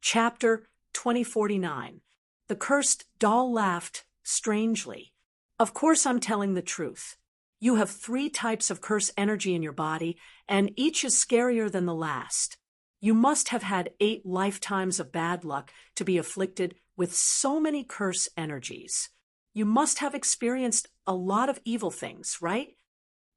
Chapter 2049. The cursed doll laughed strangely. Of course I'm telling the truth. You have 3 types of curse energy in your body, and each is scarier than the last. You must have had 8 lifetimes of bad luck to be afflicted with so many curse energies. You must have experienced a lot of evil things, right?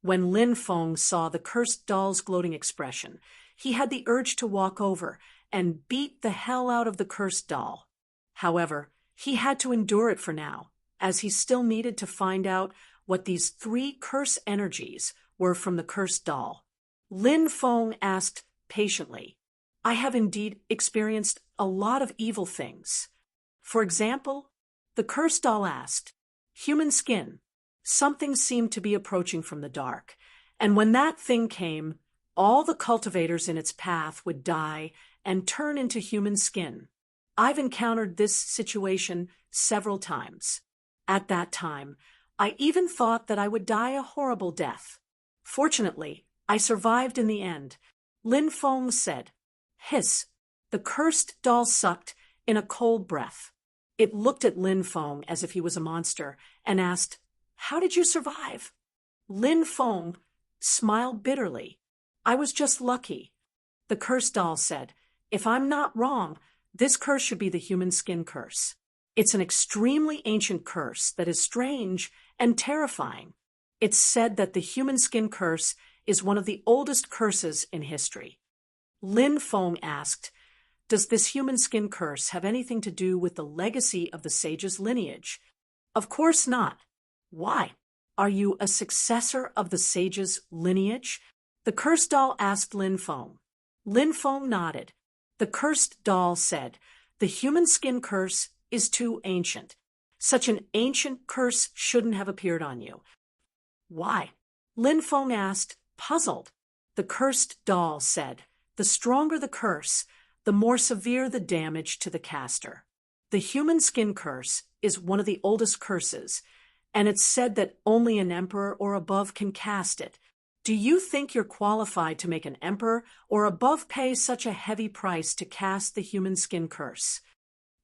When Lin Feng saw the cursed doll's gloating expression, he had the urge to walk over and beat the hell out of the cursed doll. However, he had to endure it for now, as he still needed to find out what these 3 curse energies were from the cursed doll. Lin Feng asked patiently, I have indeed experienced a lot of evil things. For example, the cursed doll asked, human skin. Something seemed to be approaching from the dark, and when that thing came, all the cultivators in its path would die and turn into human skin. I've encountered this situation several times. At that time, I even thought that I would die a horrible death. Fortunately, I survived in the end. Lin Feng said. Hiss. The cursed doll sucked in a cold breath. It looked at Lin Feng as if he was a monster and asked, How did you survive? Lin Feng smiled bitterly. I was just lucky. The cursed doll said, If I'm not wrong, this curse should be the human skin curse. It's an extremely ancient curse that is strange and terrifying. It's said that the human skin curse is one of the oldest curses in history. Lin Feng asked, Does this human skin curse have anything to do with the legacy of the sage's lineage? Of course not. Why? Are you a successor of the sage's lineage? The cursed doll asked Lin Feng. Lin Feng nodded. The cursed doll said, The human skin curse is too ancient. Such an ancient curse shouldn't have appeared on you. Why? Lin Feng asked, puzzled. The cursed doll said, The stronger the curse, the more severe the damage to the caster. The human skin curse is one of the oldest curses, and it's said that only an emperor or above can cast it. Do you think you're qualified to make an emperor or above pay such a heavy price to cast the human skin curse?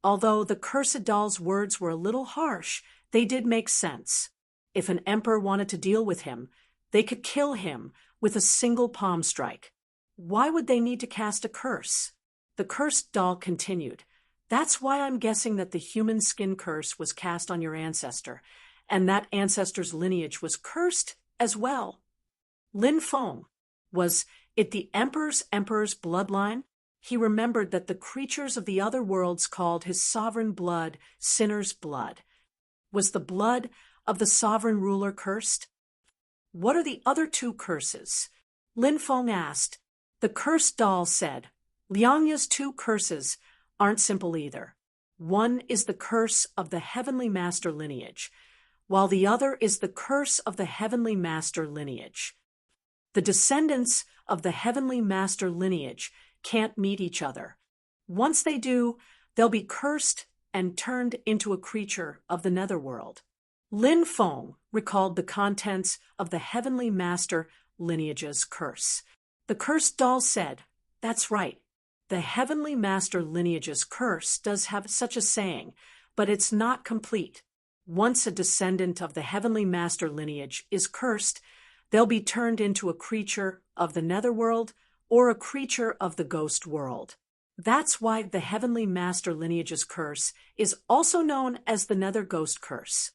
Although the cursed doll's words were a little harsh, they did make sense. If an emperor wanted to deal with him, they could kill him with a single palm strike. Why would they need to cast a curse? The cursed doll continued. That's why I'm guessing that the human skin curse was cast on your ancestor, and that ancestor's lineage was cursed as well. Lin Feng, was it the emperor's bloodline? He remembered that the creatures of the other worlds called his sovereign blood sinner's blood. Was the blood of the sovereign ruler cursed? What are the other 2 curses? Lin Feng asked. The cursed doll said, Liangya's 2 curses aren't simple either. One is the curse of the heavenly master lineage, while the other is the curse of the heavenly master lineage. The descendants of the heavenly master lineage can't meet each other. Once they do, they'll be cursed and turned into a creature of the netherworld. Lin Feng recalled the contents of the heavenly master lineage's curse. The cursed doll said, That's right. The heavenly master lineage's curse does have such a saying, but it's not complete. Once a descendant of the heavenly master lineage is cursed, they'll be turned into a creature of the netherworld or a creature of the ghost world. That's why the heavenly master lineage's curse is also known as the nether ghost curse.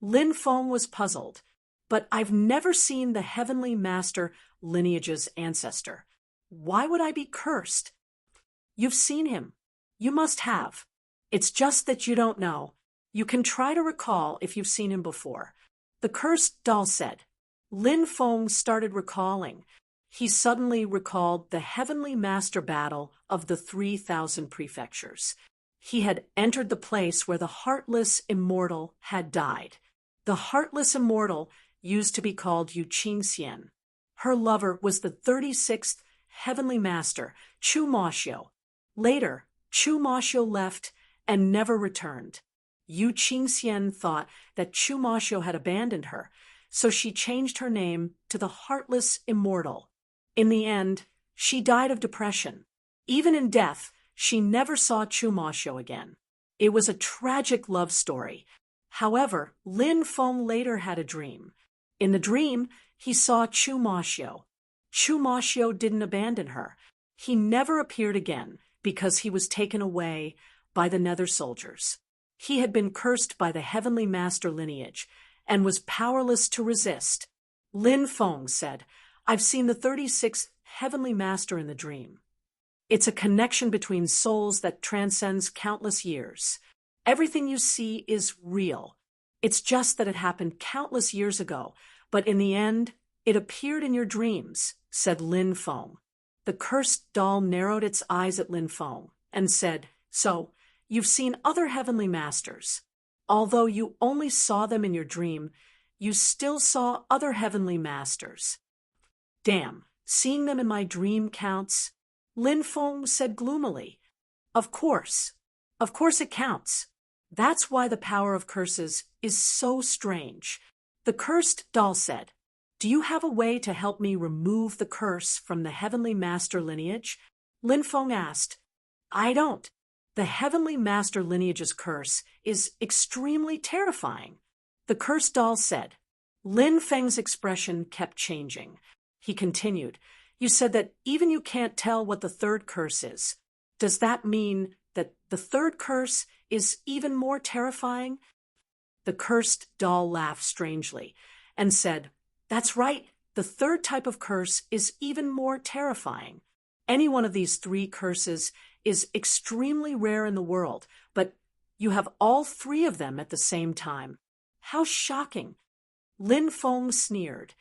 Lin Feng was puzzled, but I've never seen the heavenly master lineage's ancestor. Why would I be cursed? You've seen him. You must have. It's just that you don't know. You can try to recall if you've seen him before. The cursed doll said. Lin Feng started recalling. He suddenly recalled the heavenly master battle of the 3,000 prefectures. He had entered the place where the heartless immortal had died. The heartless immortal used to be called Yu Qingxian. Her lover was the 36th heavenly master, Chu Moshio. Later, Chu Moshio left and never returned. Yu Qingxian thought that Chu Moshio had abandoned her, so she changed her name to the Heartless Immortal. In the end, she died of depression. Even in death, she never saw Chumasho again. It was a tragic love story. However, Lin Feng later had a dream. In the dream, he saw Chumasho. Chumasho didn't abandon her. He never appeared again because he was taken away by the Nether soldiers. He had been cursed by the Heavenly Master lineage and was powerless to resist. Lin Feng said, "I've seen the 36th Heavenly Master in the dream. It's a connection between souls that transcends countless years. Everything you see is real. It's just that it happened countless years ago, but in the end, it appeared in your dreams," said Lin Feng. The cursed doll narrowed its eyes at Lin Feng and said, "So, you've seen other Heavenly Masters. Although you only saw them in your dream, you still saw other Heavenly Masters." "Damn, seeing them in my dream counts?" Lin Feng said gloomily. Of course it counts. That's why the power of curses is so strange." The cursed doll said, "Do you have a way to help me remove the curse from the Heavenly Master lineage?" Lin Feng asked. "I don't. The Heavenly Master lineage's curse is extremely terrifying." The cursed doll said. Lin Feng's expression kept changing. He continued, "You said that even you can't tell what the third curse is. Does that mean that the third curse is even more terrifying?" The cursed doll laughed strangely and said, "That's right. The third type of curse is even more terrifying. Any one of these three curses is extremely rare in the world, but you have all three of them at the same time. How shocking." Lin Feng sneered.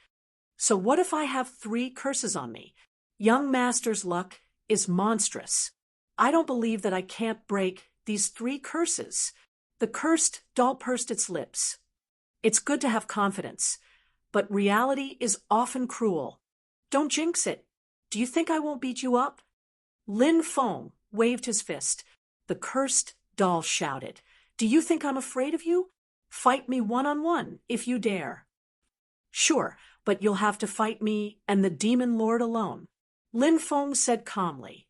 "So what if I have three curses on me? Young Master's luck is monstrous. I don't believe that I can't break these three curses." The cursed doll pursed its lips. "It's good to have confidence, but reality is often cruel. Don't jinx it. Do you think I won't beat you up?" Lin Feng waved his fist. The cursed doll shouted, "Do you think I'm afraid of you? Fight me one-on-one if you dare." "Sure, but you'll have to fight me and the Demon Lord alone," Lin Feng said calmly.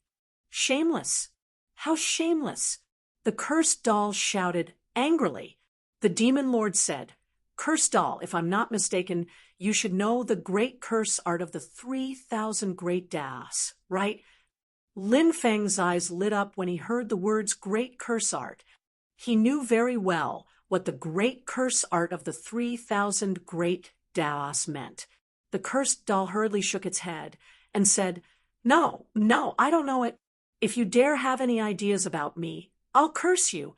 "Shameless. How shameless!" The cursed doll shouted angrily. The Demon Lord said, "Cursed doll, if I'm not mistaken, you should know the great curse art of the 3,000 great Das, right?" Lin Feng's eyes lit up when he heard the words great curse art. He knew very well what the great curse art of the 3,000 great Das meant. The cursed doll hurriedly shook its head and said, No, I don't know it. If you dare have any ideas about me, I'll curse you."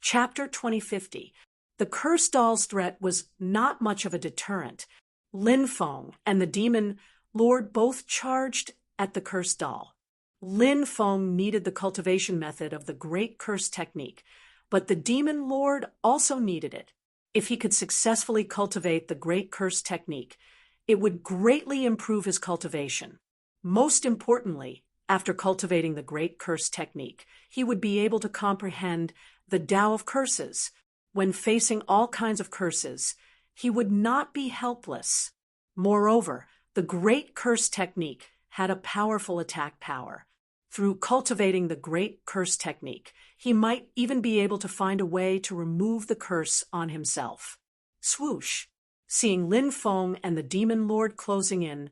Chapter 2050. The cursed doll's threat was not much of a deterrent. Lin Feng and the Demon Lord both charged at the cursed doll. Lin Feng needed the cultivation method of the Great Curse technique, but the Demon Lord also needed it. If he could successfully cultivate the Great Curse technique, it would greatly improve his cultivation. Most importantly, after cultivating the Great Curse technique, he would be able to comprehend the Tao of curses. When facing all kinds of curses, he would not be helpless. Moreover, the Great Curse technique had a powerful attack power. Through cultivating the Great Curse technique, he might even be able to find a way to remove the curse on himself. Swoosh! Seeing Lin Feng and the Demon Lord closing in,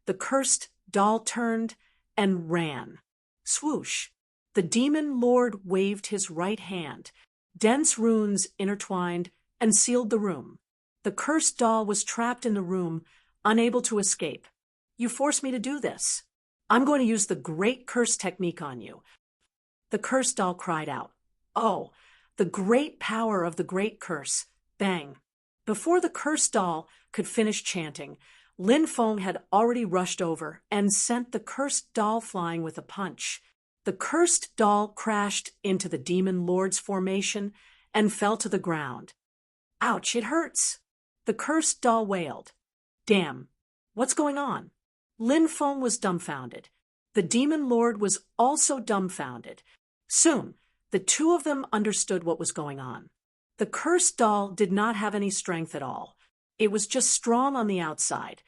the cursed doll turned and ran. Swoosh! The Demon Lord waved his right hand. Dense runes intertwined and sealed the room. The cursed doll was trapped in the room, unable to escape. "You forced me to do this. I'm going to use the Great Curse technique on you." The cursed doll cried out. "Oh, the great power of the Great Curse." Bang! Before the cursed doll could finish chanting, Lin Feng had already rushed over and sent the cursed doll flying with a punch. The cursed doll crashed into the Demon Lord's formation and fell to the ground. "Ouch, it hurts!" The cursed doll wailed. "Damn, what's going on?" Lin Feng was dumbfounded. The Demon Lord was also dumbfounded. Soon, the two of them understood what was going on. The cursed doll did not have any strength at all. It was just strong on the outside.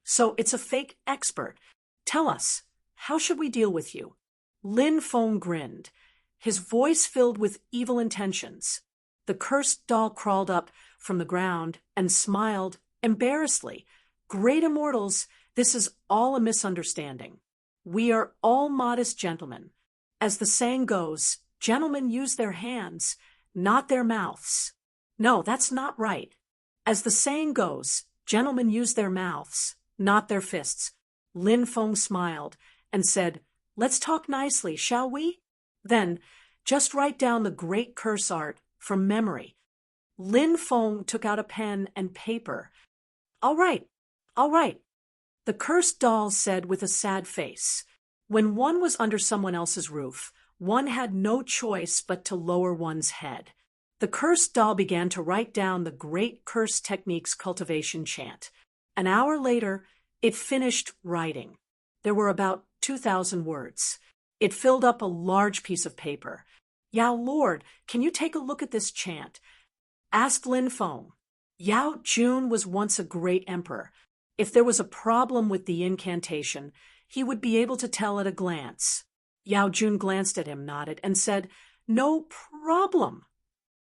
"So it's a fake expert. Tell us, how should we deal with you?" Lin Feng grinned, his voice filled with evil intentions. The cursed doll crawled up from the ground and smiled embarrassedly. Great immortals, this is all a misunderstanding. We are all modest gentlemen. As the saying goes, gentlemen use their hands, not their mouths. No, that's not right. As the saying goes, gentlemen use their mouths, not their fists. Lin Feng smiled and said, "Let's talk nicely, shall we? Then, just write down the great curse art from memory." Lin Feng took out a pen and paper. All right. The cursed doll said with a sad face. When one was under someone else's roof, one had no choice but to lower one's head. The cursed doll began to write down the Great Curse Techniques cultivation chant. An hour later, it finished writing. There were about 2,000 words. It filled up a large piece of paper. "Yao Lord, can you take a look at this chant?" asked Lin Feng. Yao Jun was once a great emperor. If there was a problem with the incantation, he would be able to tell at a glance. Yao Jun glanced at him, nodded, and said, "No problem."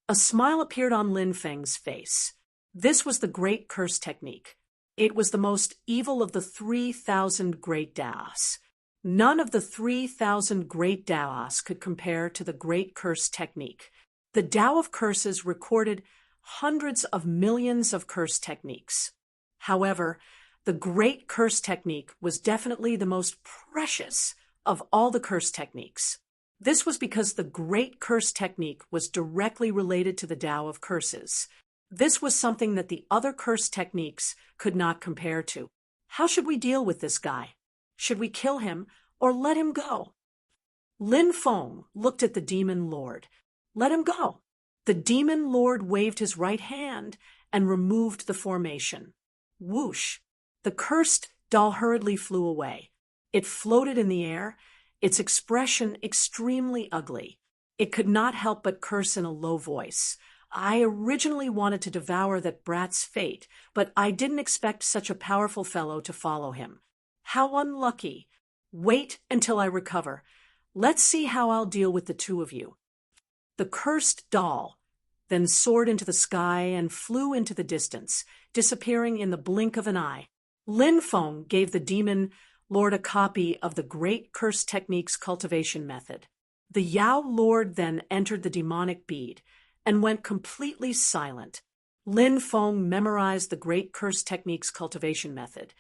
A smile appeared on Lin Feng's face. This was the Great Curse Technique. It was the most evil of the 3,000 great Daos. None of the 3,000 great Daos could compare to the Great Curse Technique. The Tao of Curses recorded hundreds of millions of curse techniques. However, the Great Curse Technique was definitely the most precious of all the curse techniques. This was because the Great Curse Technique was directly related to the Tao of Curses. This was something that the other curse techniques could not compare to. How should we deal with this guy? Should we kill him or let him go? Lin Feng looked at the Demon Lord. Let him go. The Demon Lord waved his right hand and removed the formation. Whoosh! The cursed doll hurriedly flew away. It floated in the air, its expression extremely ugly. It could not help but curse in a low voice. "I originally wanted to devour that brat's fate, but I didn't expect such a powerful fellow to follow him. How unlucky. Wait until I recover. Let's see how I'll deal with the two of you." The cursed doll then soared into the sky and flew into the distance, disappearing in the blink of an eye. Lin Feng gave the Demon Lord a copy of the Great Curse Techniques cultivation method. The Yao Lord then entered the demonic bead and went completely silent. Lin Feng memorized the Great Curse Techniques cultivation method,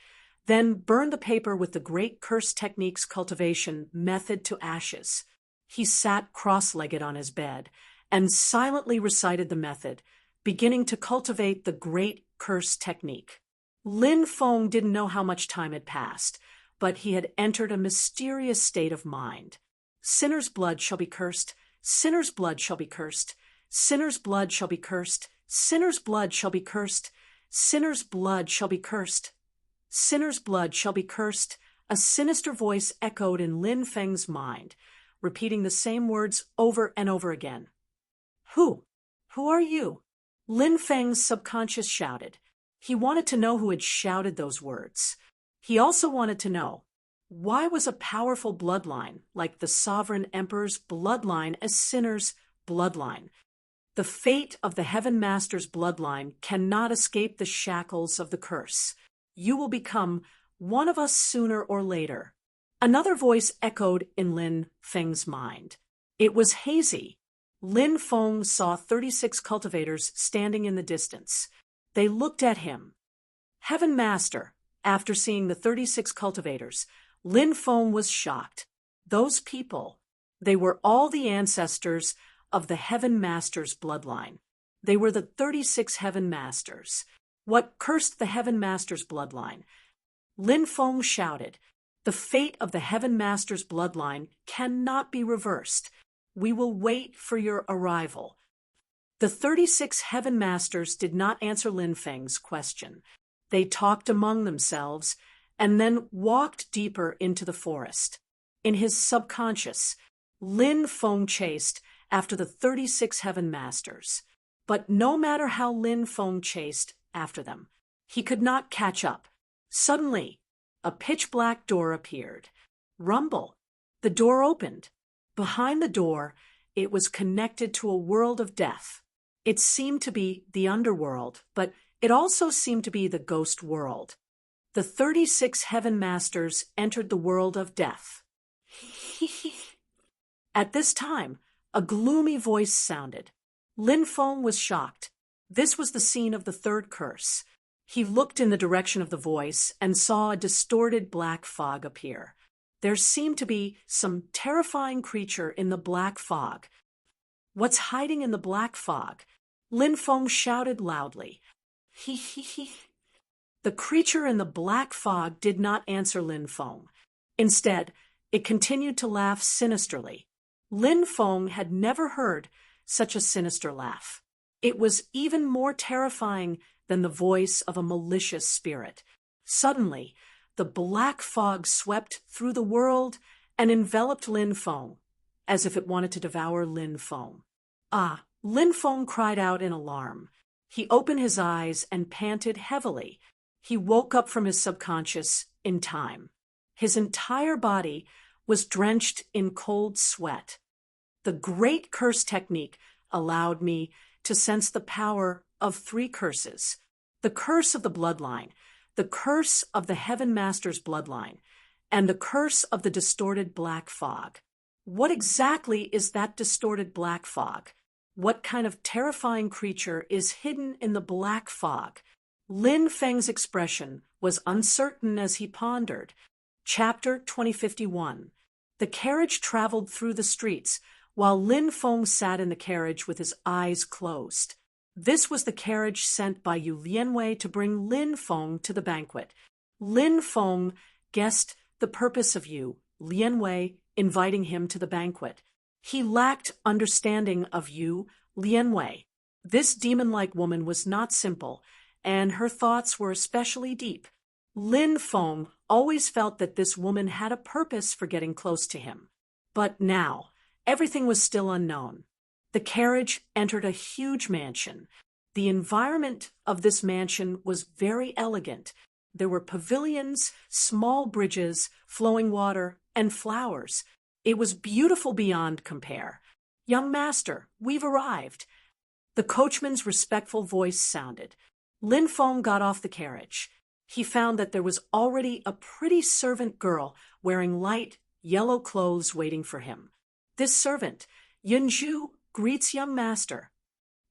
then burned the paper with the Great Curse Techniques cultivation method to ashes. He sat cross-legged on his bed and silently recited the method, beginning to cultivate the Great Curse Technique. Lin Feng didn't know how much time had passed, but he had entered a mysterious state of mind. Sinner's blood shall be cursed, sinner's blood shall be cursed, sinner's blood shall be cursed, sinner's blood shall be cursed, sinner's blood shall be cursed, sinner's blood shall be cursed. A sinister voice echoed in Lin Feng's mind, repeating the same words over and over again. Who are you? Lin Feng's subconscious shouted. He wanted to know who had shouted those words. He also wanted to know, why was a powerful bloodline like the sovereign emperor's bloodline a sinner's bloodline? The fate of the Heaven Master's bloodline cannot escape the shackles of the curse. You will become one of us sooner or later. Another voice echoed in Lin Feng's mind. It was hazy. Lin Feng saw 36 cultivators standing in the distance. They looked at him. Heaven Master, after seeing the 36 cultivators, Lin Feng was shocked. Those people, they were all the ancestors of the Heaven Master's bloodline. They were the 36 Heaven Masters. What cursed the Heaven Master's bloodline? Lin Feng shouted, the fate of the Heaven Master's bloodline cannot be reversed. We will wait for your arrival. The 36 Heaven Masters did not answer Lin Feng's question. They talked among themselves and then walked deeper into the forest. In his subconscious, Lin Feng chased after the 36 Heaven Masters. But no matter how Lin Feng chased after them, he could not catch up. Suddenly, a pitch-black door appeared. Rumble. The door opened. Behind the door, it was connected to a world of death. It seemed to be the underworld, but it also seemed to be the ghost world. The 36 heaven masters entered the world of death. At this time, a gloomy voice sounded. Lin Feng was shocked. This was the scene of the third curse. He looked in the direction of the voice and saw a distorted black fog appear. There seemed to be some terrifying creature in the black fog. What's hiding in the black fog? Lin Feng shouted loudly. The creature in the black fog did not answer Lin Feng. Instead, it continued to laugh sinisterly. Lin Feng had never heard such a sinister laugh. It was even more terrifying than the voice of a malicious spirit. Suddenly, the black fog swept through the world and enveloped Lin Feng, as if it wanted to devour Lin Feng. Ah! Lin Feng cried out in alarm. He opened his eyes and panted heavily. He woke up from his subconscious in time. His entire body was drenched in cold sweat. The great curse technique allowed me to sense the power of 3 curses. The curse of the bloodline, the curse of the Heaven Master's bloodline, and the curse of the distorted black fog. What exactly is that distorted black fog? What kind of terrifying creature is hidden in the black fog? Lin Feng's expression was uncertain as he pondered. Chapter 2051. The carriage traveled through the streets, while Lin Feng sat in the carriage with his eyes closed. This was the carriage sent by Yu Lianwei to bring Lin Feng to the banquet. Lin Feng guessed the purpose of Yu Lianwei inviting him to the banquet. He lacked understanding of Yu Lianwei. This demon-like woman was not simple, and her thoughts were especially deep. Lin Feng always felt that this woman had a purpose for getting close to him. But now, everything was still unknown. The carriage entered a huge mansion. The environment of this mansion was very elegant. There were pavilions, small bridges, flowing water, and flowers. It was beautiful beyond compare. "Young master, we've arrived." The coachman's respectful voice sounded. Lin Feng got off the carriage. He found that there was already a pretty servant girl wearing light yellow clothes waiting for him. This servant, Yunju, greets young master.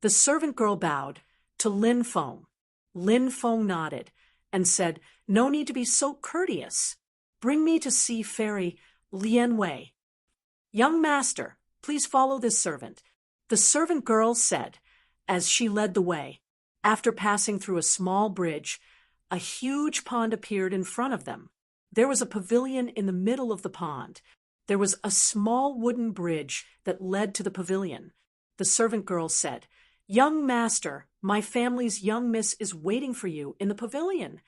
The servant girl bowed to Lin Feng. Lin Feng nodded and said, "No need to be so courteous. Bring me to see Fairy Lianwei." "Young master, please follow this servant," the servant girl said as she led the way. After passing through a small bridge, a huge pond appeared in front of them. There was a pavilion in the middle of the pond. There was a small wooden bridge that led to the pavilion. The servant girl said, "Young master, my family's young miss is waiting for you in the pavilion."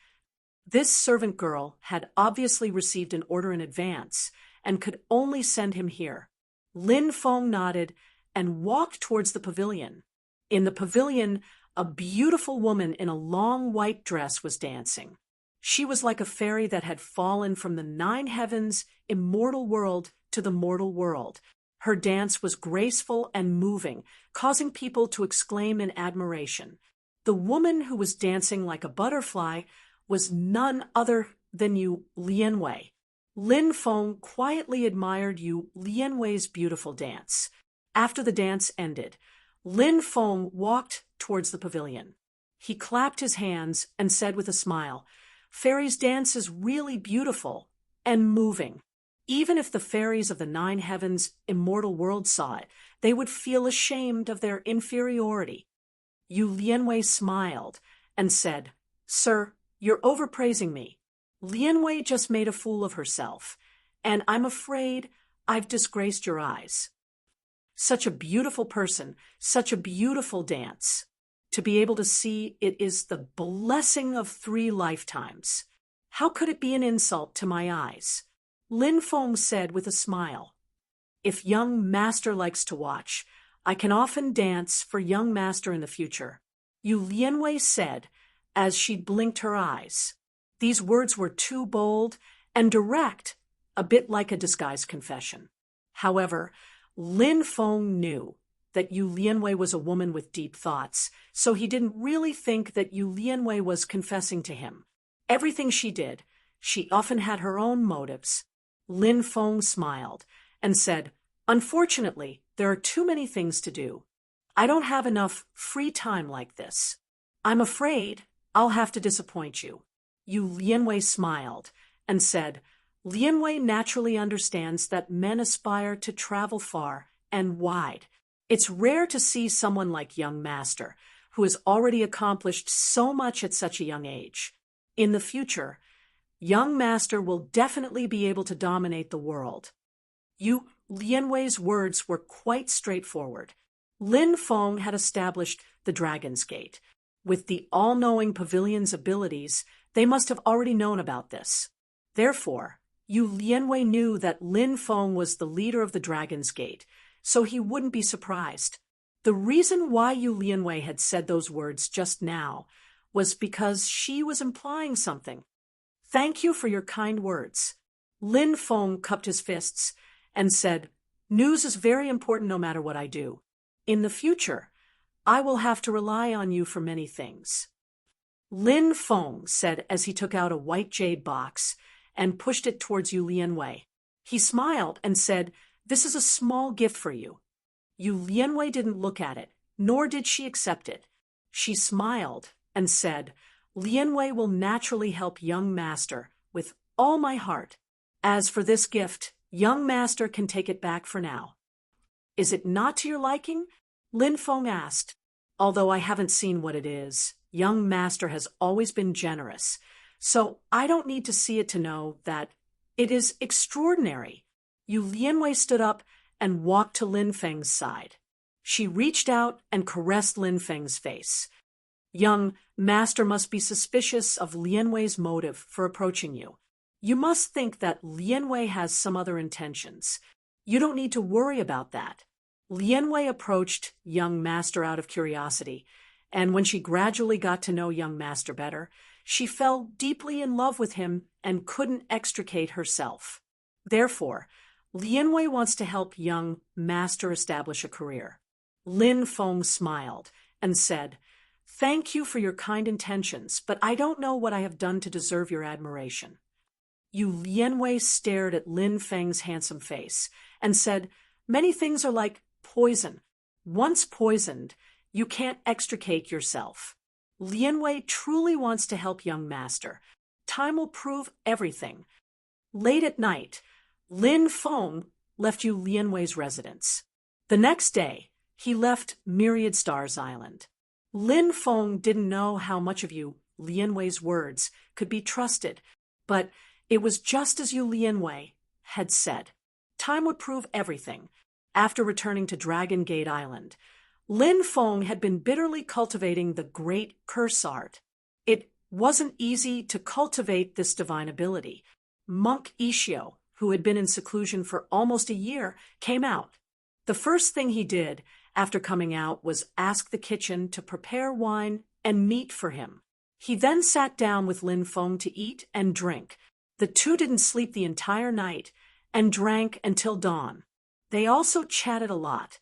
This servant girl had obviously received an order in advance and could only send him here. Lin Feng nodded and walked towards the pavilion. In the pavilion, a beautiful woman in a long white dress was dancing. She was like a fairy that had fallen from the 9 heavens, immortal world to the mortal world. Her dance was graceful and moving, causing people to exclaim in admiration. The woman who was dancing like a butterfly was none other than Yu Lianwei. Lin Feng quietly admired Yu Lianwei's beautiful dance. After the dance ended, Lin Feng walked towards the pavilion. He clapped his hands and said with a smile, "Fairy's dance is really beautiful and moving. Even if the fairies of the 9 heavens, immortal world saw it, they would feel ashamed of their inferiority." Yu Lianwei smiled and said, "Sir, you're overpraising me. Lianwei just made a fool of herself, and I'm afraid I've disgraced your eyes. Such a beautiful person, such a beautiful dance. To be able to see it is the blessing of 3 lifetimes. How could it be an insult to my eyes?" Lin Feng said with a smile, "If young master likes to watch, I can often dance for young master in the future," Yu Lianwei said as she blinked her eyes. These words were too bold and direct, a bit like a disguised confession. However, Lin Feng knew that Yu Lianwei was a woman with deep thoughts, so he didn't really think that Yu Lianwei was confessing to him. Everything she did, she often had her own motives. Lin Feng smiled and said, "Unfortunately, there are too many things to do. I don't have enough free time like this. I'm afraid I'll have to disappoint you." Yu Lianwei smiled and said, "Lianwei naturally understands that men aspire to travel far and wide. It's rare to see someone like young master, who has already accomplished so much at such a young age. In the future, young master will definitely be able to dominate the world." Yu Lianwei's words were quite straightforward. Lin Feng had established the Dragon's Gate. With the all-knowing pavilion's abilities, they must have already known about this. Therefore, Yu Lianwei knew that Lin Feng was the leader of the Dragon's Gate, so he wouldn't be surprised. The reason why Yu Lianwei had said those words just now was because she was implying something. "Thank you for your kind words." Lin Feng cupped his fists and said, "News is very important no matter what I do. In the future, I will have to rely on you for many things." Lin Feng said as he took out a white jade box and pushed it towards Yu Lianwei. He smiled and said, "This is a small gift for you." Yu Lianwei didn't look at it, nor did she accept it. She smiled and said, "Lianwei will naturally help young master with all my heart. As for this gift, young master can take it back for now." "Is it not to your liking?" Lin Feng asked. "Although I haven't seen what it is, young master has always been generous, so I don't need to see it to know that it is extraordinary." Yu Lianwei stood up and walked to Lin Feng's side. She reached out and caressed Lin Feng's face. "Young master must be suspicious of Lianwei's motive for approaching you. You must think that Lianwei has some other intentions. You don't need to worry about that." Lianwei approached young master out of curiosity, and when she gradually got to know young master better, she fell deeply in love with him and couldn't extricate herself. Therefore, Lianwei wants to help young master establish a career. Lin Feng smiled and said, "Thank you for your kind intentions, but I don't know what I have done to deserve your admiration." Yu Lianwei stared at Lin Feng's handsome face and said, "Many things are like poison. Once poisoned, you can't extricate yourself. Lianwei truly wants to help young master. Time will prove everything." Late at night, Lin Feng left Yu Lianwei's residence. The next day, he left Myriad Stars Island. Lin Feng didn't know how much of Yu Lianwei's words could be trusted, but it was just as Yu Lianwei had said. Time would prove everything. After returning to Dragon Gate Island, Lin Feng had been bitterly cultivating the great curse art. It wasn't easy to cultivate this divine ability. Monk Ishio, who had been in seclusion for almost a year, came out. The first thing he did after coming out was ask the kitchen to prepare wine and meat for him. He then sat down with Lin Feng to eat and drink. The two didn't sleep the entire night and drank until dawn. They also chatted a lot.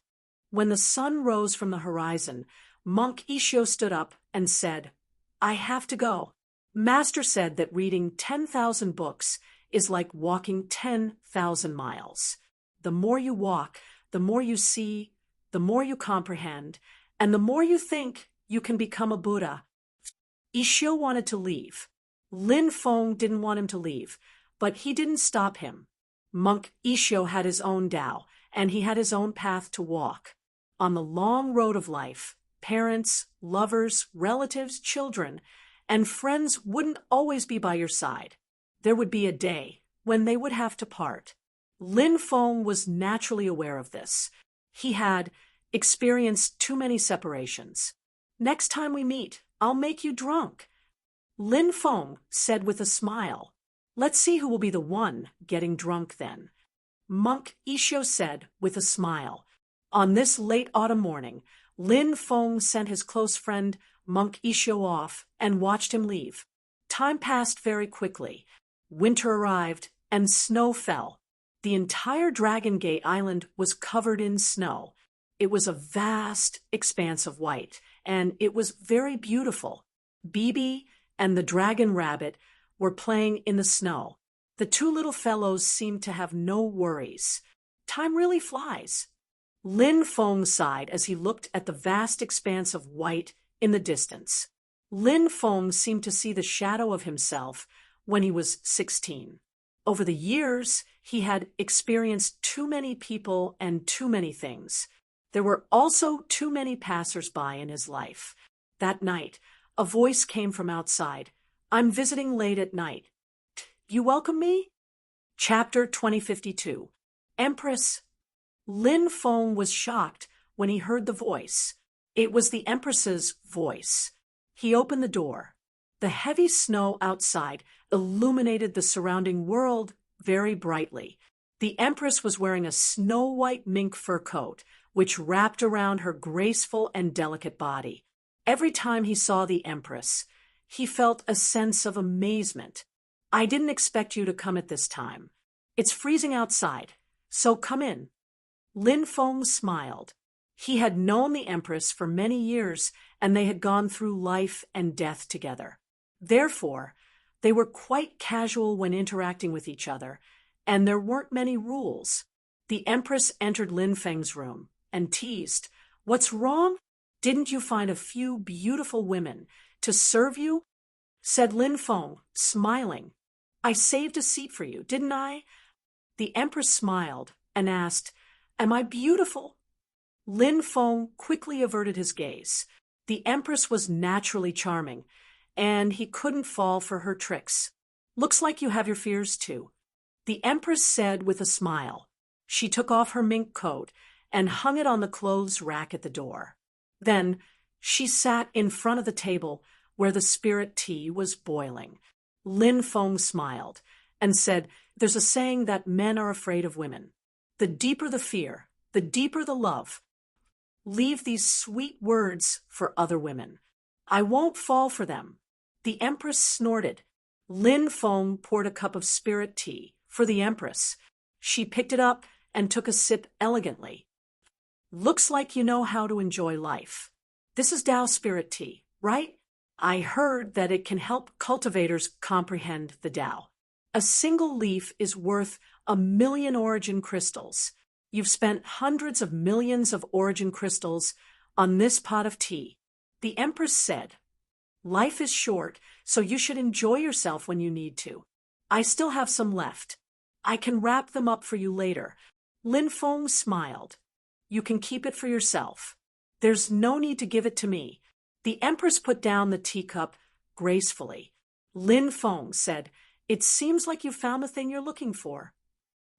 When the sun rose from the horizon, Monk Ishio stood up and said, "I have to go. Master said that reading 10,000 books is like walking 10,000 miles. The more you walk, the more you see, the more you comprehend, and the more you think you can become a Buddha." Ishio wanted to leave. Lin Feng didn't want him to leave, but he didn't stop him. Monk Ishio had his own Tao, and he had his own path to walk. On the long road of life, parents, lovers, relatives, children, and friends wouldn't always be by your side. There would be a day when they would have to part. Lin Feng was naturally aware of this. He had experienced too many separations. "Next time we meet, I'll make you drunk." Lin Feng said with a smile, "Let's see who will be the one getting drunk then." Monk Ishio said with a smile. On this late autumn morning, Lin Feng sent his close friend Monk Ishio off and watched him leave. Time passed very quickly. Winter arrived, and snow fell. The entire Dragon Gate Island was covered in snow. It was a vast expanse of white, and it was very beautiful. Bibi and the dragon rabbit were playing in the snow. The two little fellows seemed to have no worries. Time really flies. Lin Feng sighed as he looked at the vast expanse of white in the distance. Lin Feng seemed to see the shadow of himself when he was 16. Over the years, he had experienced too many people and too many things. There were also too many passers-by in his life. That night, a voice came from outside. "I'm visiting late at night. You welcome me?" Chapter 2052. Empress. Lin Feng was shocked when he heard the voice. It was the Empress's voice. He opened the door. The heavy snow outside illuminated the surrounding world very brightly. The Empress was wearing a snow-white mink fur coat, which wrapped around her graceful and delicate body. Every time he saw the Empress, he felt a sense of amazement. "I didn't expect you to come at this time. It's freezing outside, so come in." Lin Feng smiled. He had known the Empress for many years, and they had gone through life and death together. Therefore, they were quite casual when interacting with each other, and there weren't many rules. The Empress entered Lin Feng's room and teased, "What's wrong? Didn't you find a few beautiful women to serve you?" Said Lin Feng, smiling. "I saved a seat for you, didn't I?" The Empress smiled and asked, "Am I beautiful?" Lin Feng quickly averted his gaze. The Empress was naturally charming, and he couldn't fall for her tricks. "Looks like you have your fears too," the Empress said with a smile. She took off her mink coat and hung it on the clothes rack at the door. Then she sat in front of the table where the spirit tea was boiling. Lin Feng smiled and said, "There's a saying that men are afraid of women. The deeper the fear, the deeper the love. Leave these sweet words for other women. I won't fall for them." The Empress snorted. Lin Feng poured a cup of spirit tea for the Empress. She picked it up and took a sip elegantly. "Looks like you know how to enjoy life. This is Tao spirit tea, right? I heard that it can help cultivators comprehend the Tao. A single leaf is worth 1,000,000 origin crystals. You've spent hundreds of millions of origin crystals on this pot of tea." The Empress said, "Life is short, so you should enjoy yourself when you need to. I still have some left. I can wrap them up for you later." Lin Feng smiled. "You can keep it for yourself. There's no need to give it to me." The Empress put down the teacup gracefully. Lin Feng said, "It seems like you found the thing you're looking for."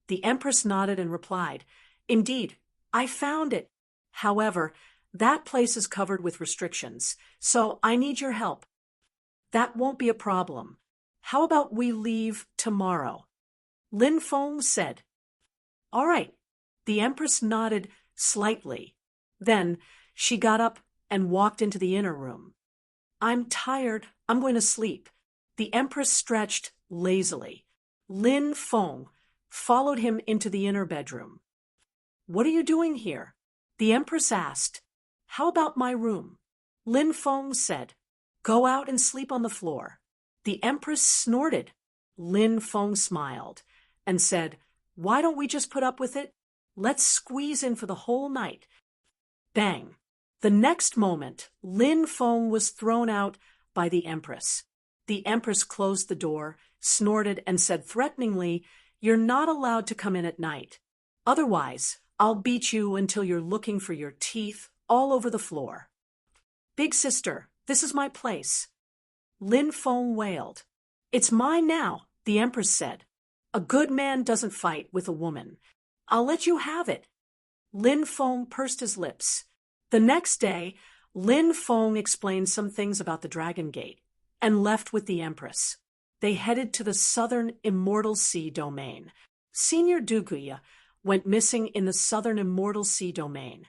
The Empress nodded and replied, "Indeed, I found it. However, that place is covered with restrictions, so I need your help." "That won't be a problem. How about we leave tomorrow?" Lin Feng said. "All right." The Empress nodded slightly. Then she got up and walked into the inner room. "I'm tired. I'm going to sleep." The Empress stretched lazily. Lin Feng followed him into the inner bedroom. "What are you doing here?" the Empress asked. "How about my room?" Lin Feng said, "Go out and sleep on the floor." The Empress snorted. Lin Feng smiled and said, "Why don't we just put up with it? Let's squeeze in for the whole night." Bang! The next moment, Lin Feng was thrown out by the Empress. The Empress closed the door, snorted, and said threateningly, "You're not allowed to come in at night. Otherwise, I'll beat you until you're looking for your teeth all over the floor." "Big sister, this is my place." Lin Feng wailed. "It's mine now," the Empress said. "A good man doesn't fight with a woman. I'll let you have it." Lin Feng pursed his lips. The next day, Lin Feng explained some things about the Dragon Gate and left with the Empress. They headed to the southern Immortal Sea domain. Senior Duguya went missing in the southern Immortal Sea domain.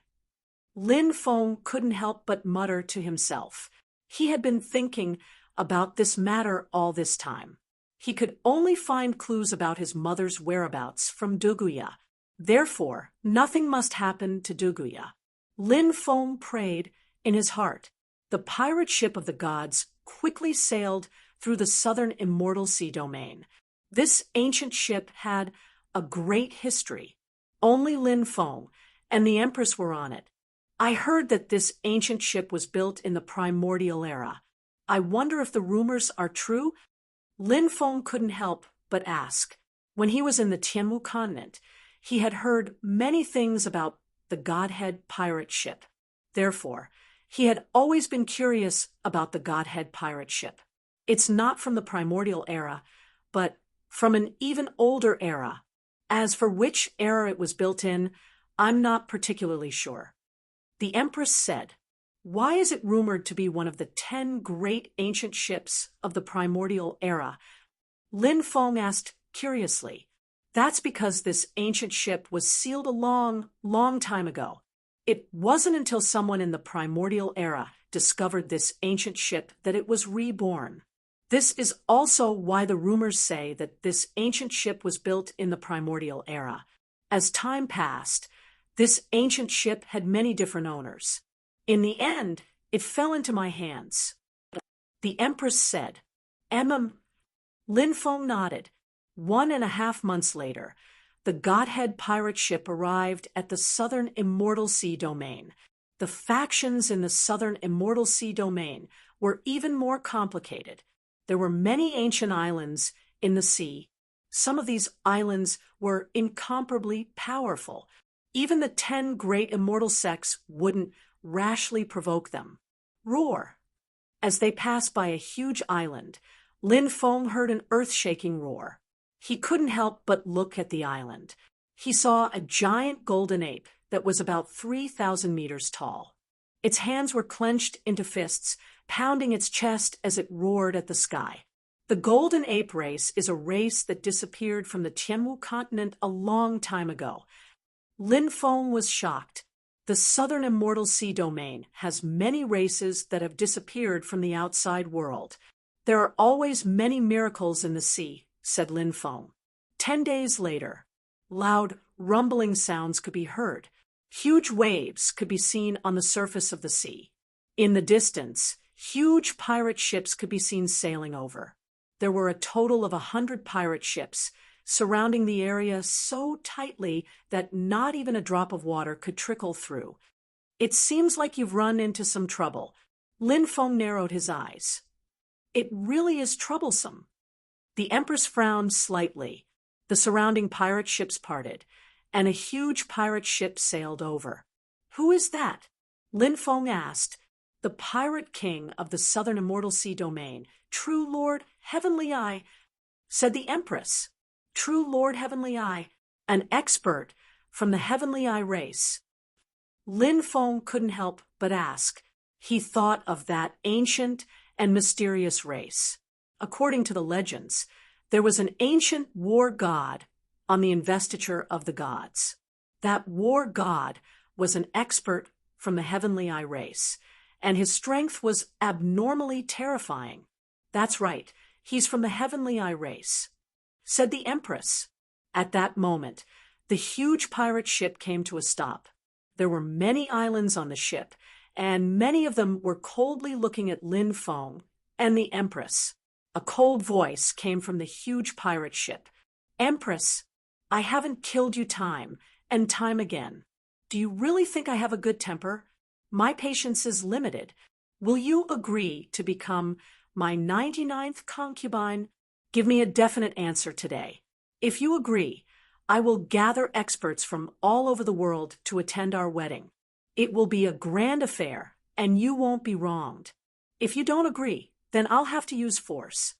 Lin Feng couldn't help but mutter to himself. He had been thinking about this matter all this time. He could only find clues about his mother's whereabouts from Duguya. Therefore, nothing must happen to Duguya. Lin Feng prayed in his heart. The pirate ship of the gods quickly sailed through the southern immortal sea domain. This ancient ship had a great history. Only Lin Feng and the Empress were on it. I heard that this ancient ship was built in the primordial era. I wonder if the rumors are true? Lin Feng couldn't help but ask. When he was in the Tianwu continent, he had heard many things about the Godhead pirate ship. Therefore, he had always been curious about the Godhead pirate ship. It's not from the primordial era, but from an even older era. As for which era it was built in, I'm not particularly sure. The Empress said, "Why is it rumored to be one of the 10 great ancient ships of the primordial era?" Lin Feng asked curiously. That's because this ancient ship was sealed a long, long time ago. It wasn't until someone in the primordial era discovered this ancient ship that it was reborn. This is also why the rumors say that this ancient ship was built in the primordial era. As time passed, this ancient ship had many different owners. In the end, it fell into my hands. The Empress said, Lin Feng nodded. 1.5 months later, the Godhead pirate ship arrived at the southern immortal sea domain. The factions in the southern immortal sea domain were even more complicated. There were many ancient islands in the sea. Some of these islands were incomparably powerful. Even the 10 great immortal sects wouldn't rashly provoke them. Roar! As they passed by a huge island, Lin Feng heard an earth-shaking roar. He couldn't help but look at the island. He saw a giant golden ape that was about 3,000 meters tall. Its hands were clenched into fists, pounding its chest as it roared at the sky. The golden ape race is a race that disappeared from the Tianwu continent a long time ago. Lin Feng was shocked. The southern immortal sea domain has many races that have disappeared from the outside world. There are always many miracles in the sea, said Lin Feng. 10 days later, loud, rumbling sounds could be heard. Huge waves could be seen on the surface of the sea. In the distance, huge pirate ships could be seen sailing over. There were a total of 100 pirate ships, surrounding the area so tightly that not even a drop of water could trickle through. It seems like you've run into some trouble. Lin Feng narrowed his eyes. It really is troublesome. The Empress frowned slightly. The surrounding pirate ships parted, and a huge pirate ship sailed over. Who is that? Lin Feng asked. The pirate king of the southern immortal sea domain, true Lord Heavenly Eye, said the Empress. True Lord Heavenly Eye, an expert from the Heavenly Eye race. Lin Feng couldn't help but ask. He thought of that ancient and mysterious race. According to the legends, there was an ancient war god on the investiture of the gods. That war god was an expert from the Heavenly Eye race, and his strength was abnormally terrifying. That's right, he's from the Heavenly Eye race, said the Empress. At that moment, the huge pirate ship came to a stop. There were many islands on the ship, and many of them were coldly looking at Lin Feng and the Empress. A cold voice came from the huge pirate ship. Empress, I haven't killed you time and time again. Do you really think I have a good temper? My patience is limited. Will you agree to become my 99th concubine? Give me a definite answer today. If you agree, I will gather experts from all over the world to attend our wedding. It will be a grand affair, and you won't be wronged. If you don't agree, then I'll have to use force.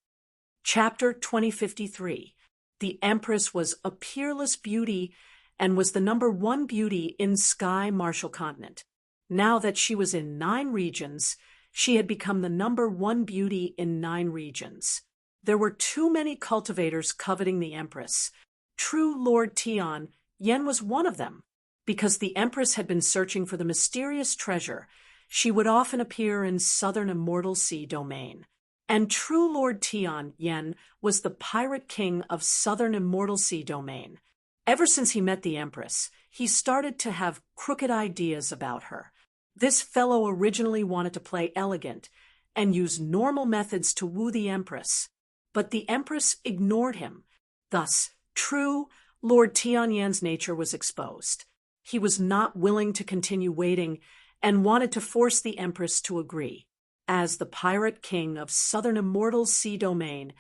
Chapter 2053. The Empress was a peerless beauty and was the #1 beauty in Sky Marshall Continent. Now that she was in 9 regions, she had become the #1 beauty in 9 regions. There were too many cultivators coveting the Empress. True Lord Tian Yen was one of them. Because the Empress had been searching for the mysterious treasure, she would often appear in southern immortal sea domain. And true Lord Tian Yen was the pirate king of southern Immortal Sea domain. Ever since he met the Empress, he started to have crooked ideas about her. This fellow originally wanted to play elegant and use normal methods to woo the Empress, but the Empress ignored him. Thus, true Lord Tianyan's nature was exposed. He was not willing to continue waiting and wanted to force the Empress to agree. As the pirate king of southern Immortal Sea domain,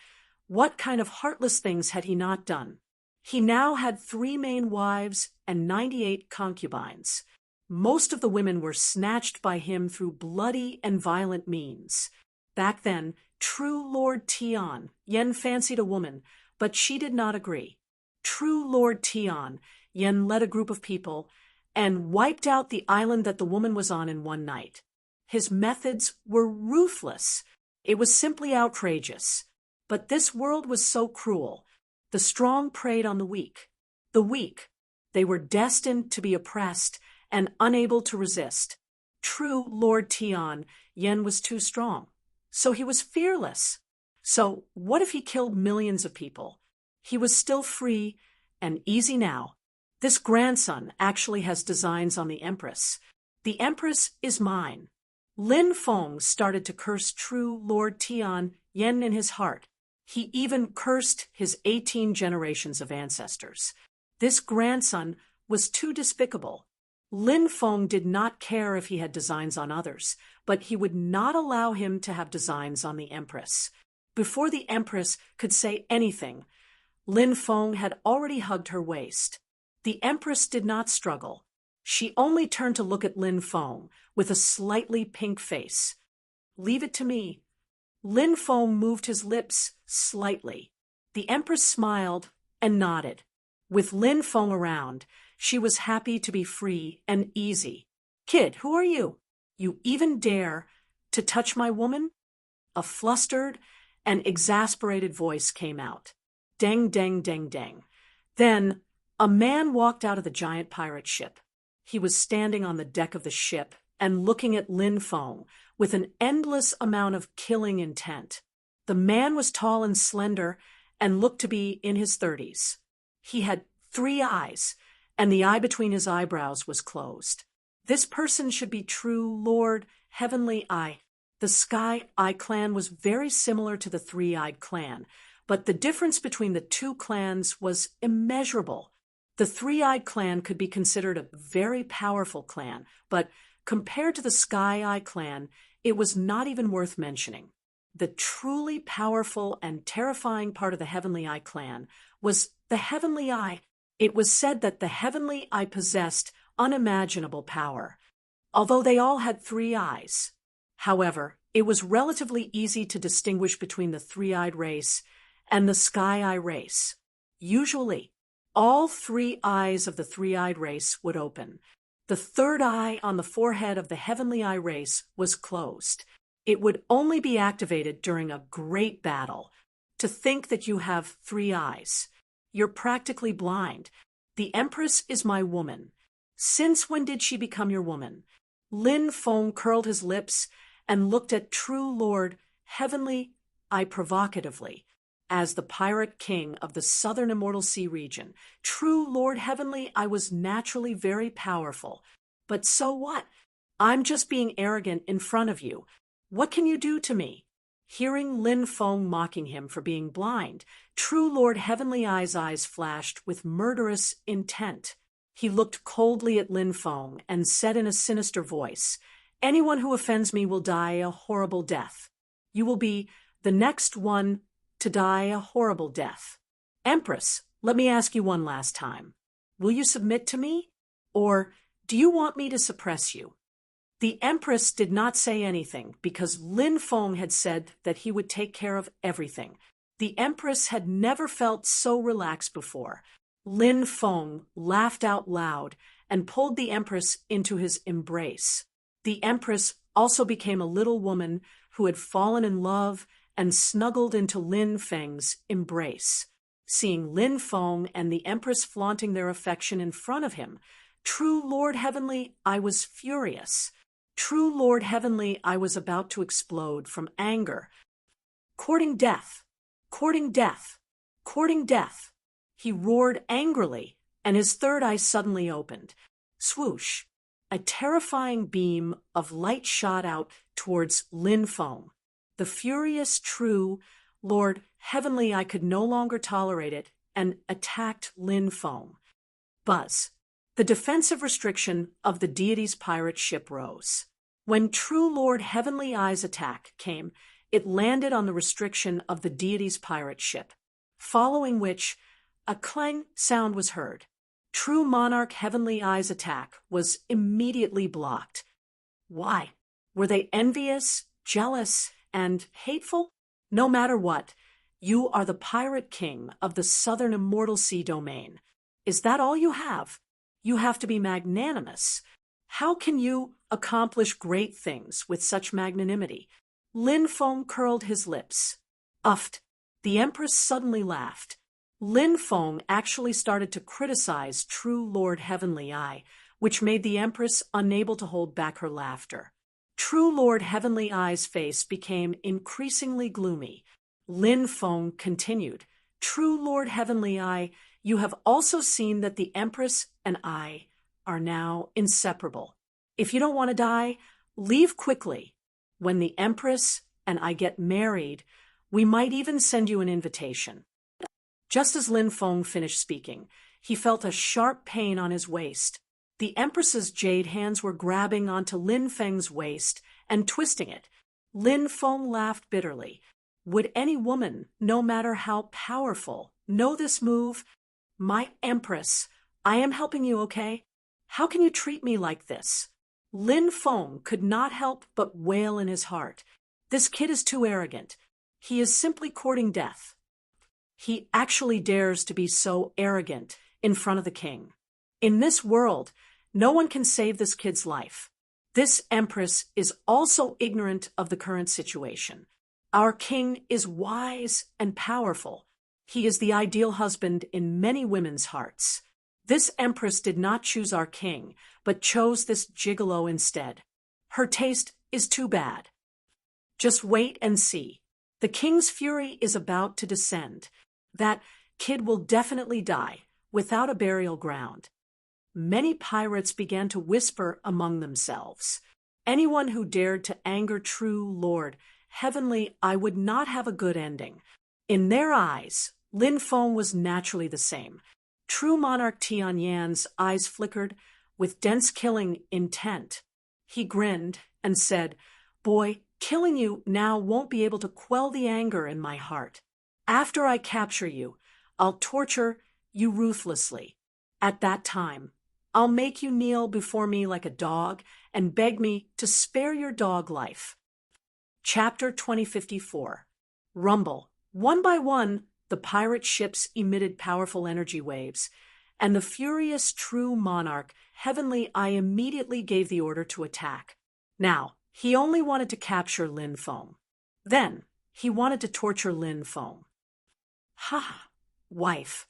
what kind of heartless things had he not done? He now had 3 main wives and 98 concubines. Most of the women were snatched by him through bloody and violent means. Back then, true Lord Tian Yen fancied a woman, but she did not agree. True Lord Tian Yen led a group of people and wiped out the island that the woman was on in one night. His methods were ruthless. It was simply outrageous. But this world was so cruel. The strong preyed on the weak. The weak, they were destined to be oppressed and unable to resist. True Lord Tian Yen was too strong. So he was fearless. So what if he killed millions of people? He was still free and easy now. This grandson actually has designs on the Empress. The Empress is mine. Lin Feng started to curse true Lord Tian Yen in his heart. He even cursed his 18 generations of ancestors. This grandson was too despicable. Lin Feng did not care if he had designs on others, but he would not allow him to have designs on the Empress. Before the Empress could say anything, Lin Feng had already hugged her waist. The Empress did not struggle. She only turned to look at Lin Feng with a slightly pink face. "Leave it to me." Lin Feng moved his lips slightly. The Empress smiled and nodded. With Lin Feng around, she was happy to be free and easy. "Kid, who are you? You even dare to touch my woman?" A flustered and exasperated voice came out. Deng, deng, deng, deng. Then a man walked out of the giant pirate ship. He was standing on the deck of the ship and looking at Lin Feng with an endless amount of killing intent. The man was tall and slender and looked to be in his 30s. He had 3 eyes, and the eye between his eyebrows was closed. This person should be true Lord Heavenly Eye. The Sky Eye clan was very similar to the Three-Eyed clan, but the difference between the 2 clans was immeasurable. The Three-Eyed clan could be considered a very powerful clan, but compared to the Sky Eye clan, it was not even worth mentioning. The truly powerful and terrifying part of the Heavenly Eye clan was the Heavenly Eye. It was said that the Heavenly Eye possessed unimaginable power, although they all had 3 eyes. However, it was relatively easy to distinguish between the Three-Eyed race and the Sky Eye race. Usually, all 3 eyes of the Three-Eyed race would open. The 3rd eye on the forehead of the Heavenly Eye race was closed. It would only be activated during a great battle. To think that you have 3 eyes. You're practically blind. The Empress is my woman. Since when did she become your woman? Lin Feng curled his lips and looked at true Lord Heavenly Eye provocatively. As the pirate king of the southern Immortal Sea region, true Lord Heavenly Eye was naturally very powerful. But so what? I'm just being arrogant in front of you. What can you do to me? Hearing Lin Feng mocking him for being blind, true Lord Heavenly Eye's eyes flashed with murderous intent. He looked coldly at Lin Feng and said in a sinister voice, "Anyone who offends me will die a horrible death. You will be the next one to die a horrible death. Empress, let me ask you one last time. Will you submit to me? Or do you want me to suppress you?" The Empress did not say anything because Lin Feng had said that he would take care of everything. The Empress had never felt so relaxed before. Lin Feng laughed out loud and pulled the Empress into his embrace. The Empress also became a little woman who had fallen in love and snuggled into Lin Feng's embrace. Seeing Lin Feng and the Empress flaunting their affection in front of him, true Lord Heavenly Eye was furious. True Lord Heavenly Eye was about to explode from anger. Courting death! Courting death! Courting death! He roared angrily, and his third eye suddenly opened. Swoosh! A terrifying beam of light shot out towards Lin Feng. The furious, true Lord Heavenly Eye could no longer tolerate it and attacked Lin Feng. Buzz. The defensive restriction of the deity's pirate ship rose. When true Lord Heavenly Eye's attack came, it landed on the restriction of the deity's pirate ship, following which a clang sound was heard. True Monarch Heavenly Eye's attack was immediately blocked. Why? Were they envious, jealous, and hateful? No matter what, you are the pirate king of the southern immortal sea domain. Is that all you have? You have to be magnanimous. How can you accomplish great things with such magnanimity? Lin Feng curled his lips. Uffed. The Empress suddenly laughed. Lin Feng actually started to criticize true Lord Heavenly Eye, which made the Empress unable to hold back her laughter. True Lord Heavenly Eye's face became increasingly gloomy. Lin Feng continued, True Lord Heavenly Eye, you have also seen that the Empress and I are now inseparable. If you don't want to die, leave quickly. When the Empress and I get married, we might even send you an invitation. Just as Lin Feng finished speaking, he felt a sharp pain on his waist. The Empress's jade hands were grabbing onto Lin Feng's waist and twisting it. Lin Feng laughed bitterly. Would any woman, no matter how powerful, know this move? My Empress, I am helping you, okay? How can you treat me like this? Lin Feng could not help but wail in his heart. This kid is too arrogant. He is simply courting death. He actually dares to be so arrogant in front of the king. In this world, no one can save this kid's life. This Empress is also ignorant of the current situation. Our king is wise and powerful. He is the ideal husband in many women's hearts. This Empress did not choose our king, but chose this gigolo instead. Her taste is too bad. Just wait and see. The king's fury is about to descend. That kid will definitely die, without a burial ground. Many pirates began to whisper among themselves. Anyone who dared to anger true Lord Heavenly Eye would not have a good ending. In their eyes, Lin Feng was naturally the same. True Monarch Tianyan's eyes flickered with dense killing intent. He grinned and said, Boy, killing you now won't be able to quell the anger in my heart. After I capture you, I'll torture you ruthlessly. At that time, I'll make you kneel before me like a dog and beg me to spare your dog life. Chapter 2054. Rumble. One by one, the pirate ships emitted powerful energy waves, and the furious true monarch, Heavenly Eye, immediately gave the order to attack. Now, he only wanted to capture Lin Feng. Then, he wanted to torture Lin Feng. Ha! Wife,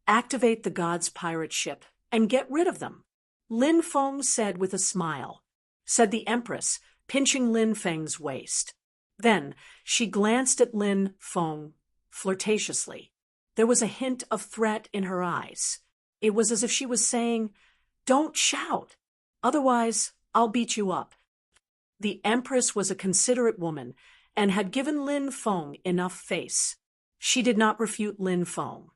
activate the god's pirate ship and get rid of them. Lin Feng said with a smile, said the Empress, pinching Lin Feng's waist. Then she glanced at Lin Feng flirtatiously. There was a hint of threat in her eyes. It was as if she was saying, Don't shout, otherwise I'll beat you up. The Empress was a considerate woman and had given Lin Feng enough face. She did not refute Lin Feng.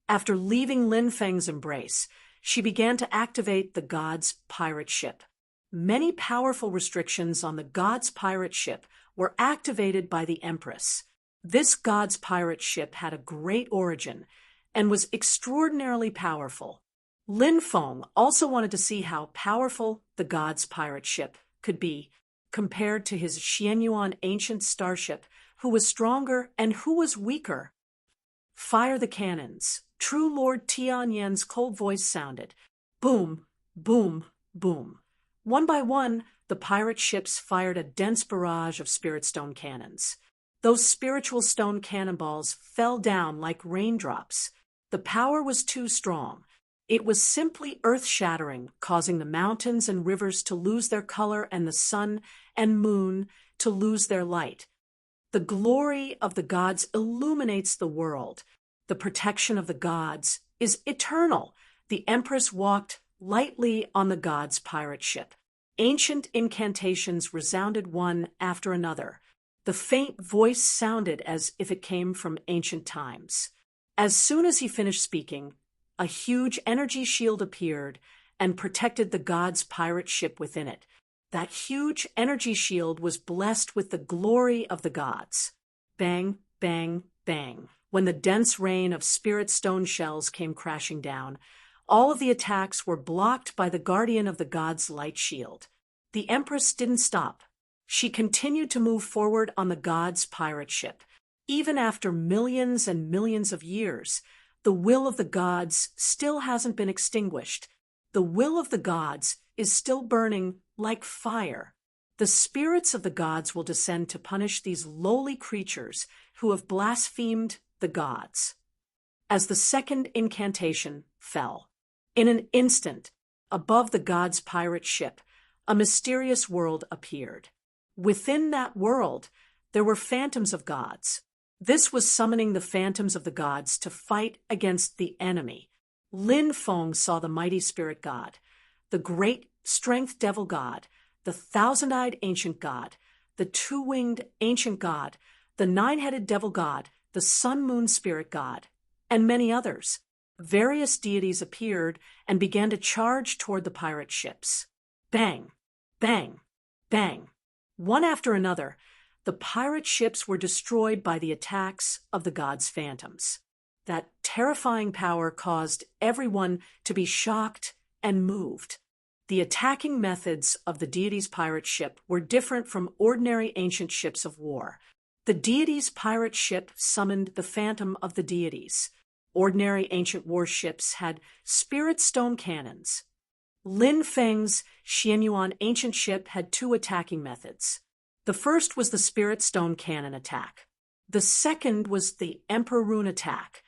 After leaving Lin Feng's embrace, she began to activate the god's pirate ship. Many powerful restrictions on the god's pirate ship were activated by the Empress. This god's pirate ship had a great origin and was extraordinarily powerful. Lin Feng also wanted to see how powerful the god's pirate ship could be compared to his Xianyuan ancient starship, who was stronger and who was weaker. Fire the cannons. True Lord Tianyan's cold voice sounded. Boom, boom, boom. One by one, the pirate ships fired a dense barrage of spirit stone cannons. Those spiritual stone cannonballs fell down like raindrops. The power was too strong. It was simply earth-shattering, causing the mountains and rivers to lose their color and the sun and moon to lose their light. The glory of the gods illuminates the world. The protection of the gods is eternal. The Empress walked lightly on the gods' pirate ship. Ancient incantations resounded one after another. The faint voice sounded as if it came from ancient times. As soon as he finished speaking, a huge energy shield appeared and protected the gods' pirate ship within it. That huge energy shield was blessed with the glory of the gods. Bang, bang, bang. When the dense rain of spirit stone shells came crashing down, all of the attacks were blocked by the guardian of the gods' light shield. The Empress didn't stop. She continued to move forward on the gods' pirate ship. Even after millions and millions of years, the will of the gods still hasn't been extinguished. The will of the gods is still burning like fire. The spirits of the gods will descend to punish these lowly creatures who have blasphemed the gods. As the second incantation fell, in an instant, above the gods' pirate ship, a mysterious world appeared. Within that world, there were phantoms of gods. This was summoning the phantoms of the gods to fight against the enemy. Lin Feng saw the mighty spirit god, the great strength devil god, the thousand-eyed ancient god, the two-winged ancient god, the nine-headed devil god, the sun-moon spirit god, and many others. Various deities appeared and began to charge toward the pirate ships. Bang, bang, bang. One after another, the pirate ships were destroyed by the attacks of the gods' phantoms. That terrifying power caused everyone to be shocked and moved. The attacking methods of the deity's pirate ship were different from ordinary ancient ships of war. The deity's pirate ship summoned the phantom of the deities. Ordinary ancient warships had spirit stone cannons. Lin Feng's Xianyuan ancient ship had two attacking methods. The first was the spirit stone cannon attack. The second was the Emperor Rune attack.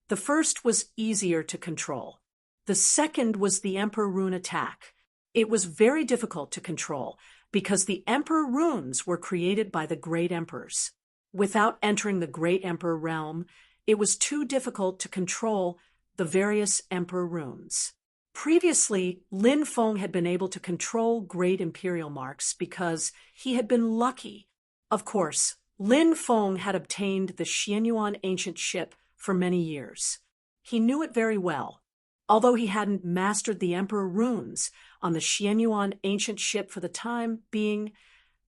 The first was easier to control. The second was the Emperor Rune attack. It was very difficult to control because the Emperor Runes were created by the Great Emperors. Without entering the Great Emperor realm, it was too difficult to control the various Emperor Runes. Previously, Lin Feng had been able to control Great Imperial marks because he had been lucky. Of course, Lin Feng had obtained the Xianyuan ancient ship for many years. He knew it very well. Although he hadn't mastered the Emperor Runes on the Xianyuan ancient ship for the time being,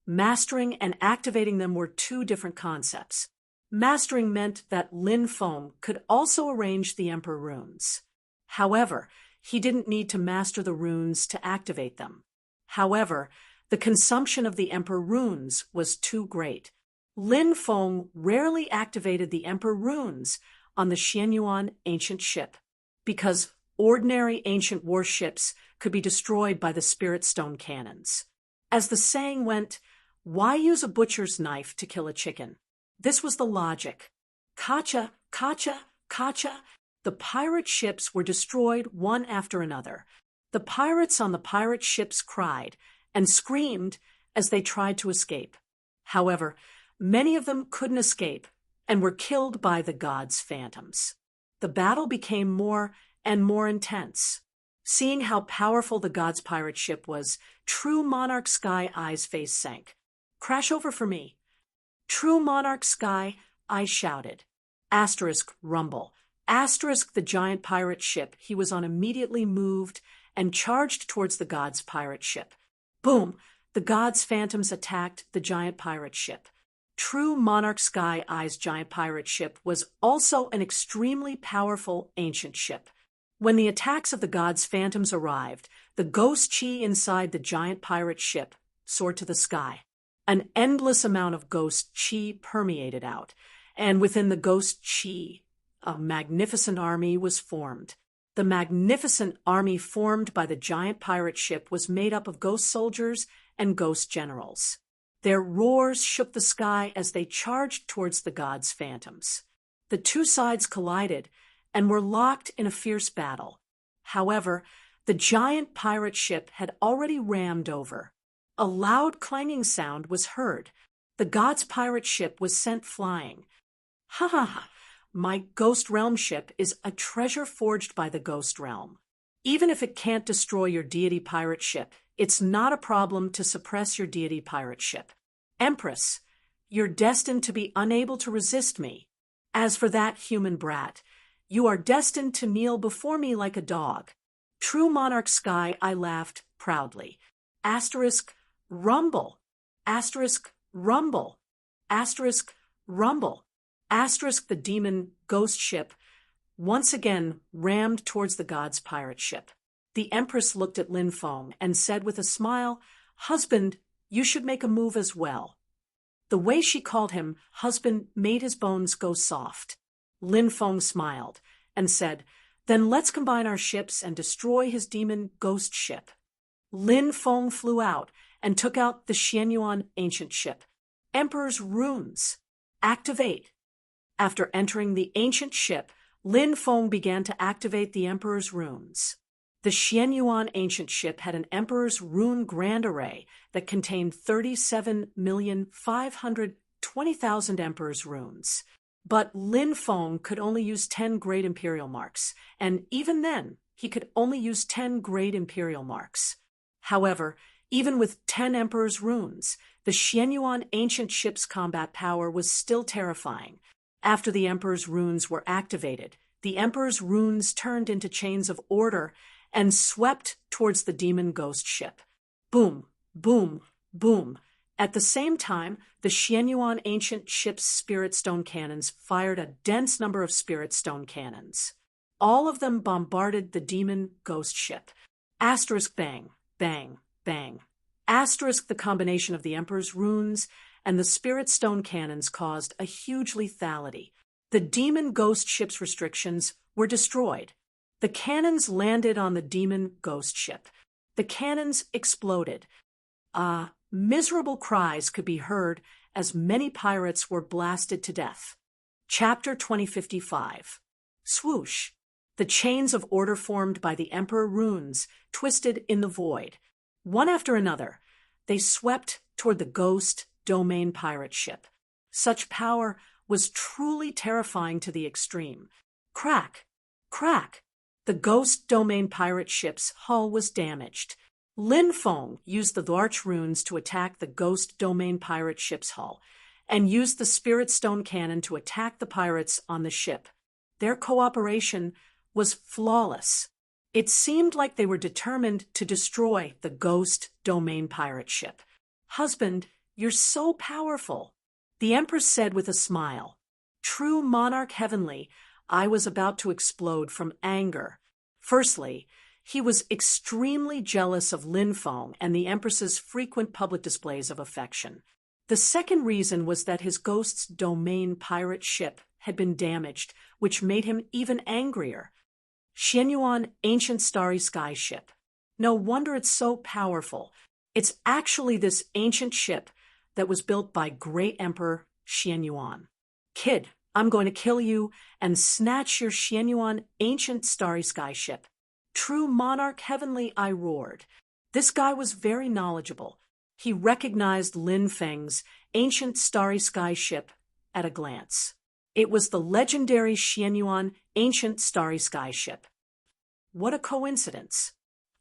mastering and activating them were two different concepts. Mastering meant that Lin Feng could also arrange the Emperor Runes. However, he didn't need to master the runes to activate them. However, the consumption of the Emperor Runes was too great. Lin Feng rarely activated the Emperor Runes on the Xianyuan ancient ship because ordinary ancient warships could be destroyed by the spirit stone cannons. As the saying went, why use a butcher's knife to kill a chicken? This was the logic. Kacha, kacha, kacha. The pirate ships were destroyed one after another. The pirates on the pirate ships cried and screamed as they tried to escape. However, many of them couldn't escape and were killed by the gods' phantoms. The battle became more and more intense. Seeing how powerful the gods' pirate ship was, True Monarch Sky Eye's face sank. Crash over for me. True Monarch Sky, I shouted. Asterisk rumble. Asterisk the giant pirate ship he was on immediately moved and charged towards the gods' pirate ship. Boom! The gods' phantoms attacked the giant pirate ship. True Monarch Sky Eye's giant pirate ship was also an extremely powerful ancient ship. When the attacks of the gods' phantoms arrived, the ghost chi inside the giant pirate ship soared to the sky. An endless amount of ghost chi permeated out, and within the ghost chi, a magnificent army was formed. The magnificent army formed by the giant pirate ship was made up of ghost soldiers and ghost generals. Their roars shook the sky as they charged towards the gods' phantoms. The two sides collided and were locked in a fierce battle. However, the giant pirate ship had already rammed over. A loud clanging sound was heard. The god's pirate ship was sent flying. Ha ha ha! My Ghost Realm ship is a treasure forged by the Ghost Realm. Even if it can't destroy your deity pirate ship, it's not a problem to suppress your deity pirate ship. Empress, you're destined to be unable to resist me. As for that human brat, you are destined to kneel before me like a dog. True monarch sky, I laughed proudly. Asterisk, rumble. Asterisk, rumble. Asterisk, rumble. Asterisk, the demon ghost ship once again rammed towards the god's pirate ship. The Empress looked at Lin Feng and said with a smile, "Husband, you should make a move as well." The way she called him husband made his bones go soft. Lin Feng smiled and said, "Then let's combine our ships and destroy his demon ghost ship." Lin Feng flew out and took out the Xianyuan ancient ship. Emperor's runes. Activate. After entering the ancient ship, Lin Feng began to activate the Emperor's runes. The Xianyuan ancient ship had an Emperor's rune grand array that contained 37,520,000 Emperor's runes. But Lin Feng could only use 10 Great Imperial Marks, and even then, he could only use 10 Great Imperial Marks. However, even with 10 Emperor's runes, the Xianyuan ancient ship's combat power was still terrifying. After the Emperor's runes were activated, the Emperor's runes turned into chains of order and swept towards the demon ghost ship. Boom, boom, boom. At the same time, the Xianyuan ancient ship's spirit stone cannons fired a dense number of spirit stone cannons. All of them bombarded the demon ghost ship. Asterisk bang, bang, bang. Asterisk the combination of the Emperor's runes and the spirit stone cannons caused a huge lethality. The demon ghost ship's restrictions were destroyed. The cannons landed on the demon ghost ship. The cannons exploded. Miserable cries could be heard as many pirates were blasted to death. Chapter 2055. Swoosh. The chains of order formed by the Emperor runes twisted in the void. One after another, they swept toward the ghost domain pirate ship. Such power was truly terrifying to the extreme. Crack, crack. The ghost domain pirate ship's hull was damaged. Lin Feng used the Larch runes to attack the ghost domain pirate ship's hull, and used the spirit stone cannon to attack the pirates on the ship. Their cooperation was flawless. It seemed like they were determined to destroy the ghost domain pirate ship. "Husband, you're so powerful," the Empress said with a smile. True monarch heavenly, I was about to explode from anger. Firstly, he was extremely jealous of Lin Feng and the Empress's frequent public displays of affection. The second reason was that his ghost's domain pirate ship had been damaged, which made him even angrier. Xianyuan ancient starry sky ship. No wonder it's so powerful. It's actually this ancient ship that was built by Great Emperor Xianyuan. "Kid, I'm going to kill you and snatch your Xianyuan ancient starry sky ship." "True monarch heavenly," I roared. This guy was very knowledgeable. He recognized Lin Feng's ancient starry sky ship at a glance. It was the legendary Xianyuan ancient starry sky ship. What a coincidence.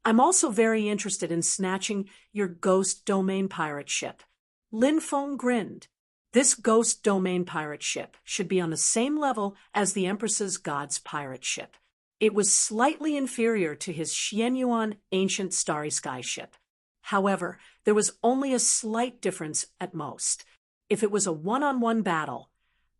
"I'm also very interested in snatching your ghost domain pirate ship." Lin Feng grinned. This ghost domain pirate ship should be on the same level as the Empress's god's pirate ship. It was slightly inferior to his Xianyuan ancient starry sky ship. However, there was only a slight difference at most. If it was a one-on-one battle,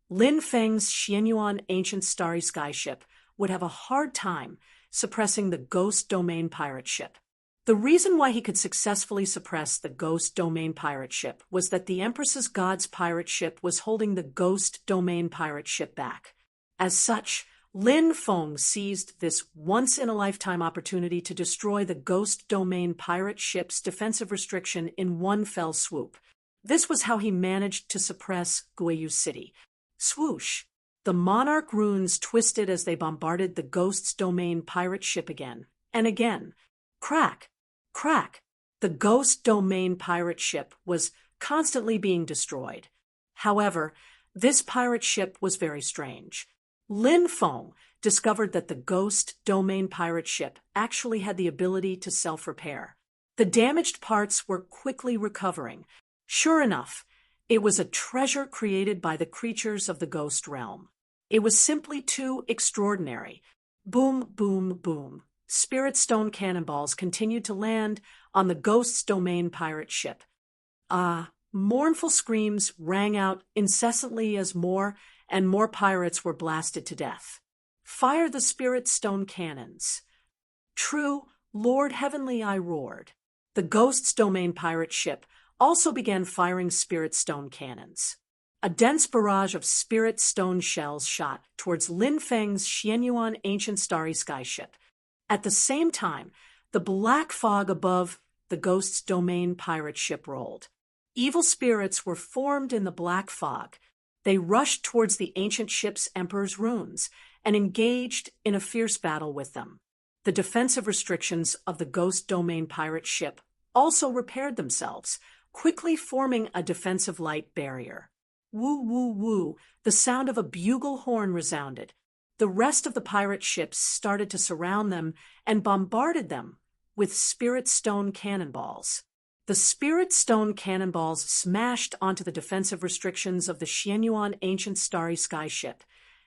Lin Feng's Xianyuan ancient starry sky ship would have a hard time suppressing the ghost domain pirate ship. The reason why he could successfully suppress the ghost domain pirate ship was that the Empress's god's pirate ship was holding the ghost domain pirate ship back. As such, Lin Feng seized this once-in-a-lifetime opportunity to destroy the ghost domain pirate ship's defensive restriction in one fell swoop. This was how he managed to suppress Guiyu City. Swoosh! The monarch runes twisted as they bombarded the ghost's domain pirate ship again and again. Crack! Crack! The ghost domain pirate ship was constantly being destroyed. However, this pirate ship was very strange. Lin Feng discovered that the Ghost Domain pirate ship actually had the ability to self-repair. The damaged parts were quickly recovering. Sure enough, it was a treasure created by the creatures of the ghost realm. It was simply too extraordinary. Boom, boom, boom. Spirit stone cannonballs continued to land on the Ghost's Domain pirate ship. Mournful screams rang out incessantly as more and more pirates were blasted to death. Fire the spirit stone cannons. True, Lord Heavenly, I roared. The Ghost's Domain pirate ship also began firing spirit stone cannons. A dense barrage of spirit stone shells shot towards Lin Feng's Xianyuan ancient starry sky ship. At the same time, the black fog above the Ghost's Domain pirate ship rolled. Evil spirits were formed in the black fog. They rushed towards the ancient ship's emperor's ruins and engaged in a fierce battle with them. The defensive restrictions of the Ghost Domain pirate ship also repaired themselves, quickly forming a defensive light barrier. Woo, woo, woo, the sound of a bugle horn resounded. The rest of the pirate ships started to surround them and bombarded them with spirit stone cannonballs. The spirit stone cannonballs smashed onto the defensive restrictions of the Xianyuan ancient starry sky ship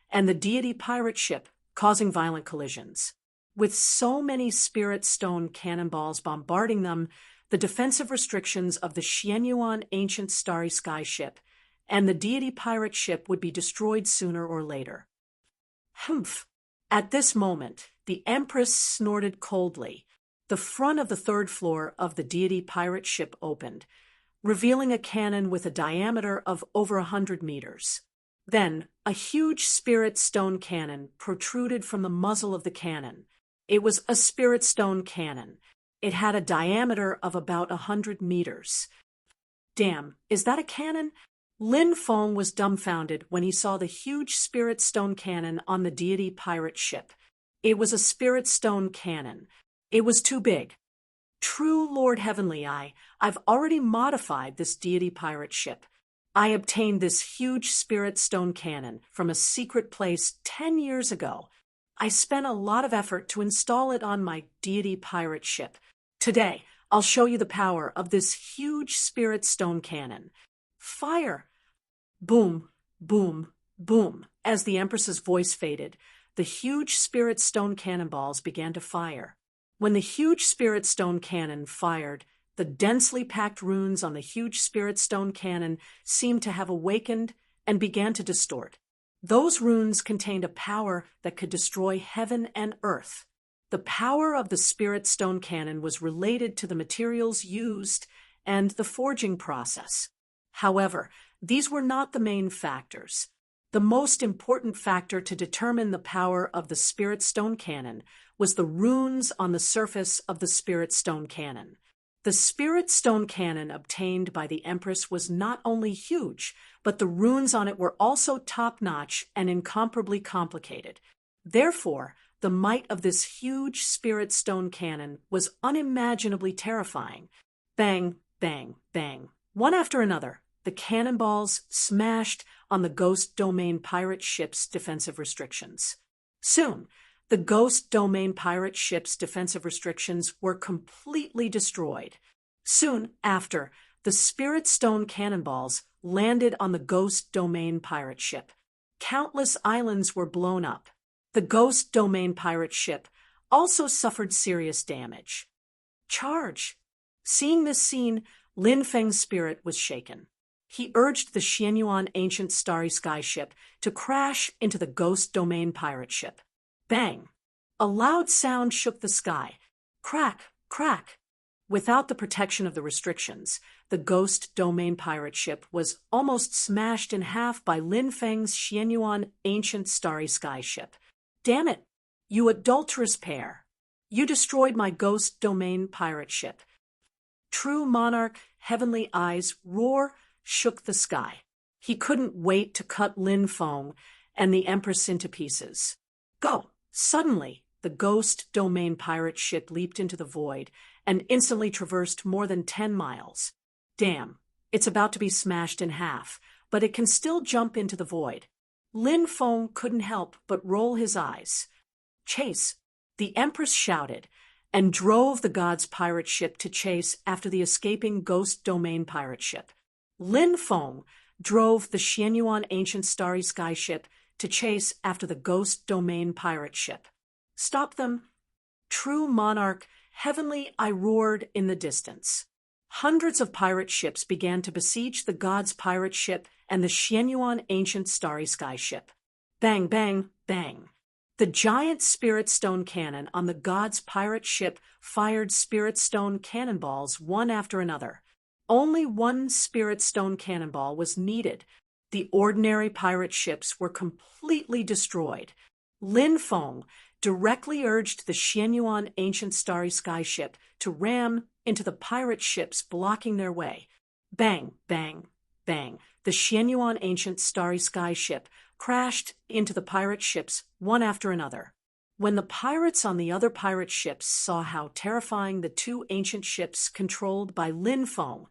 and the deity pirate ship, causing violent collisions. With so many spirit stone cannonballs bombarding them, the defensive restrictions of the Xianyuan ancient starry sky ship and the deity pirate ship would be destroyed sooner or later. Humph! At this moment, the Empress snorted coldly. The front of the third floor of the deity pirate ship opened, revealing a cannon with a diameter of over 100 meters. Then, a huge spirit stone cannon protruded from the muzzle of the cannon. It was a spirit stone cannon. It had a diameter of about 100 meters. Damn, is that a cannon? Lin Feng was dumbfounded when he saw the huge spirit stone cannon on the deity pirate ship. It was a spirit stone cannon. It was too big. True, Lord Heavenly, I've already modified this deity pirate ship. I obtained this huge spirit stone cannon from a secret place 10 years ago. I spent a lot of effort to install it on my deity pirate ship. Today, I'll show you the power of this huge spirit stone cannon. Fire! Boom, boom, boom. As the Empress's voice faded, the huge spirit stone cannonballs began to fire. When the huge spirit stone cannon fired, the densely packed runes on the huge spirit stone cannon seemed to have awakened and began to distort. Those runes contained a power that could destroy heaven and earth. The power of the spirit stone cannon was related to the materials used and the forging process. However, these were not the main factors. The most important factor to determine the power of the spirit stone cannon was the runes on the surface of the spirit stone cannon. The spirit stone cannon obtained by the Empress was not only huge, but the runes on it were also top-notch and incomparably complicated. Therefore, the might of this huge spirit stone cannon was unimaginably terrifying. Bang, bang, bang. One after another, the cannonballs smashed on the Ghost Domain pirate ship's defensive restrictions. Soon, the Ghost Domain pirate ship's defensive restrictions were completely destroyed. Soon after, the Spirit Stone cannonballs landed on the Ghost Domain pirate ship. Countless islands were blown up. The Ghost Domain pirate ship also suffered serious damage. Charge! Seeing this scene, Lin Feng's spirit was shaken. He urged the Xianyuan ancient starry sky ship to crash into the Ghost Domain pirate ship. Bang! A loud sound shook the sky. Crack, crack. Without the protection of the restrictions, the Ghost Domain pirate ship was almost smashed in half by Lin Feng's Xianyuan ancient starry sky ship. Damn it! You adulterous pair! You destroyed my Ghost Domain pirate ship. True monarch, heavenly eyes, roar shook the sky. He couldn't wait to cut Lin Feng and the Empress into pieces. Go! Suddenly, the Ghost Domain pirate ship leaped into the void and instantly traversed more than 10 miles. Damn, It's about to be smashed in half, but it can still jump into the void. Lin Feng couldn't help but roll his eyes. Chase, the Empress shouted, and drove the god's pirate ship to chase after the escaping ghost domain pirate ship. Lin Feng drove the Xianyuan ancient starry sky ship to chase after the ghost domain pirate ship. Stop them! True monarch, heavenly, I roared in the distance. Hundreds of pirate ships began to besiege the god's pirate ship and the Xianyuan ancient starry sky ship. Bang, bang, bang. The giant spirit stone cannon on the god's pirate ship fired spirit stone cannonballs one after another. Only one spirit stone cannonball was needed. The ordinary pirate ships were completely destroyed. Lin Feng directly urged the Xianyuan ancient starry sky ship to ram into the pirate ships blocking their way. Bang, bang, bang. The Xianyuan ancient starry sky ship crashed into the pirate ships one after another. When the pirates on the other pirate ships saw how terrifying the two ancient ships controlled by Lin Feng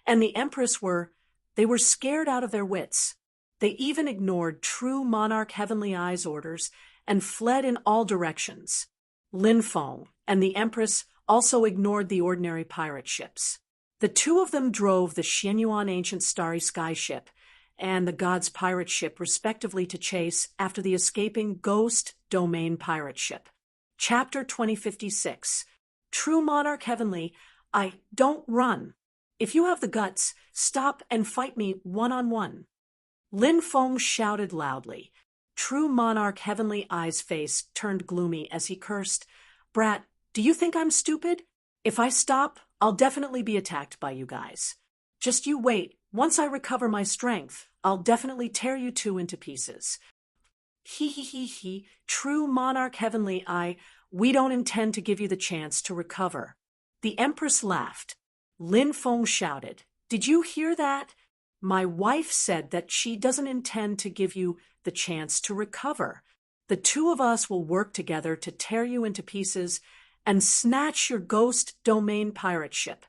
and the Empress were, they were scared out of their wits. They even ignored true monarch Heavenly Eye's orders and fled in all directions. Lin Feng and the Empress also ignored the ordinary pirate ships. The two of them drove the Xianyuan ancient starry sky ship and the god's pirate ship respectively to chase after the escaping ghost domain pirate ship. Chapter 2056. True monarch Heavenly, I don't run. If you have the guts, stop and fight me one-on-one. Lin Feng shouted loudly. True monarch Heavenly Eye's face turned gloomy as he cursed, Brat, do you think I'm stupid? If I stop, I'll definitely be attacked by you guys. Just you wait. Once I recover my strength, I'll definitely tear you two into pieces. He. True monarch Heavenly Eye, we don't intend to give you the chance to recover. The Empress laughed. Lin Feng shouted, Did you hear that? My wife said that she doesn't intend to give you the chance to recover. The two of us will work together to tear you into pieces and snatch your ghost domain pirate ship.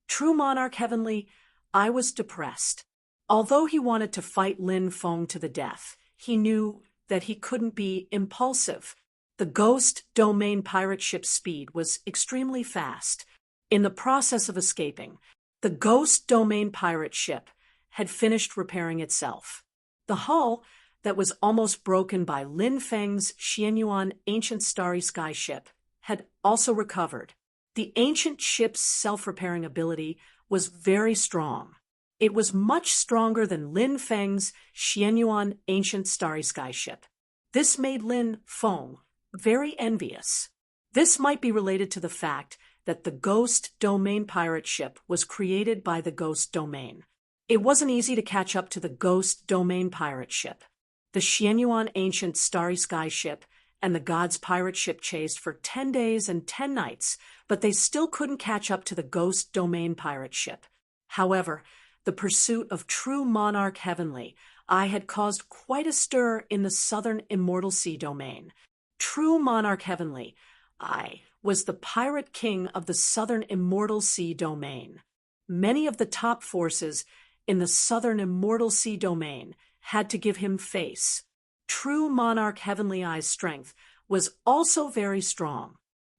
True monarch Heavenly, I was depressed. Although he wanted to fight Lin Feng to the death, he knew that he couldn't be impulsive. The ghost domain pirate ship's speed was extremely fast. In the process of escaping, the ghost domain pirate ship had finished repairing itself. The hull that was almost broken by Lin Feng's Xianyuan ancient starry sky ship had also recovered. The ancient ship's self-repairing ability was very strong. It was much stronger than Lin Feng's Xianyuan ancient starry sky ship. This made Lin Feng very envious. This might be related to the fact that the ghost domain pirate ship was created by the ghost domain. It wasn't easy to catch up to the ghost domain pirate ship. The Xianyuan ancient starry sky ship and the god's pirate ship chased for 10 days and 10 nights, but they still couldn't catch up to the ghost domain pirate ship. However, the pursuit of true monarch Heavenly Eye had caused quite a stir in the southern immortal sea domain. True monarch Heavenly Eye was the pirate king of the southern immortal sea domain. Many of the top forces in the southern immortal sea domain had to give him face. True monarch Heavenly Eye's strength was also very strong.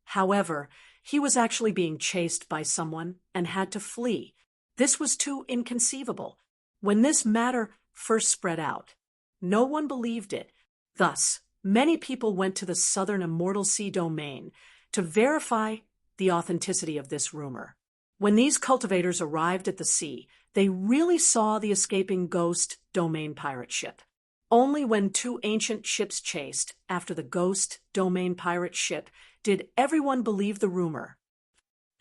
However, he was actually being chased by someone and had to flee. This was too inconceivable. When this matter first spread out, no one believed it. Thus, many people went to the southern immortal sea domain to verify the authenticity of this rumor. When these cultivators arrived at the sea, they really saw the escaping ghost domain pirate ship. Only when two ancient ships chased after the ghost domain pirate ship did everyone believe the rumor.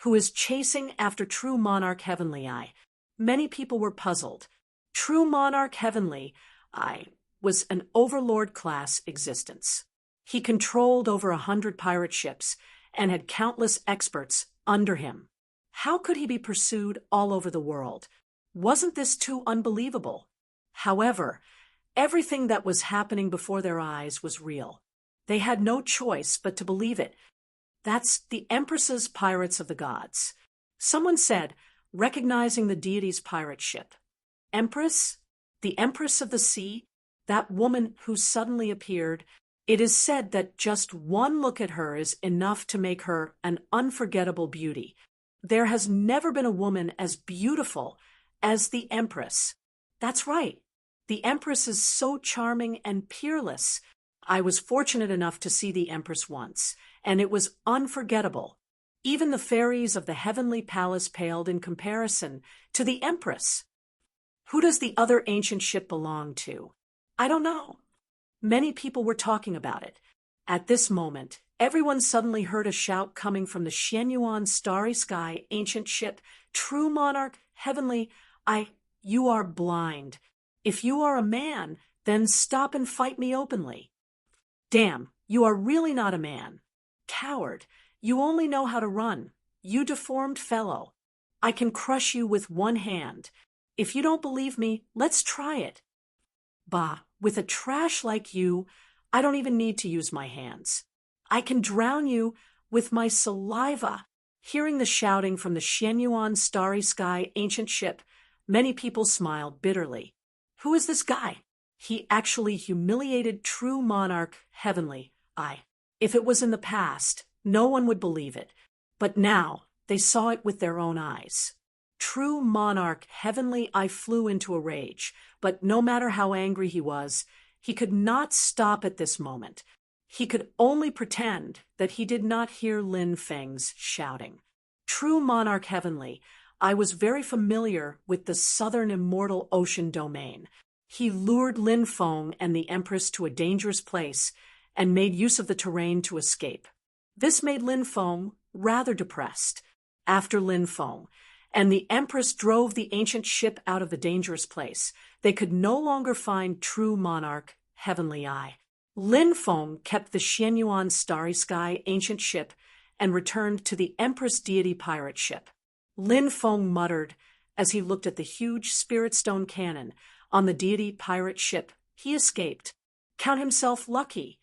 Who is chasing after true monarch Heavenly Eye? Many people were puzzled. True monarch Heavenly Eye was an overlord-class existence. He controlled over 100 pirate ships and had countless experts under him. How could he be pursued all over the world? Wasn't this too unbelievable? However, everything that was happening before their eyes was real. They had no choice but to believe it. That's the Empress's Pirates of the Gods. Someone said, recognizing the deity's pirate ship. Empress? The Empress of the Sea? That woman who suddenly appeared. It is said that just one look at her is enough to make her an unforgettable beauty. There has never been a woman as beautiful as the Empress. That's right. The Empress is so charming and peerless. I was fortunate enough to see the Empress once, and it was unforgettable. Even the fairies of the heavenly palace paled in comparison to the Empress. Who does the other ancient ship belong to? I don't know. Many people were talking about it. At this moment, everyone suddenly heard a shout coming from the Shenyuan starry sky ancient ship. True monarch, heavenly, you are blind. If you are a man, then stop and fight me openly. Damn, you are really not a man. Coward, you only know how to run. You deformed fellow. I can crush you with one hand. If you don't believe me, let's try it. Bah, with a trash like you, I don't even need to use my hands. I can drown you with my saliva. Hearing the shouting from the Shenyuan starry sky ancient ship, many people smiled bitterly. Who is this guy? He actually humiliated true monarch heavenly. If it was in the past, no one would believe it. But now, they saw it with their own eyes. True monarch heavenly, I flew into a rage, but no matter how angry he was, he could not stop at this moment. He could only pretend that he did not hear Lin Feng's shouting. True monarch heavenly, I was very familiar with the southern immortal ocean domain. He lured Lin Feng and the Empress to a dangerous place and made use of the terrain to escape. This made Lin Feng rather depressed. After Lin Feng and the Empress drove the ancient ship out of the dangerous place, they could no longer find true monarch heavenly eye. Lin Feng kept the Shenyuan starry sky ancient ship and returned to the Empress deity pirate ship. Lin Feng muttered as he looked at the huge spirit stone cannon on the deity pirate ship. He escaped. Count himself lucky.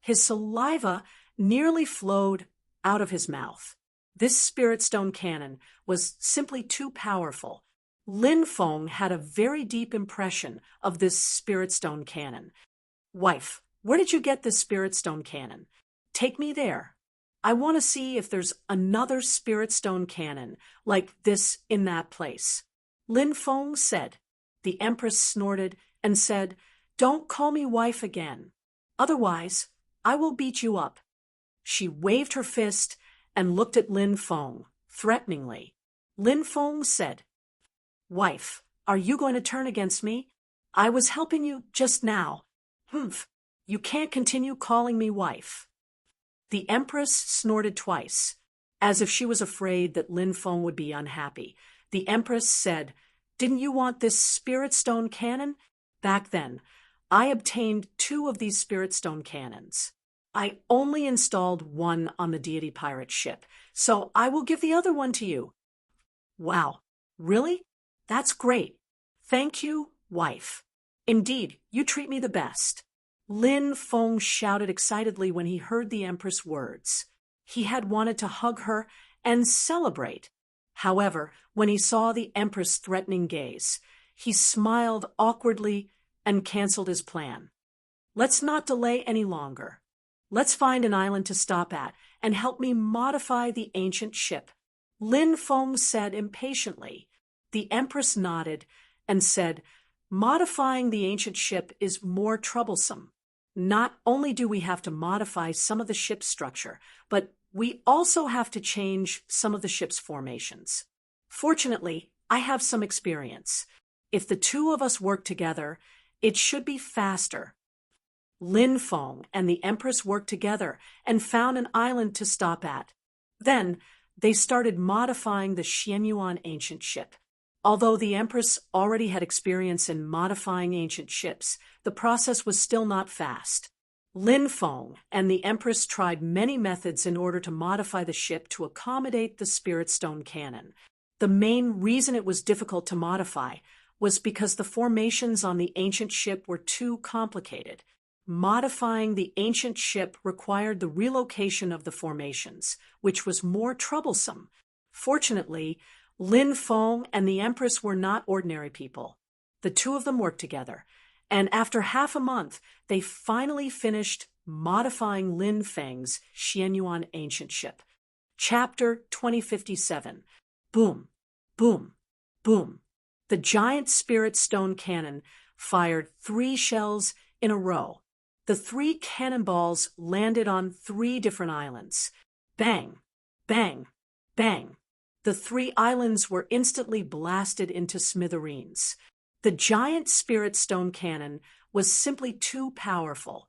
His saliva nearly flowed out of his mouth. This spirit stone cannon was simply too powerful. Lin Feng had a very deep impression of this spirit stone cannon. Wife, where did you get this spirit stone cannon? Take me there. I want to see if there's another spirit stone cannon like this in that place. Lin Feng said. The Empress snorted and said, Don't call me wife again. Otherwise, I will beat you up. She waved her fist and looked at Lin Feng threateningly. Lin Feng said, Wife, are you going to turn against me? I was helping you just now. Humph, you can't continue calling me wife. The Empress snorted twice, as if she was afraid that Lin Feng would be unhappy. The Empress said, Didn't you want this spirit stone cannon? Back then, I obtained 2 of these spirit stone cannons. I only installed one on the deity pirate ship, so I will give the other one to you. Wow, really? That's great. Thank you, wife. Indeed, you treat me the best. Lin Feng shouted excitedly when he heard the Empress' words. He had wanted to hug her and celebrate. However, when he saw the Empress' threatening gaze, he smiled awkwardly and canceled his plan. Let's not delay any longer. Let's find an island to stop at and help me modify the ancient ship. Lin Feng said impatiently. The Empress nodded and said, Modifying the ancient ship is more troublesome. Not only do we have to modify some of the ship's structure, but we also have to change some of the ship's formations. Fortunately, I have some experience. If the 2 of us work together, it should be faster. Lin Feng and the Empress worked together and found an island to stop at. Then, they started modifying the Shenyuan ancient ship. Although the Empress already had experience in modifying ancient ships, the process was still not fast. Lin Feng and the Empress tried many methods in order to modify the ship to accommodate the spirit stone cannon. The main reason it was difficult to modify was because the formations on the ancient ship were too complicated. Modifying the ancient ship required the relocation of the formations, which was more troublesome. Fortunately, Lin Feng and the Empress were not ordinary people. The two of them worked together, and after half a month, they finally finished modifying Lin Feng's Xianyuan ancient ship. Chapter 2057. Boom, boom, boom. The giant spirit stone cannon fired 3 shells in a row. The 3 cannonballs landed on 3 different islands. Bang, bang, bang. The 3 islands were instantly blasted into smithereens. The giant spirit stone cannon was simply too powerful.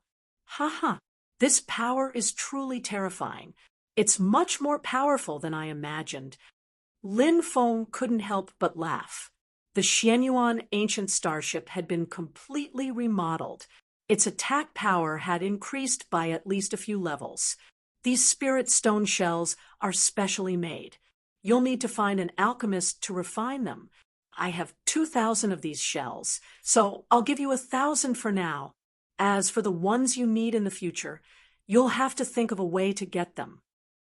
Ha! This power is truly terrifying. It's much more powerful than I imagined. Lin Feng couldn't help but laugh. The Xianyuan ancient starship had been completely remodeled. Its attack power had increased by at least a few levels. These spirit stone shells are specially made. You'll need to find an alchemist to refine them. I have 2,000 of these shells, so I'll give you 1,000 for now. As for the ones you need in the future, you'll have to think of a way to get them.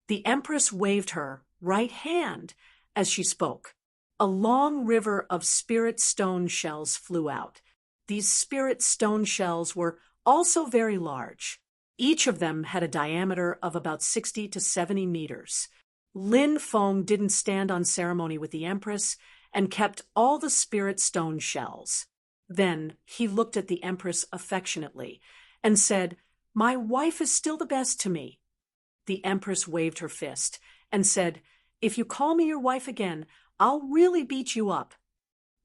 The Empress waved her right hand as she spoke. A long river of spirit stone shells flew out. These spirit stone shells were also very large. Each of them had a diameter of about 60 to 70 meters. Lin Feng didn't stand on ceremony with the Empress and kept all the spirit stone shells. Then he looked at the Empress affectionately and said, "My wife is still the best to me." The Empress waved her fist and said, "If you call me your wife again, I'll really beat you up."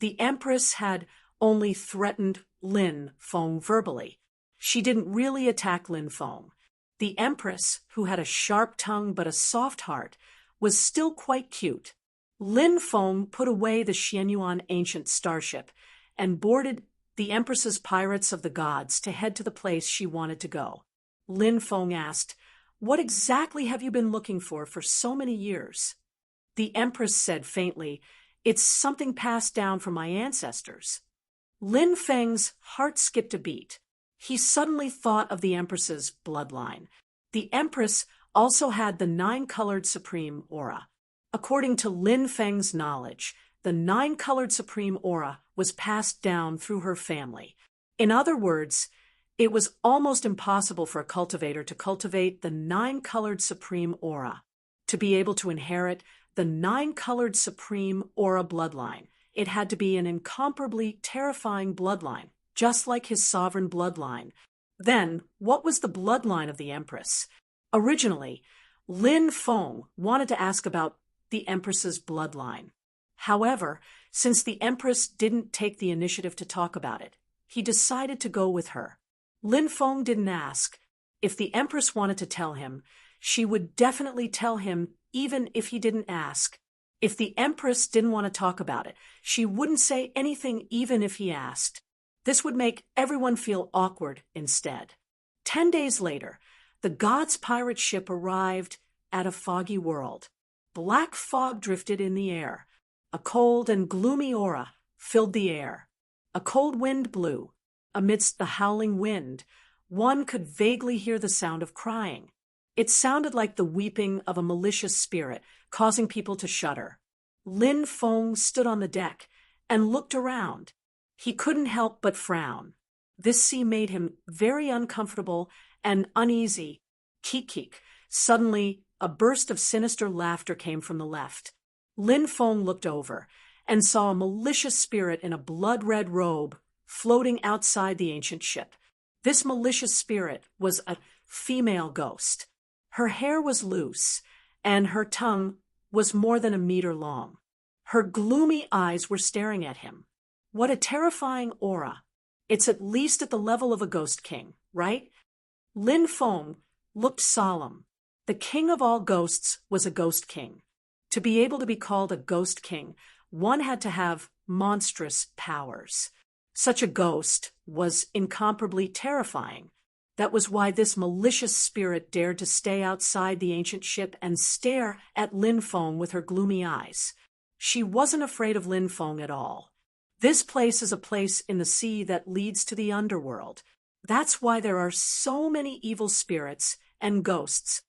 The Empress had only threatened Lin Feng verbally. She didn't really attack Lin Feng. The Empress, who had a sharp tongue but a soft heart, was still quite cute. Lin Feng put away the Xianyuan ancient starship and boarded the Empress's pirates of the gods to head to the place she wanted to go. Lin Feng asked, "What exactly have you been looking for so many years?" The Empress said faintly, "It's something passed down from my ancestors." Lin Feng's heart skipped a beat. He suddenly thought of the Empress's bloodline. The Empress also had the 9-colored supreme aura. According to Lin Feng's knowledge, the 9-colored supreme aura was passed down through her family. In other words, it was almost impossible for a cultivator to cultivate the 9-colored supreme aura. To be able to inherit the 9-colored supreme aura bloodline, it had to be an incomparably terrifying bloodline, just like his sovereign bloodline. Then, what was the bloodline of the Empress? Originally, Lin Feng wanted to ask about the Empress's bloodline. However, since the Empress didn't take the initiative to talk about it, he decided to go with her. Lin Feng didn't ask. If the Empress wanted to tell him, she would definitely tell him even if he didn't ask. If the Empress didn't want to talk about it, she wouldn't say anything even if he asked. This would make everyone feel awkward instead. 10 days later, the gods' pirate ship arrived at a foggy world. Black fog drifted in the air. A cold and gloomy aura filled the air. A cold wind blew. Amidst the howling wind, one could vaguely hear the sound of crying. It sounded like the weeping of a malicious spirit, causing people to shudder. Lin Feng stood on the deck and looked around. He couldn't help but frown. This sea made him very uncomfortable and uneasy. Keek. Suddenly, a burst of sinister laughter came from the left. Lin Feng looked over and saw a malicious spirit in a blood-red robe floating outside the ancient ship. This malicious spirit was a female ghost. Her hair was loose, and her tongue was more than a meter long. Her gloomy eyes were staring at him. What a terrifying aura. It's at least at the level of a ghost king, right? Lin Feng looked solemn. The king of all ghosts was a ghost king. To be able to be called a ghost king, one had to have monstrous powers. Such a ghost was incomparably terrifying. That was why this malicious spirit dared to stay outside the ancient ship and stare at Lin Feng with her gloomy eyes. She wasn't afraid of Lin Feng at all. This place is a place in the sea that leads to the underworld. That's why there are so many evil spirits and ghosts.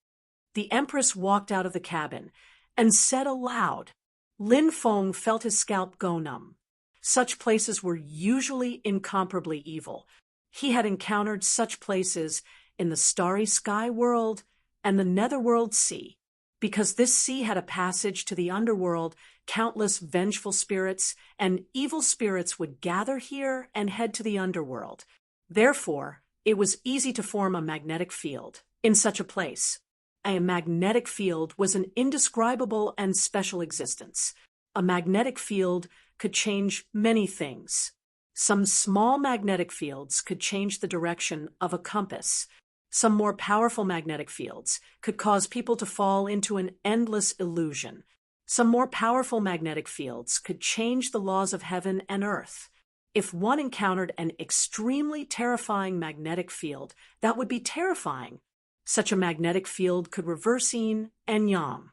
The Empress walked out of the cabin and said aloud, Lin Feng felt his scalp go numb. Such places were usually incomparably evil. He had encountered such places in the starry sky world and the netherworld sea. Because this sea had a passage to the underworld, countless vengeful spirits and evil spirits would gather here and head to the underworld. Therefore, it was easy to form a magnetic field in such a place. A magnetic field was an indescribable and special existence. A magnetic field could change many things. Some small magnetic fields could change the direction of a compass. Some more powerful magnetic fields could cause people to fall into an endless illusion. Some more powerful magnetic fields could change the laws of heaven and earth. If one encountered an extremely terrifying magnetic field, that would be terrifying. Such a magnetic field could reverse yin and yang.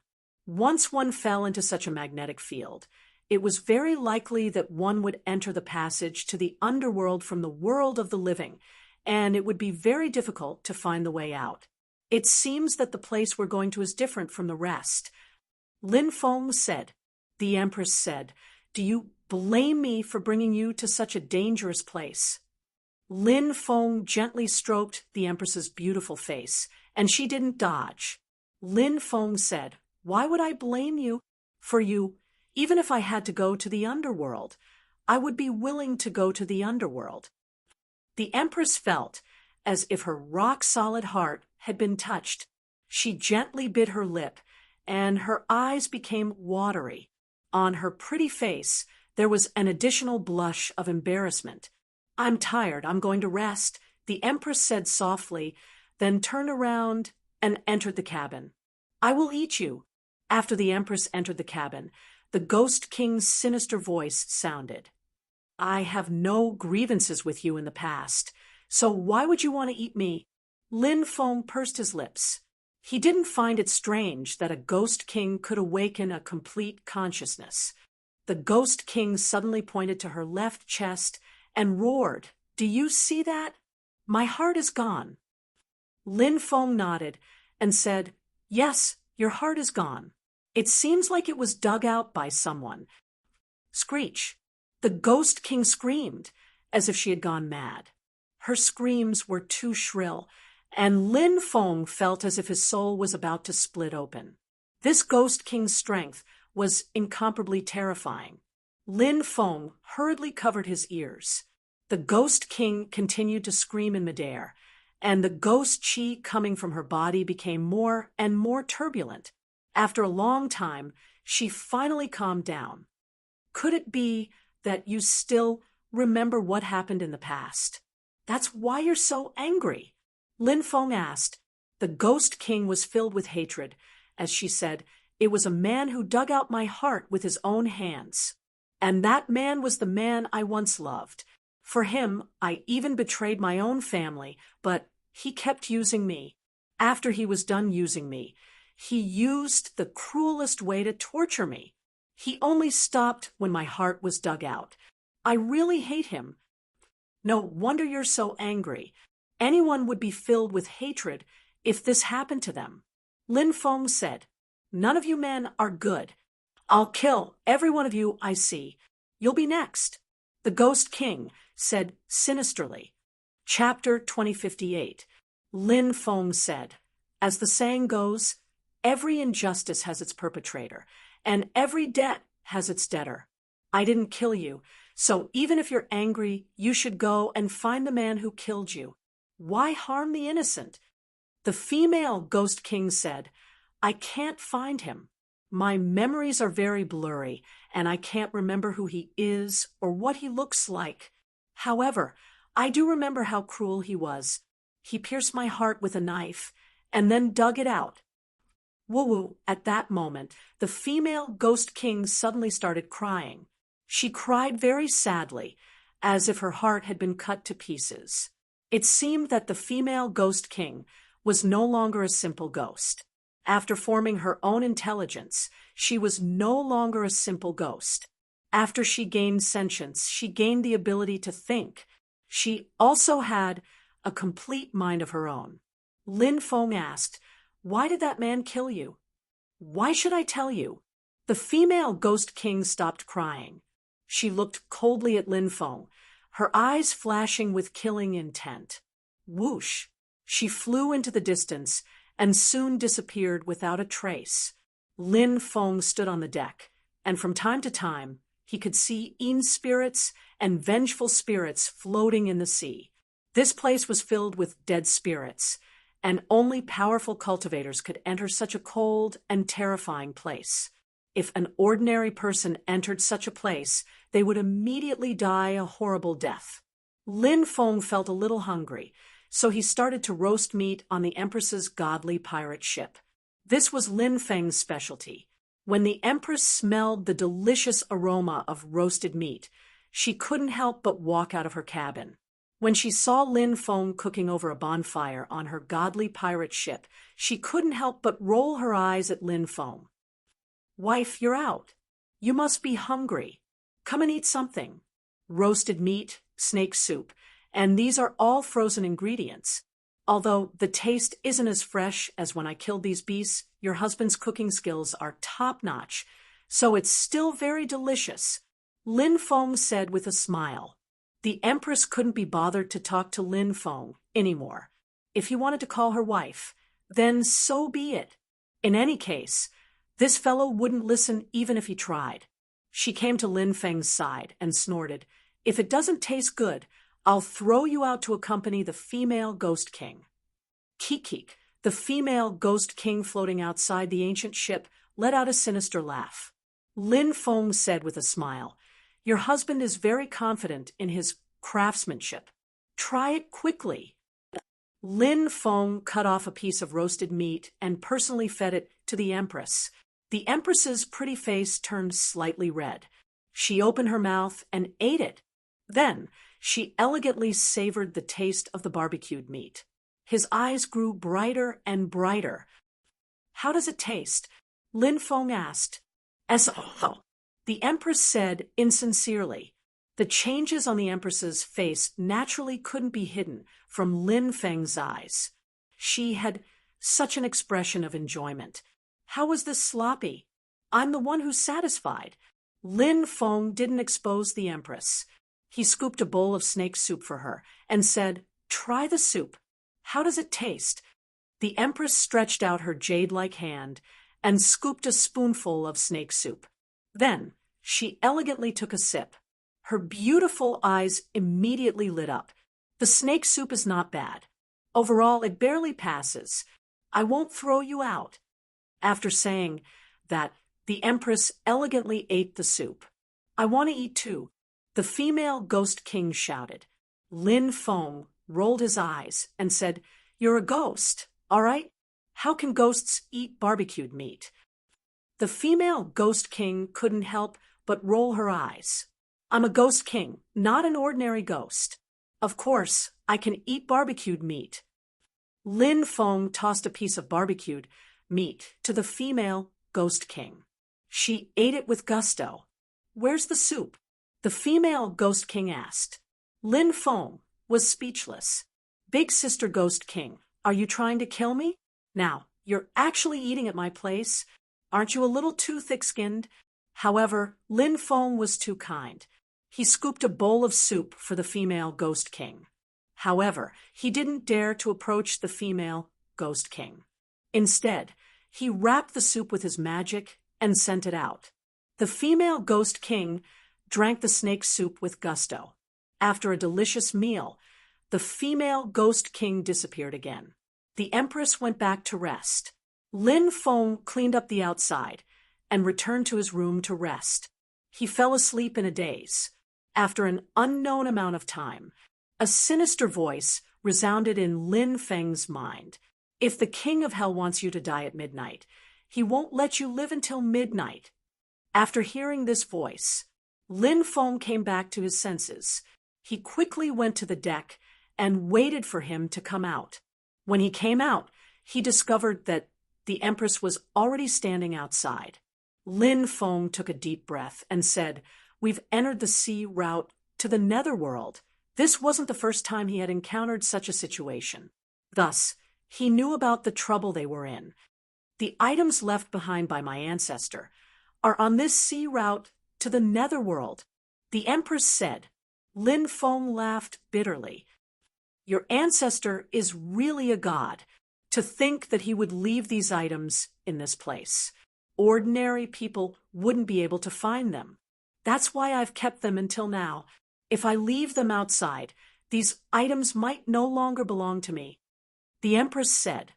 Once one fell into such a magnetic field, it was very likely that one would enter the passage to the underworld from the world of the living, and it would be very difficult to find the way out. It seems that the place we're going to is different from the rest. Lin Feng said. The Empress said, "Do you blame me for bringing you to such a dangerous place?" Lin Feng gently stroked the Empress's beautiful face, and she didn't dodge. Lin Feng said, "Why would I blame you for you? Even if I had to go to the underworld, I would be willing to go to the underworld." The Empress felt as if her rock-solid heart had been touched. She gently bit her lip, and her eyes became watery. On her pretty face, there was an additional blush of embarrassment. "I'm tired. I'm going to rest," the Empress said softly, then turned around and entered the cabin. "I will eat you." After the Empress entered the cabin, the Ghost King's sinister voice sounded. "I have no grievances with you in the past, so why would you want to eat me?" Lin Feng pursed his lips. He didn't find it strange that a Ghost King could awaken a complete consciousness. The Ghost King suddenly pointed to her left chest and roared, "Do you see that? My heart is gone." Lin Feng nodded and said, "Yes, your heart is gone. It seems like it was dug out by someone." Screech. The Ghost King screamed, as if she had gone mad. Her screams were too shrill, and Lin Feng felt as if his soul was about to split open. This Ghost King's strength was incomparably terrifying. Lin Feng hurriedly covered his ears. The Ghost King continued to scream in midair, and the ghost chi coming from her body became more and more turbulent. After a long time, she finally calmed down. "Could it be that you still remember what happened in the past? That's why you're so angry?" Lin Feng asked. The Ghost King was filled with hatred. As she said, "It was a man who dug out my heart with his own hands. And that man was the man I once loved. For him, I even betrayed my own family, but he kept using me. After he was done using me, he used the cruelest way to torture me. He only stopped when my heart was dug out. I really hate him." "No wonder you're so angry. Anyone would be filled with hatred if this happened to them." Lin Feng said, "None of you men are good. I'll kill every one of you I see. You'll be next." The Ghost King said sinisterly. Chapter 2058. Lin Feng said, "As the saying goes, every injustice has its perpetrator, and every debt has its debtor. I didn't kill you, so even if you're angry, you should go and find the man who killed you. Why harm the innocent?" The female Ghost King said, "I can't find him. My memories are very blurry, and I can't remember who he is or what he looks like. However, I do remember how cruel he was. He pierced my heart with a knife and then dug it out." Woo-woo, at that moment, the female Ghost King suddenly started crying. She cried very sadly, as if her heart had been cut to pieces. It seemed that the female Ghost King was no longer a simple ghost. After forming her own intelligence, she was no longer a simple ghost. After she gained sentience, she gained the ability to think. She also had a complete mind of her own. Lin Feng asked, "Why did that man kill you?" "Why should I tell you?" The female ghost king stopped crying. She looked coldly at Lin Feng, her eyes flashing with killing intent. Whoosh! She flew into the distance and soon disappeared without a trace. Lin Feng stood on the deck, and from time to time, he could see Yin spirits and vengeful spirits floating in the sea. This place was filled with dead spirits, and only powerful cultivators could enter such a cold and terrifying place. If an ordinary person entered such a place, they would immediately die a horrible death. Lin Feng felt a little hungry, so he started to roast meat on the Empress's godly pirate ship. This was Lin Feng's specialty. When the Empress smelled the delicious aroma of roasted meat, she couldn't help but walk out of her cabin. When she saw Lin Feng cooking over a bonfire on her godly pirate ship, she couldn't help but roll her eyes at Lin Feng. "Wife, you're out. You must be hungry. Come and eat something. Roasted meat, snake soup, and these are all frozen ingredients. Although the taste isn't as fresh as when I killed these beasts, your husband's cooking skills are top-notch, so it's still very delicious," Lin Feng said with a smile. The Empress couldn't be bothered to talk to Lin Feng anymore. If he wanted to call her wife, then so be it. In any case, this fellow wouldn't listen even if he tried. She came to Lin Feng's side and snorted, "If it doesn't taste good, I'll throw you out to accompany the female ghost king." Kikik, the female ghost king floating outside the ancient ship, let out a sinister laugh. Lin Feng said with a smile, "Your husband is very confident in his craftsmanship. Try it quickly." Lin Feng cut off a piece of roasted meat and personally fed it to the Empress. The Empress's pretty face turned slightly red. She opened her mouth and ate it. Then she elegantly savored the taste of the barbecued meat. His eyes grew brighter and brighter. "How does it taste?" Lin Feng asked. "So," the Empress said insincerely. The changes on the Empress's face naturally couldn't be hidden from Lin Feng's eyes. She had such an expression of enjoyment. "How was this sloppy? I'm the one who's satisfied." Lin Feng didn't expose the Empress. He scooped a bowl of snake soup for her and said, "Try the soup. How does it taste?" The Empress stretched out her jade-like hand and scooped a spoonful of snake soup. Then she elegantly took a sip. Her beautiful eyes immediately lit up. "The snake soup is not bad. Overall, it barely passes. I won't throw you out." After saying that, the Empress elegantly ate the soup. "I want to eat too," the female ghost king shouted. Lin Feng rolled his eyes and said, "You're a ghost, all right? How can ghosts eat barbecued meat?" The female ghost king couldn't help but roll her eyes. "I'm a ghost king, not an ordinary ghost. Of course, I can eat barbecued meat." Lin Feng tossed a piece of barbecued meat to the female ghost king. She ate it with gusto. "Where's the soup?" the female ghost king asked. Lin Feng was speechless. "Big sister ghost king, are you trying to kill me? Now, you're actually eating at my place. Aren't you a little too thick-skinned?" However, Lin Feng was too kind. He scooped a bowl of soup for the female ghost king. However, he didn't dare to approach the female ghost king. Instead, he wrapped the soup with his magic and sent it out. The female ghost king drank the snake soup with gusto. After a delicious meal, the female ghost king disappeared again. The Empress went back to rest. Lin Feng cleaned up the outside and returned to his room to rest. He fell asleep in a daze. After an unknown amount of time, a sinister voice resounded in Lin Feng's mind. "If the king of hell wants you to die at midnight, he won't let you live until midnight." After hearing this voice, Lin Feng came back to his senses. He quickly went to the deck and waited for him to come out. When he came out, he discovered that the Empress was already standing outside. Lin Feng took a deep breath and said, "We've entered the sea route to the netherworld." This wasn't the first time he had encountered such a situation. Thus, he knew about the trouble they were in. "The items left behind by my ancestor are on this sea route to the netherworld, the Empress said. Lin Feng laughed bitterly. Your ancestor is really a god. To think that he would leave these items in this place. Ordinary people wouldn't be able to find them. That's why I've kept them until now. If I leave them outside, these items might no longer belong to me. The Empress said.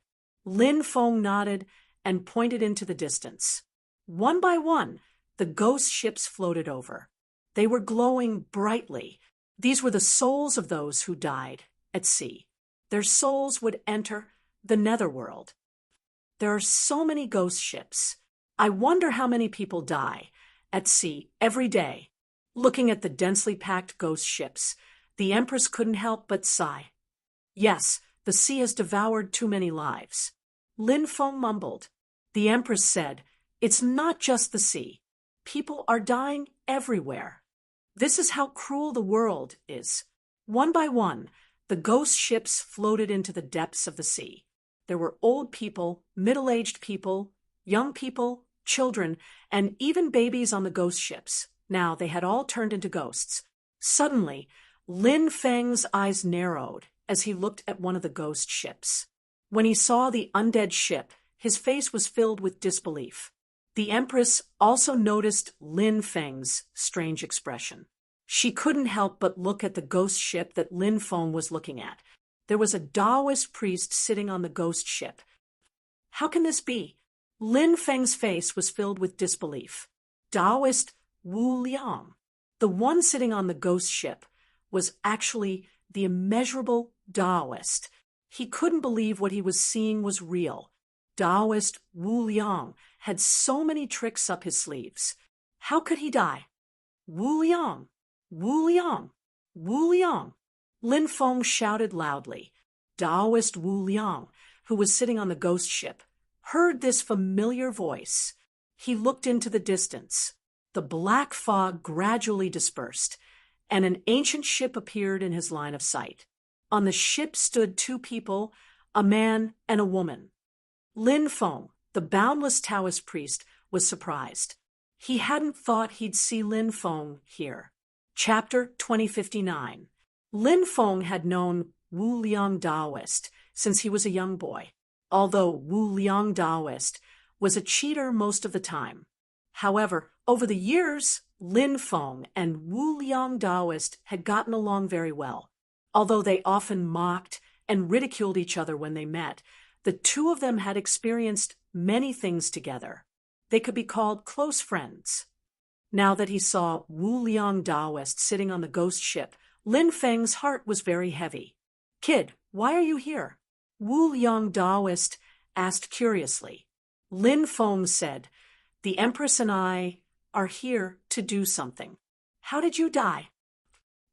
Lin Feng nodded and pointed into the distance. One by one, the ghost ships floated over. They were glowing brightly. These were the souls of those who died at sea. Their souls would enter the netherworld. There are so many ghost ships. I wonder how many people die at sea every day. Looking at the densely packed ghost ships, the Empress couldn't help but sigh. Yes, the sea has devoured too many lives. Lin Feng mumbled. The Empress said, It's not just the sea. People are dying everywhere. This is how cruel the world is. One by one, the ghost ships floated into the depths of the sea. There were old people, middle-aged people, young people, children, and even babies on the ghost ships. Now they had all turned into ghosts. Suddenly, Lin Feng's eyes narrowed as he looked at one of the ghost ships. When he saw the undead ship, his face was filled with disbelief. The Empress also noticed Lin Feng's strange expression. She couldn't help but look at the ghost ship that Lin Feng was looking at. There was a Taoist priest sitting on the ghost ship. How can this be? Lin Feng's face was filled with disbelief. Taoist Wu Liang, the one sitting on the ghost ship, was actually the immeasurable Taoist. He couldn't believe what he was seeing was real. Taoist Wu Liang had so many tricks up his sleeves. How could he die? Wu Liang! Wu Liang! Wu Liang! Lin Feng shouted loudly. Taoist Wu Liang, who was sitting on the ghost ship, heard this familiar voice. He looked into the distance. The black fog gradually dispersed, and an ancient ship appeared in his line of sight. On the ship stood two people, a man and a woman. Lin Feng, the boundless Taoist priest, was surprised. He hadn't thought he'd see Lin Feng here. Chapter 2059. Lin Feng had known Wu Liang Taoist since he was a young boy, although Wu Liang Taoist was a cheater most of the time. However, over the years, Lin Feng and Wu Liang Taoist had gotten along very well. Although they often mocked and ridiculed each other when they met, the two of them had experienced many things together. They could be called close friends. Now that he saw Wu Liang Taoist sitting on the ghost ship, Lin Feng's heart was very heavy. Kid, why are you here? Wu Liang Taoist asked curiously. Lin Feng said, The Empress and I are here to do something. How did you die?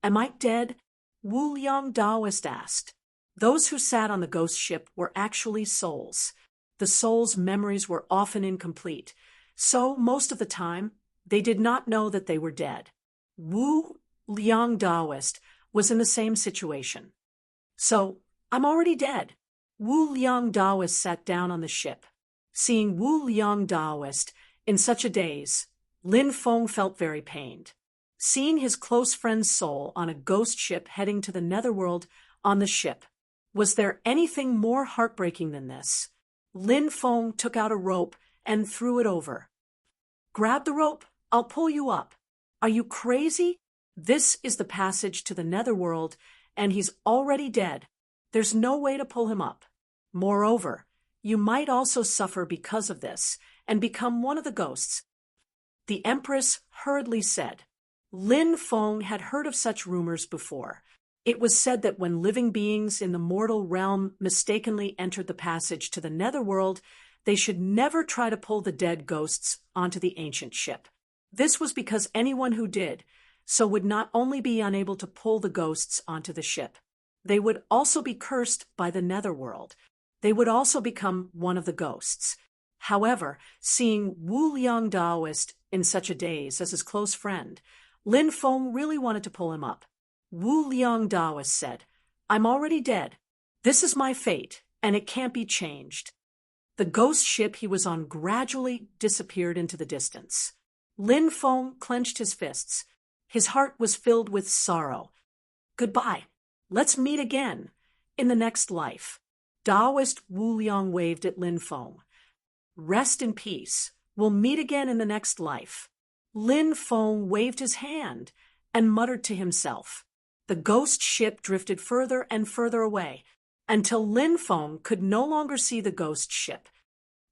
Am I dead? Wu Liang Taoist asked. Those who sat on the ghost ship were actually souls. The souls' memories were often incomplete, so most of the time, they did not know that they were dead. Wu Liang Taoist was in the same situation. So, I'm already dead. Wu Liang Taoist sat down on the ship. Seeing Wu Liang Taoist in such a daze, Lin Feng felt very pained. Seeing his close friend's soul on a ghost ship heading to the netherworld on the ship, was there anything more heartbreaking than this? Lin Feng took out a rope and threw it over. Grab the rope, I'll pull you up. Are you crazy? This is the passage to the netherworld, and he's already dead. There's no way to pull him up. Moreover, you might also suffer because of this, and become one of the ghosts. The Empress hurriedly said. Lin Feng had heard of such rumors before. It was said that when living beings in the mortal realm mistakenly entered the passage to the netherworld, they should never try to pull the dead ghosts onto the ancient ship. This was because anyone who did so would not only be unable to pull the ghosts onto the ship, they would also be cursed by the netherworld. They would also become one of the ghosts. However, seeing Wu Liang Taoist in such a daze as his close friend, Lin Feng really wanted to pull him up. Wu Liang Taoist said, I'm already dead. This is my fate, and it can't be changed. The ghost ship he was on gradually disappeared into the distance. Lin Feng clenched his fists. His heart was filled with sorrow. Goodbye. Let's meet again. In the next life. Taoist Wu Liang waved at Lin Feng. Rest in peace. We'll meet again in the next life. Lin Feng waved his hand and muttered to himself. The ghost ship drifted further and further away until Lin Feng could no longer see the ghost ship.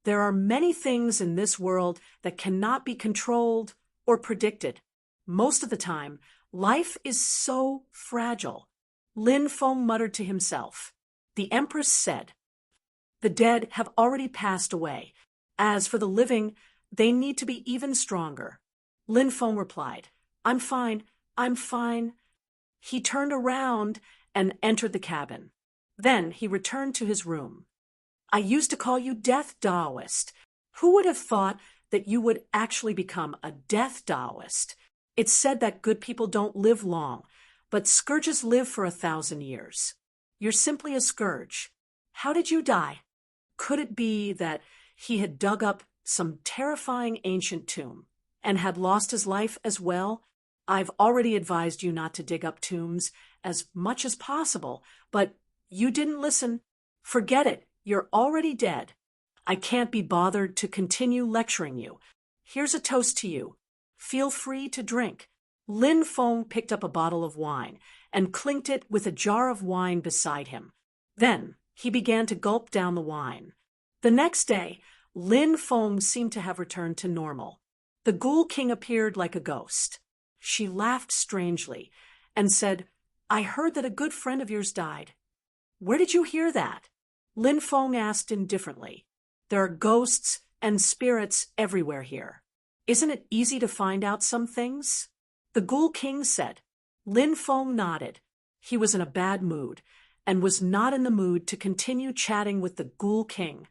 There are many things in this world that cannot be controlled or predicted. Most of the time, life is so fragile. Lin Feng muttered to himself. The Empress said, "The dead have already passed away. As for the living, they need to be even stronger." Lin Feng replied, I'm fine. He turned around and entered the cabin. Then he returned to his room. I used to call you Death Taoist. Who would have thought that you would actually become a Death Taoist? It's said that good people don't live long, but scourges live for 1,000 years. You're simply a scourge. How did you die? Could it be that he had dug up some terrifying ancient tomb and had lost his life as well? I've already advised you not to dig up tombs as much as possible, but you didn't listen. Forget it. You're already dead. I can't be bothered to continue lecturing you. Here's a toast to you. Feel free to drink. Lin Feng picked up a bottle of wine and clinked it with a jar of wine beside him. Then he began to gulp down the wine. The next day, Lin Feng seemed to have returned to normal. The Ghoul King appeared like a ghost. She laughed strangely and said, I heard that a good friend of yours died. Where did you hear that? Lin Feng asked indifferently. There are ghosts and spirits everywhere here. Isn't it easy to find out some things? The Ghoul King said. Lin Feng nodded. He was in a bad mood and was not in the mood to continue chatting with the Ghoul King.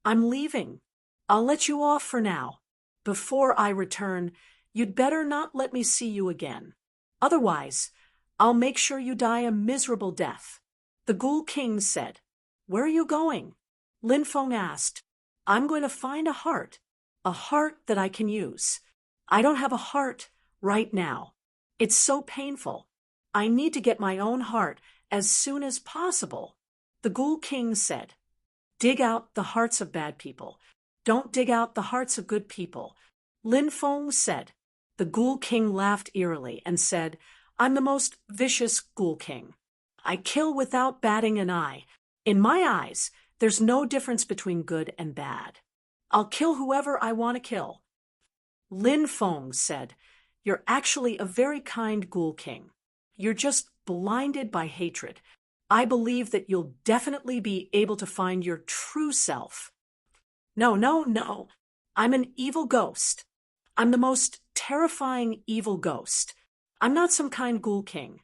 I'm leaving. I'll let you off for now. Before I return, you'd better not let me see you again. Otherwise, I'll make sure you die a miserable death. The Ghoul King said. Where are you going? Lin Feng asked. I'm going to find a heart that I can use. I don't have a heart right now. It's so painful. I need to get my own heart as soon as possible. The Ghoul King said. Dig out the hearts of bad people. Don't dig out the hearts of good people. Lin Feng said. The Ghoul King laughed eerily and said, I'm the most vicious Ghoul King. I kill without batting an eye. In my eyes, there's no difference between good and bad. I'll kill whoever I want to kill. Lin Feng said, You're actually a very kind Ghoul King. You're just blinded by hatred. I believe that you'll definitely be able to find your true self. No. I'm an evil ghost. I'm the most terrifying evil ghost. I'm not some kind Ghoul King.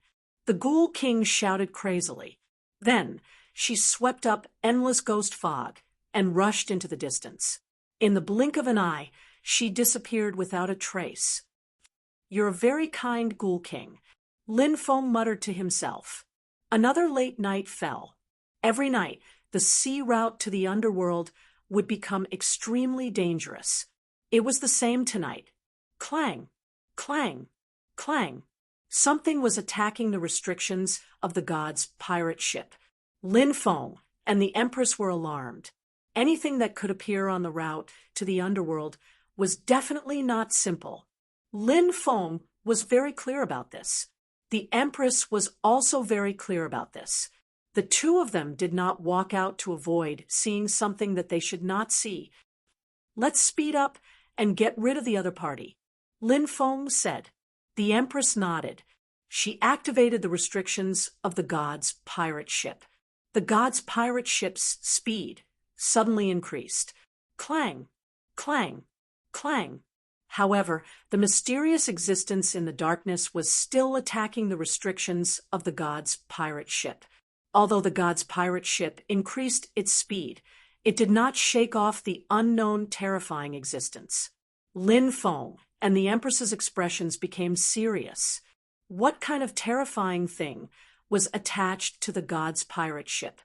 The Ghoul King shouted crazily. Then she swept up endless ghost fog and rushed into the distance. In the blink of an eye, she disappeared without a trace. You're a very kind Ghoul King, Lin Feng muttered to himself. Another late night fell. Every night, the sea route to the underworld would become extremely dangerous. It was the same tonight. Clang, clang, clang. Something was attacking the restrictions of the gods' pirate ship. Lin Feng and the Empress were alarmed. Anything that could appear on the route to the underworld was definitely not simple. Lin Feng was very clear about this. The Empress was also very clear about this. The two of them did not walk out to avoid seeing something that they should not see. Let's speed up and get rid of the other party, Lin Feng said. The Empress nodded. She activated the restrictions of the gods' pirate ship. The gods' pirate ship's speed suddenly increased. Clang, clang, clang. However, the mysterious existence in the darkness was still attacking the restrictions of the gods' pirate ship. Although the gods' pirate ship increased its speed, it did not shake off the unknown terrifying existence. Lin Feng and the Empress's expressions became serious. What kind of terrifying thing was attached to the gods' pirate ship?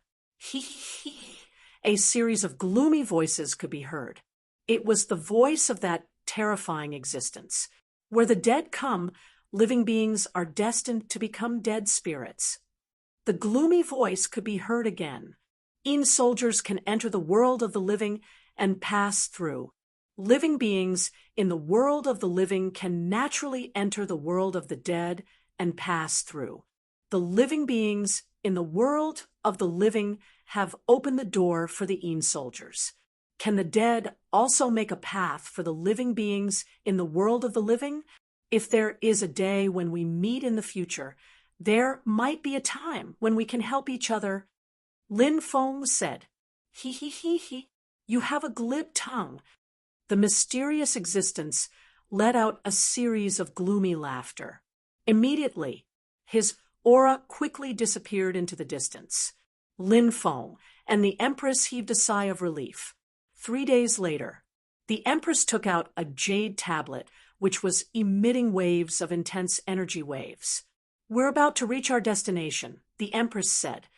A series of gloomy voices could be heard. It was the voice of that terrifying existence. Where the dead come, living beings are destined to become dead spirits. The gloomy voice could be heard again. Soldiers can enter the world of the living and pass through. Living beings in the world of the living can naturally enter the world of the dead and pass through. The living beings in the world of the living have opened the door for the soldiers. Can the dead also make a path for the living beings in the world of the living? If there is a day when we meet in the future, there might be a time when we can help each other. Lin Feng said, "He, you have a glib tongue." The mysterious existence let out a series of gloomy laughter. Immediately, his aura quickly disappeared into the distance. Lin Feng and the Empress heaved a sigh of relief. 3 days later, the Empress took out a jade tablet which was emitting waves of intense energy waves. "We're about to reach our destination," the Empress said.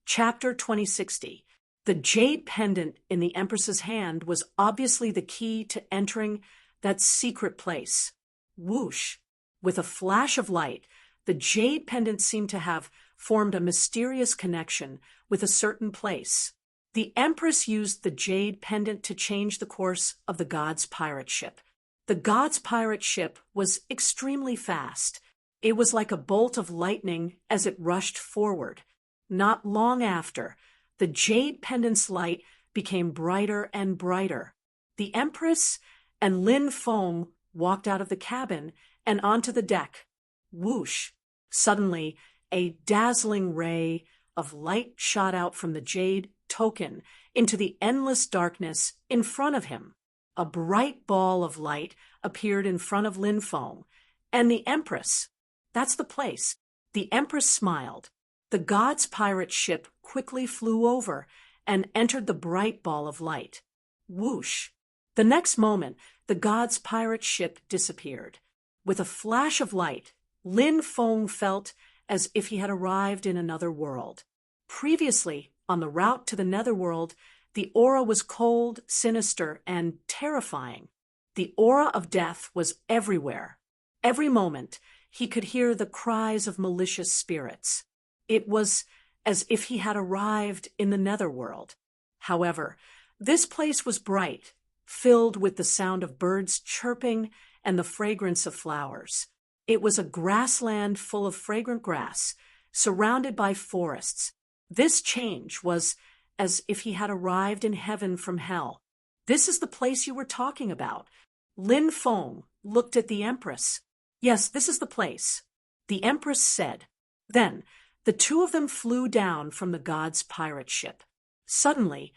Chapter 2060. The jade pendant in the Empress's hand was obviously the key to entering that secret place. Whoosh! With a flash of light, the jade pendant seemed to have formed a mysterious connection with a certain place. The Empress used the jade pendant to change the course of the god's pirate ship. The god's pirate ship was extremely fast. It was like a bolt of lightning as it rushed forward. Not long after, the jade pendant's light became brighter and brighter. The Empress and Lin Feng walked out of the cabin and onto the deck. Whoosh! Suddenly, a dazzling ray of light shot out from the jade token into the endless darkness in front of him. A bright ball of light appeared in front of Lin Feng and the Empress. "That's the place." The Empress smiled. The god's pirate ship quickly flew over and entered the bright ball of light. Whoosh! The next moment, the god's pirate ship disappeared. With a flash of light, Lin Feng felt as if he had arrived in another world. Previously, on the route to the netherworld, the aura was cold, sinister, and terrifying. The aura of death was everywhere. Every moment, he could hear the cries of malicious spirits. It was as if he had arrived in the netherworld. However, this place was bright, filled with the sound of birds chirping and the fragrance of flowers. It was a grassland full of fragrant grass, surrounded by forests. This change was as if he had arrived in heaven from hell. "This is the place you were talking about." Lin Feng looked at the Empress. "Yes, this is the place," the Empress said. Then, the two of them flew down from the god's pirate ship. Suddenly,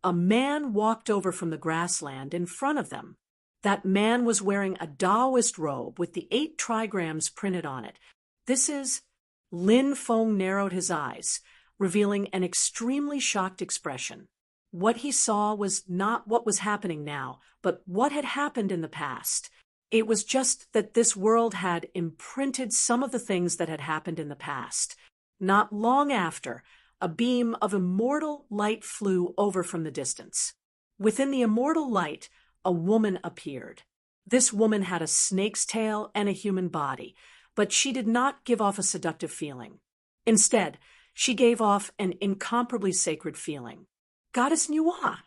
a man walked over from the grassland in front of them. That man was wearing a Taoist robe with the 8 trigrams printed on it. "This is—" Lin Feng narrowed his eyes, revealing an extremely shocked expression. What he saw was not what was happening now, but what had happened in the past. It was just that this world had imprinted some of the things that had happened in the past. Not long after, a beam of immortal light flew over from the distance. Within the immortal light, a woman appeared. This woman had a snake's tail and a human body, but she did not give off a seductive feeling. Instead, she gave off an incomparably sacred feeling. "Goddess Nuwa!"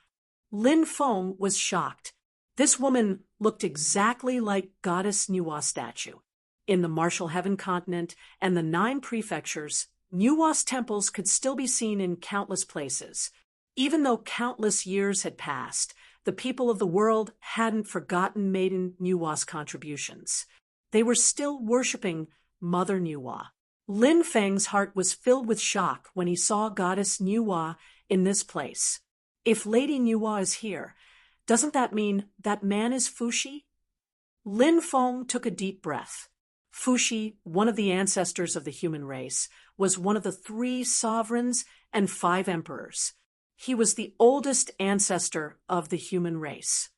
Lin Feng was shocked. This woman looked exactly like Goddess Nuwa's statue. In the Martial Heaven continent and the 9 prefectures, Nuwa's temples could still be seen in countless places. Even though countless years had passed, the people of the world hadn't forgotten Maiden Nuwa's contributions. They were still worshipping Mother Nuwa. Lin Feng's heart was filled with shock when he saw Goddess Nuwa in this place. If Lady Nuwa is here, doesn't that mean that man is Fuxi? Lin Feng took a deep breath. Fuxi, one of the ancestors of the human race, was one of the 3 sovereigns and 5 emperors. He was the oldest ancestor of the human race.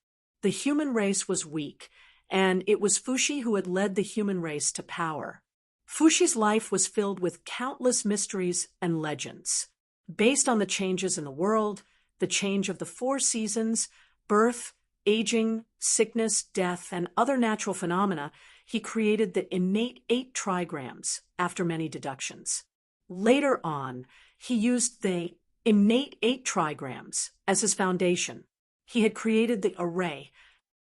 The human race was weak, and it was Fuxi who had led the human race to power. Fuxi's life was filled with countless mysteries and legends. Based on the changes in the world, the change of the 4 seasons, birth, aging, sickness, death, and other natural phenomena, he created the innate 8 trigrams after many deductions. Later on, he used the innate 8 trigrams as his foundation. He had created the array.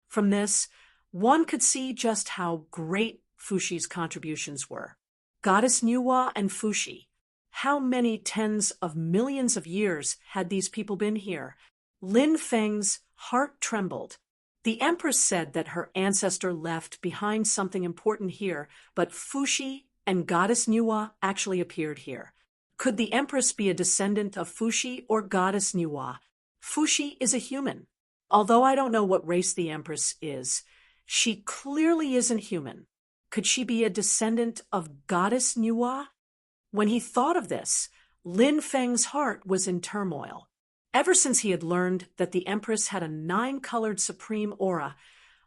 From this, one could see just how great Fushi's contributions were. Goddess Nuwa and Fushi. How many tens of millions of years had these people been here? Lin Feng's heart trembled. The Empress said that her ancestor left behind something important here, but Fushi and Goddess Nuwa actually appeared here. Could the Empress be a descendant of Fushi or Goddess Nuwa? Fushi is a human. Although I don't know what race the Empress is, she clearly isn't human. Could she be a descendant of Goddess Nuwa? When he thought of this, Lin Feng's heart was in turmoil. Ever since he had learned that the Empress had a 9-colored supreme aura,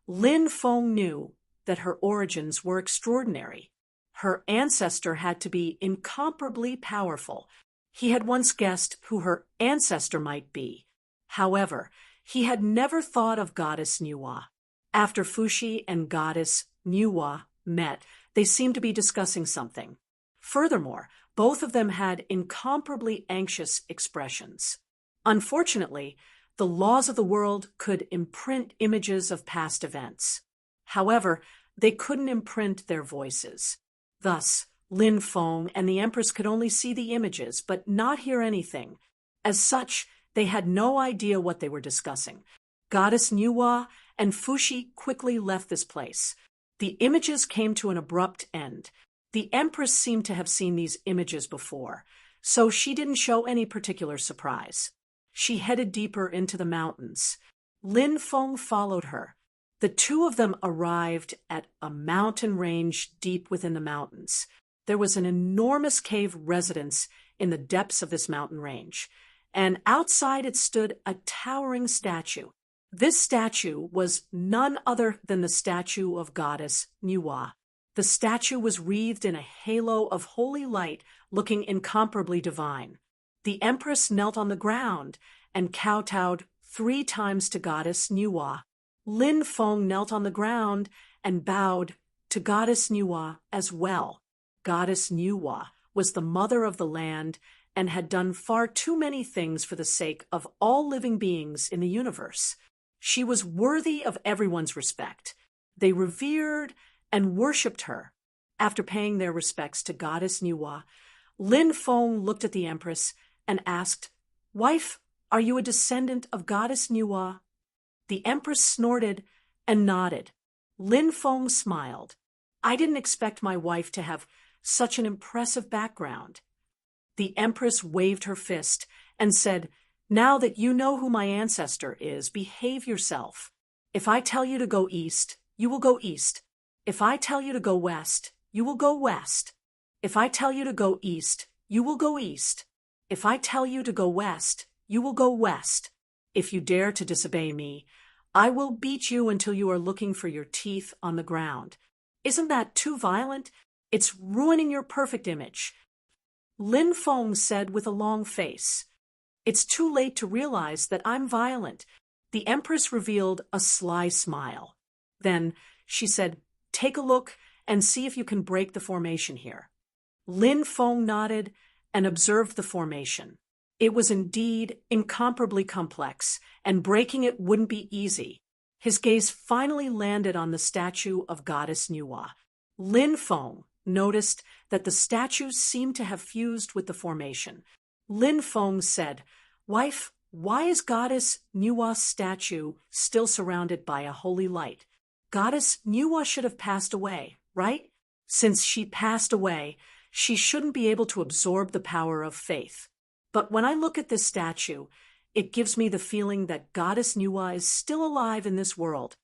Lin Feng knew that her origins were extraordinary. Her ancestor had to be incomparably powerful. He had once guessed who her ancestor might be. However, he had never thought of Goddess Nuwa. After Fushi and Goddess Nuwa met, they seemed to be discussing something. Furthermore, both of them had incomparably anxious expressions. Unfortunately, the laws of the world could imprint images of past events. However, they couldn't imprint their voices. Thus, Lin Feng and the Empress could only see the images, but not hear anything. As such, they had no idea what they were discussing. Goddess Nuwa and Fushi quickly left this place. The images came to an abrupt end. The Empress seemed to have seen these images before, so she didn't show any particular surprise. She headed deeper into the mountains. Lin Feng followed her. The two of them arrived at a mountain range deep within the mountains. There was an enormous cave residence in the depths of this mountain range, and outside it stood a towering statue. This statue was none other than the statue of Goddess Nuwa. The statue was wreathed in a halo of holy light, looking incomparably divine. The Empress knelt on the ground and kowtowed 3 times to Goddess Nuwa. Lin Feng knelt on the ground and bowed to Goddess Nuwa as well. Goddess Nuwa was the mother of the land and had done far too many things for the sake of all living beings in the universe. She was worthy of everyone's respect. They revered and worshipped her. After paying their respects to Goddess Nuwa, Lin Feng looked at the Empress and asked, "Wife, are you a descendant of Goddess Nuwa?" The Empress snorted and nodded. Lin Feng smiled. "I didn't expect my wife to have such an impressive background." The Empress waved her fist and said, "Now that you know who my ancestor is, behave yourself. If I tell you to go east, you will go east. If I tell you to go west, you will go west. If I tell you to go east, you will go east. If I tell you to go west, you will go west. If you dare to disobey me, I will beat you until you are looking for your teeth on the ground. Isn't that too violent? It's ruining your perfect image." Lin Feng said with a long face, "It's too late to realize that I'm violent." The Empress revealed a sly smile. Then she said, "Take a look and see if you can break the formation here." Lin Feng nodded and observed the formation. It was indeed incomparably complex, and breaking it wouldn't be easy. His gaze finally landed on the statue of Goddess Nuwa. Lin Feng noticed that the statues seemed to have fused with the formation. Lin Feng said, "Wife, why is Goddess Nuwa's statue still surrounded by a holy light? Goddess Nuwa should have passed away, right? Since she passed away, she shouldn't be able to absorb the power of faith. But when I look at this statue, it gives me the feeling that Goddess Nuwa is still alive in this world."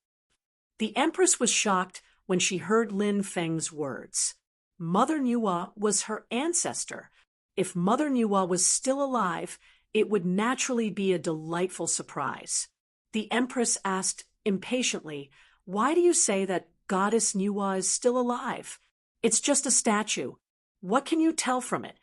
The Empress was shocked when she heard Lin Feng's words. Mother Nuwa was her ancestor. If Mother Nuwa was still alive, it would naturally be a delightful surprise. The Empress asked impatiently, "Why do you say that Goddess Nuwa is still alive? It's just a statue. What can you tell from it?"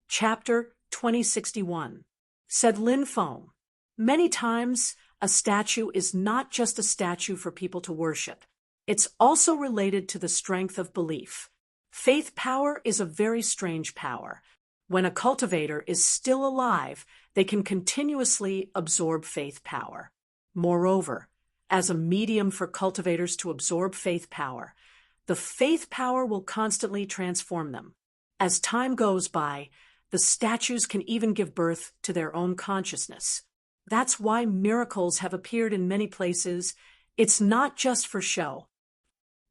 Chapter 2061. Said Lin Feng, "Many times a statue is not just a statue for people to worship. It's also related to the strength of belief. Faith power is a very strange power. When a cultivator is still alive, they can continuously absorb faith power. Moreover, as a medium for cultivators to absorb faith power, the faith power will constantly transform them. As time goes by, the statues can even give birth to their own consciousness. That's why miracles have appeared in many places. It's not just for show.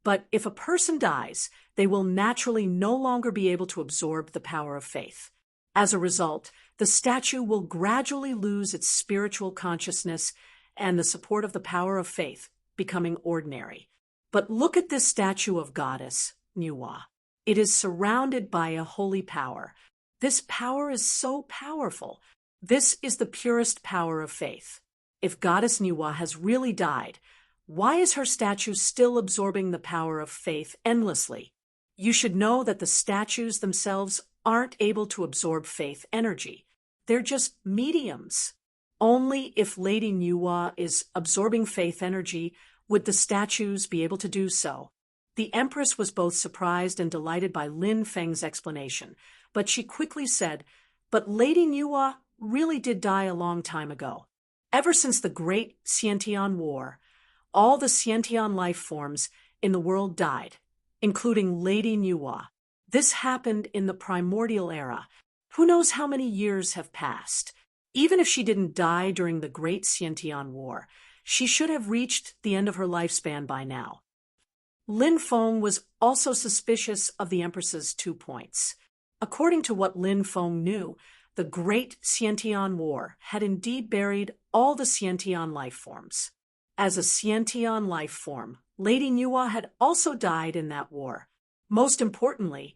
But if a person dies, they will naturally no longer be able to absorb the power of faith. As a result, the statue will gradually lose its spiritual consciousness and the support of the power of faith, becoming ordinary. But look at this statue of goddess, Nuwa. It is surrounded by a holy power. This power is so powerful. This is the purest power of faith. If goddess Nuwa has really died, why is her statue still absorbing the power of faith endlessly? You should know that the statues themselves aren't able to absorb faith energy. They're just mediums. Only if Lady Nuwa is absorbing faith energy would the statues be able to do so. The Empress was both surprised and delighted by Lin Feng's explanation, but she quickly said, "But Lady Nuwa really did die a long time ago. Ever since the Great Xiantian War, all the Xiantian life forms in the world died, including Lady Nuwa. This happened in the primordial era. Who knows how many years have passed? Even if she didn't die during the Great Xiantian War, she should have reached the end of her lifespan by now." Lin Feng was also suspicious of the Empress's 2 points. According to what Lin Feng knew, the Great Xiantian War had indeed buried all the Xiantian life forms. As a Xiantian life form, Lady Nuwa had also died in that war. Most importantly,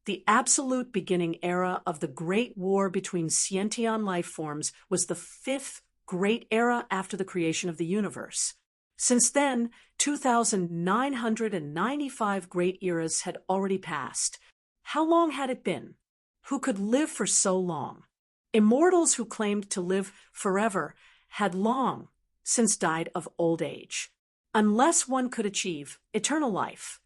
the absolute beginning era of the Great War between Xiantian life forms was the 5th Great Era after the creation of the universe. Since then, 2,995 great eras had already passed. How long had it been? Who could live for so long? Immortals who claimed to live forever had long since died of old age, unless one could achieve eternal life.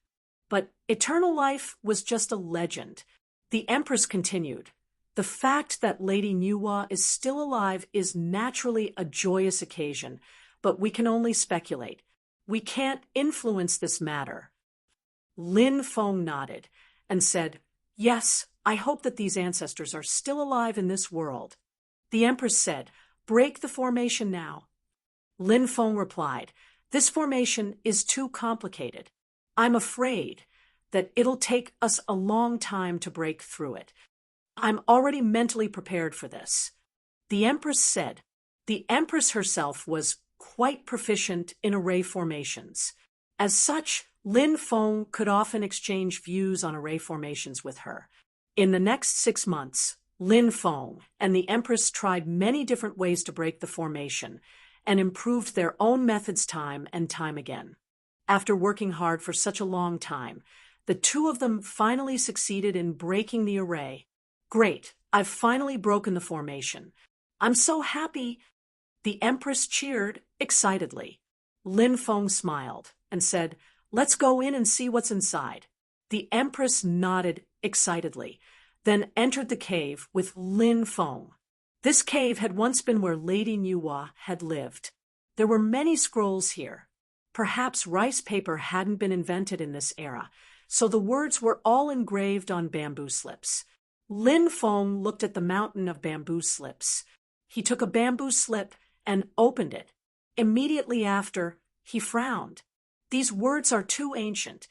But eternal life was just a legend. The Empress continued, "The fact that Lady Nuwa is still alive is naturally a joyous occasion, but we can only speculate. We can't influence this matter." Lin Feng nodded and said, "Yes, I hope that these ancestors are still alive in this world." The Empress said, "Break the formation now." Lin Feng replied, "This formation is too complicated. I'm afraid that it'll take us a long time to break through it. I'm already mentally prepared for this." The Empress said. The Empress herself was quite proficient in array formations. As such, Lin Feng could often exchange views on array formations with her. In the next 6 months, Lin Feng and the Empress tried many different ways to break the formation and improved their own methods time and time again. After working hard for such a long time, the two of them finally succeeded in breaking the array. "Great, I've finally broken the formation. I'm so happy." The Empress cheered excitedly. Lin Feng smiled and said, "Let's go in and see what's inside." The Empress nodded excitedly, then entered the cave with Lin Feng. This cave had once been where Lady Nuwa had lived. There were many scrolls here. Perhaps rice paper hadn't been invented in this era, so the words were all engraved on bamboo slips. Lin Feng looked at the mountain of bamboo slips. He took a bamboo slip and opened it. Immediately after, he frowned. "These words are too ancient.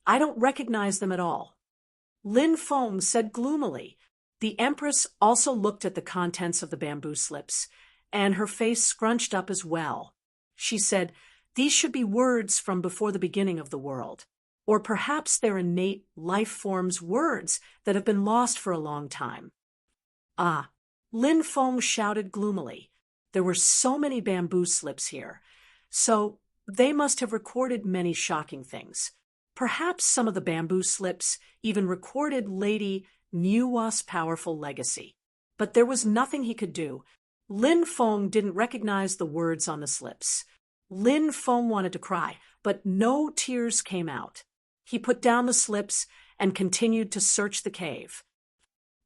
I don't recognize them at all." Lin Feng said gloomily. The Empress also looked at the contents of the bamboo slips, and her face scrunched up as well. She said, "These should be words from before the beginning of the world. Or perhaps they're innate life forms words that have been lost for a long time." "Ah," Lin Feng shouted gloomily. There were so many bamboo slips here, so they must have recorded many shocking things. Perhaps some of the bamboo slips even recorded Lady Nuwa's powerful legacy. But there was nothing he could do. Lin Feng didn't recognize the words on the slips. Lin Feng wanted to cry, but no tears came out. He put down the slips and continued to search the cave.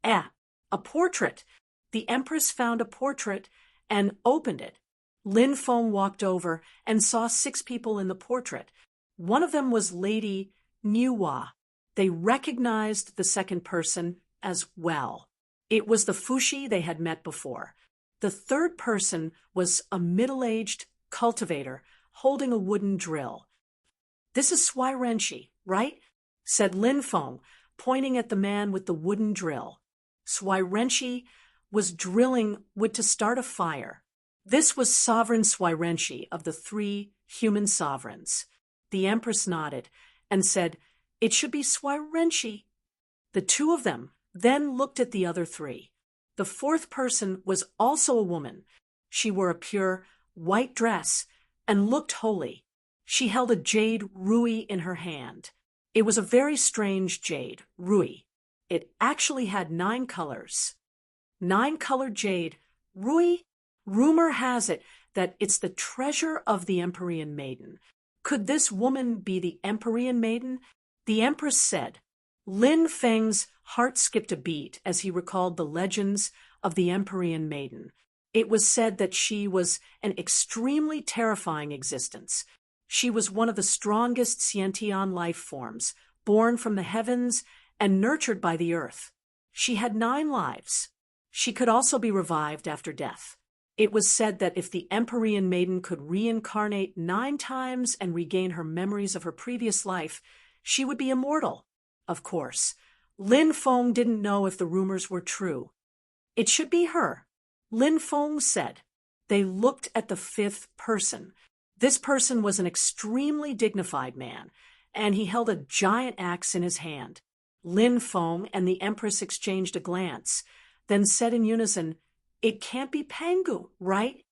A portrait! The Empress found a portrait and opened it. Lin Feng walked over and saw 6 people in the portrait. One of them was Lady Niuhua. They recognized the second person as well. It was the Fushi they had met before. The third person was a middle-aged cultivator holding a wooden drill. "This is Sui Renshi, right?" said Lin Feng, pointing at the man with the wooden drill. Sui Renshi was drilling wood to start a fire. This was Sovereign Sui Renshi of the 3 human sovereigns. The Empress nodded and said, "It should be Sui Renshi." The 2 of them then looked at the other 3. The 4th person was also a woman. She wore a pure white dress and looked holy. She held a jade rui in her hand. It was a very strange jade, rui. It actually had 9 colors. 9-colored jade, rui. Rumor has it that it's the treasure of the Empyrean Maiden. Could this woman be the Empyrean Maiden? The Empress said. Lin Feng's heart skipped a beat as he recalled the legends of the Empyrean Maiden. It was said that she was an extremely terrifying existence. She was one of the strongest Xiantian life forms, born from the heavens and nurtured by the earth. She had 9 lives. She could also be revived after death. It was said that if the Empyrean Maiden could reincarnate 9 times and regain her memories of her previous life, she would be immortal. Of course, Lin Feng didn't know if the rumors were true. "It should be her," Lin Feng said. They looked at the 5th person. This person was an extremely dignified man, and he held a giant axe in his hand. Lin Feng and the Empress exchanged a glance, then said in unison, "It can't be Pangu, right?"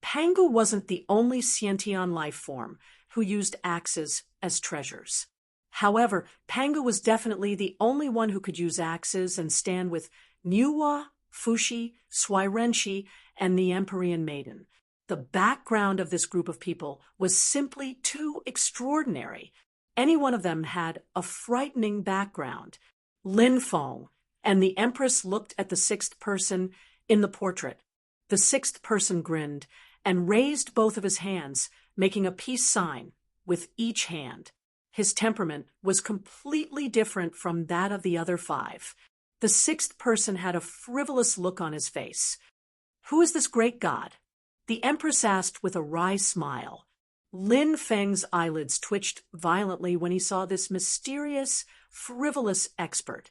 Pangu wasn't the only Xiantian life form who used axes as treasures. However, Pangu was definitely the only one who could use axes and stand with Niuhua, Fushi, Sui Renshi, and the Empyrean Maiden. The background of this group of people was simply too extraordinary. Any one of them had a frightening background. Lin Feng and the Empress looked at the 6th person in the portrait. The 6th person grinned and raised both of his hands, making a peace sign with each hand. His temperament was completely different from that of the other 5. The 6th person had a frivolous look on his face. "Who is this great god?" The Empress asked with a wry smile. Lin Feng's eyelids twitched violently when he saw this mysterious, frivolous expert.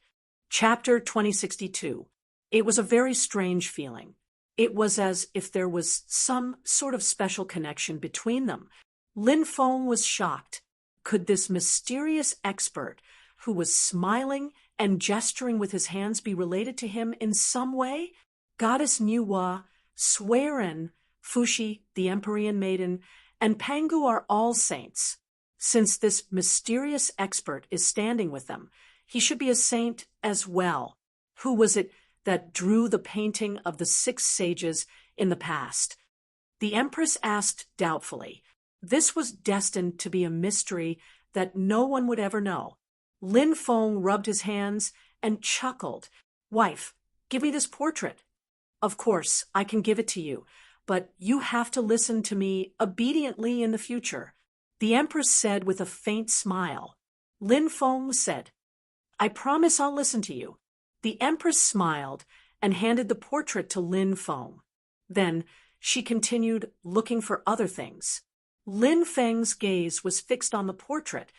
Chapter 2062. It was a very strange feeling. It was as if there was some sort of special connection between them. Lin Feng was shocked. Could this mysterious expert, who was smiling and gesturing with his hands, be related to him in some way? Goddess Niuhua, Suiren, Fushi, the Empyrean Maiden, and Pangu are all saints. Since this mysterious expert is standing with them, he should be a saint as well. Who was it that drew the painting of the 6 sages in the past? The Empress asked doubtfully. This was destined to be a mystery that no one would ever know. Lin Feng rubbed his hands and chuckled. "Wife, give me this portrait." "Of course, I can give it to you, but you have to listen to me obediently in the future," the Empress said with a faint smile. Lin Feng said, "I promise I'll listen to you." The Empress smiled and handed the portrait to Lin Feng. Then she continued looking for other things. Lin Feng's gaze was fixed on the portrait.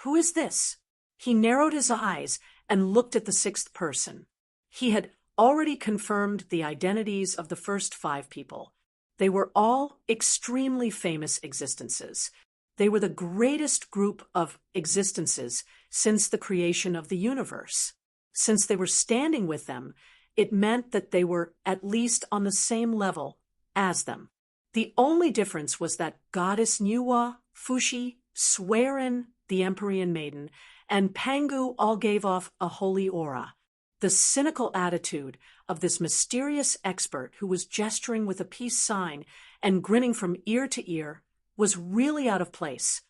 "Who is this?" He narrowed his eyes and looked at the 6th person. He had already confirmed the identities of the first 5 people. They were all extremely famous existences. They were the greatest group of existences since the creation of the universe. Since they were standing with them, it meant that they were at least on the same level as them. The only difference was that Goddess Niuhua, Fushi, Suiren, the Empyrean Maiden, and Pangu all gave off a holy aura. The cynical attitude of this mysterious expert who was gesturing with a peace sign and grinning from ear to ear was really out of place.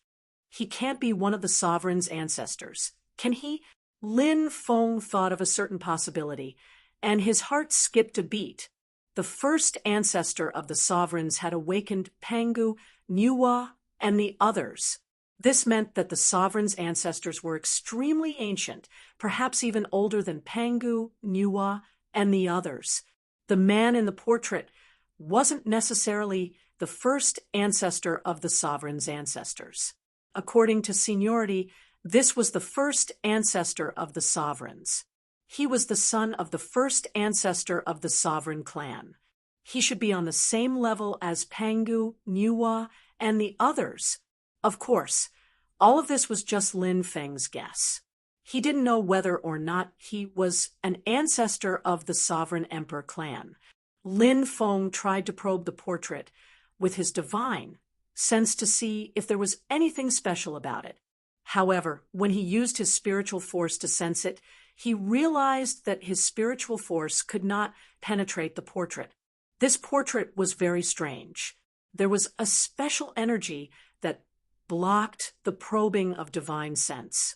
He can't be one of the sovereign's ancestors, can he? Lin Feng thought of a certain possibility, and his heart skipped a beat. The first ancestor of the sovereigns had awakened Pangu, Niuwa, and the others. This meant that the sovereign's ancestors were extremely ancient, perhaps even older than Pangu, Niuwa, and the others. The man in the portrait wasn't necessarily the first ancestor of the sovereign's ancestors. According to seniority, this was the first ancestor of the sovereigns. He was the son of the first ancestor of the sovereign clan. He should be on the same level as Pangu, Niuwa, and the others. Of course, all of this was just Lin Feng's guess. He didn't know whether or not he was an ancestor of the sovereign emperor clan. Lin Feng tried to probe the portrait with his divine sense to see if there was anything special about it. However, when he used his spiritual force to sense it, he realized that his spiritual force could not penetrate the portrait. This portrait was very strange. There was a special energy that blocked the probing of divine sense.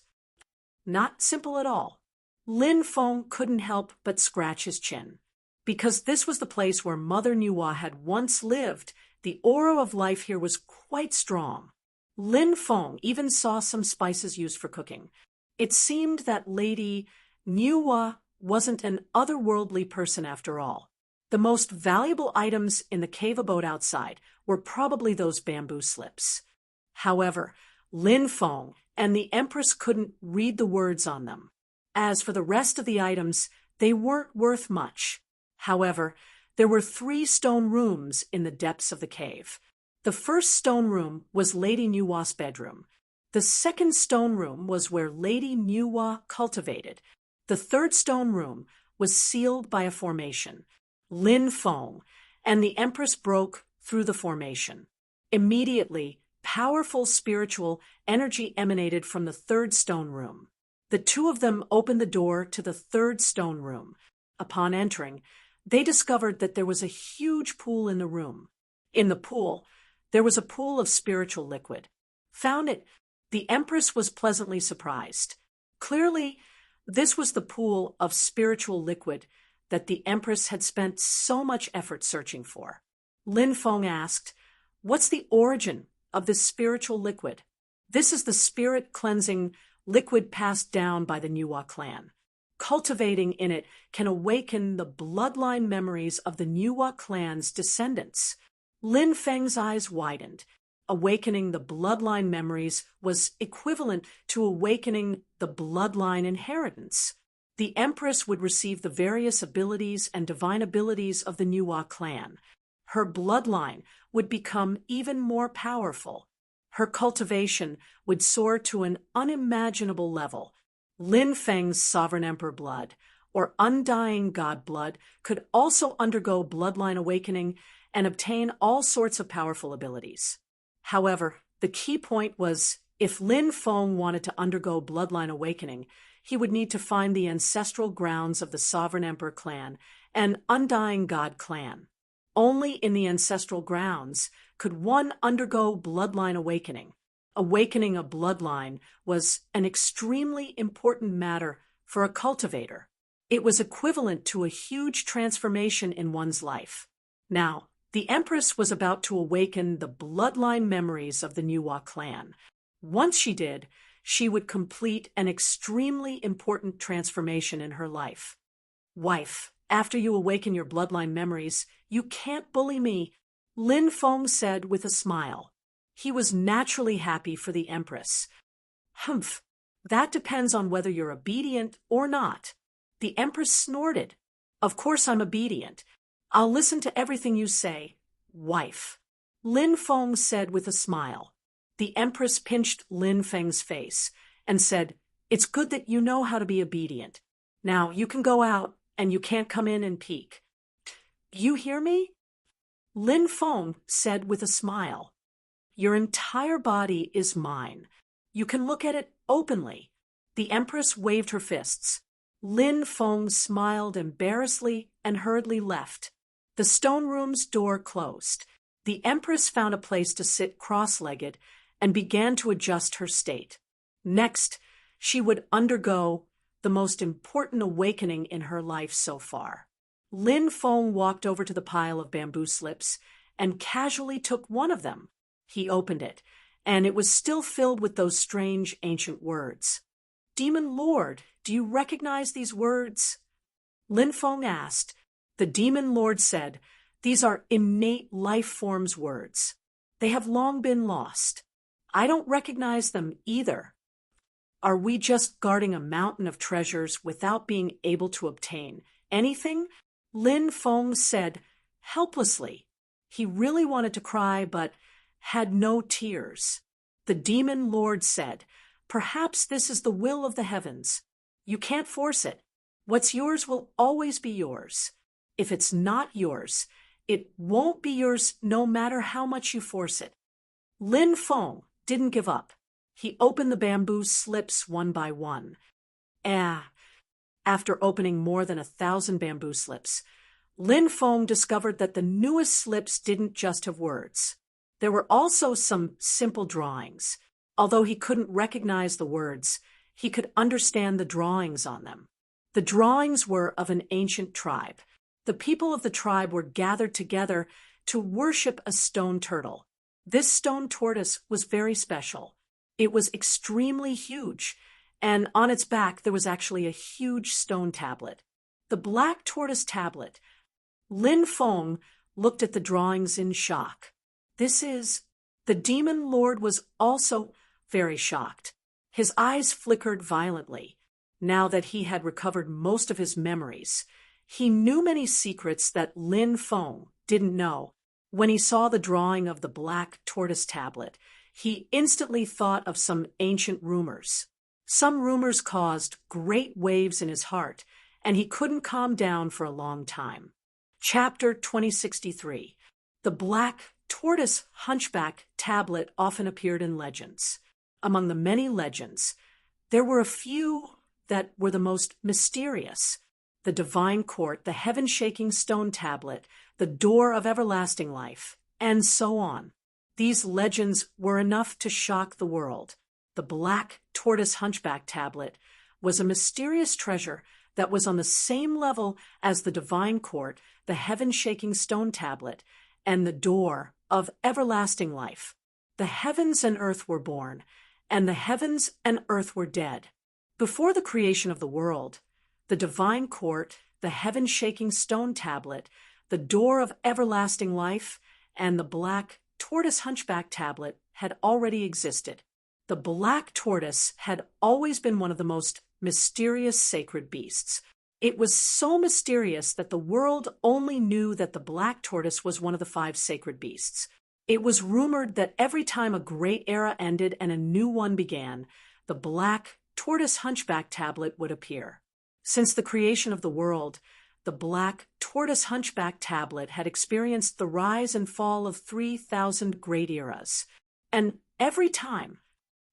Not simple at all. Lin Feng couldn't help but scratch his chin. Because this was the place where Mother Niuwa had once lived, the aura of life here was quite strong. Lin Feng even saw some spices used for cooking. It seemed that Lady Niuwa wasn't an otherworldly person after all. The most valuable items in the cave abode outside were probably those bamboo slips. However, Lin Feng and the Empress couldn't read the words on them. As for the rest of the items, they weren't worth much. However, there were 3 stone rooms in the depths of the cave. The first stone room was Lady Niuwa's bedroom. The second stone room was where Lady Niuwa cultivated. The third stone room was sealed by a formation. Lin Feng and the Empress broke through the formation. Immediately, powerful spiritual energy emanated from the third stone room. The 2 of them opened the door to the third stone room. Upon entering, they discovered that there was a huge pool in the room. In the pool, there was a pool of spiritual liquid. Found it, the Empress was pleasantly surprised. Clearly, this was the pool of spiritual liquid that the Empress had spent so much effort searching for. Lin Feng asked, "What's the origin of this spiritual liquid?" "This is the spirit-cleansing liquid passed down by the Niuwa clan. Cultivating in it can awaken the bloodline memories of the Niuwa clan's descendants." Lin Feng's eyes widened. Awakening the bloodline memories was equivalent to awakening the bloodline inheritance. The Empress would receive the various abilities and divine abilities of the Niuwa clan. Her bloodline would become even more powerful. Her cultivation would soar to an unimaginable level. Lin Feng's sovereign emperor blood, or undying god blood, could also undergo bloodline awakening and obtain all sorts of powerful abilities. However, the key point was, if Lin Feng wanted to undergo bloodline awakening, he would need to find the ancestral grounds of the sovereign emperor clan and undying god clan. Only in the ancestral grounds could one undergo bloodline awakening. Awakening a bloodline was an extremely important matter for a cultivator. It was equivalent to a huge transformation in one's life. Now, the Empress was about to awaken the bloodline memories of the Niuwa clan. Once she did, she would complete an extremely important transformation in her life. "Wife, after you awaken your bloodline memories, you can't bully me," Lin Feng said with a smile. He was naturally happy for the Empress. "Humph, that depends on whether you're obedient or not." The Empress snorted. "Of course I'm obedient. I'll listen to everything you say, wife," Lin Feng said with a smile. The Empress pinched Lin Feng's face and said, "It's good that you know how to be obedient. Now you can go out and you can't come in and peek." "You hear me?" Lin Feng said with a smile. "Your entire body is mine. You can look at it openly." The Empress waved her fists. Lin Feng smiled embarrassedly and hurriedly left. The stone room's door closed. The Empress found a place to sit cross-legged and began to adjust her state. Next, she would undergo the most important awakening in her life so far. Lin Feng walked over to the pile of bamboo slips and casually took one of them. He opened it, and it was still filled with those strange ancient words. "Demon Lord, do you recognize these words?" Lin Feng asked. The Demon Lord said, "These are innate life forms words. They have long been lost. I don't recognize them either. Are we just guarding a mountain of treasures without being able to obtain anything?" Lin Feng said helplessly. He really wanted to cry, but had no tears. The Demon Lord said, "Perhaps this is the will of the heavens. You can't force it. What's yours will always be yours. If it's not yours, it won't be yours no matter how much you force it." Lin Feng didn't give up. He opened the bamboo slips one by one. After opening more than 1,000 bamboo slips, Lin Feng discovered that the newest slips didn't just have words. There were also some simple drawings. Although he couldn't recognize the words, he could understand the drawings on them. The drawings were of an ancient tribe. The people of the tribe were gathered together to worship a stone turtle. This stone tortoise was very special. It was extremely huge, and on its back there was actually a huge stone tablet. The black tortoise tablet. Lin Feng looked at the drawings in shock. The Demon Lord was also very shocked. His eyes flickered violently. Now that he had recovered most of his memories, he knew many secrets that Lin Feng didn't know. When he saw the drawing of the black tortoise tablet, he instantly thought of some ancient rumors. Some rumors caused great waves in his heart, and he couldn't calm down for a long time. Chapter 2063. The black tortoise hunchback tablet often appeared in legends. Among the many legends, there were a few that were the most mysterious. The divine court, the heaven-shaking stone tablet, the door of everlasting life, and so on. These legends were enough to shock the world. The black tortoise hunchback tablet was a mysterious treasure that was on the same level as the divine court, the heaven-shaking stone tablet, and the door of everlasting life. The heavens and earth were born, and the heavens and earth were dead. Before the creation of the world, the divine court, the heaven-shaking stone tablet, the door of everlasting life, and the black tortoise hunchback tablet had already existed. The black tortoise had always been one of the most mysterious sacred beasts. It was so mysterious that the world only knew that the black tortoise was one of the 5 sacred beasts. It was rumored that every time a great era ended and a new one began, the black tortoise hunchback tablet would appear. Since the creation of the world, the black tortoise hunchback tablet had experienced the rise and fall of 3,000 great eras. And every time,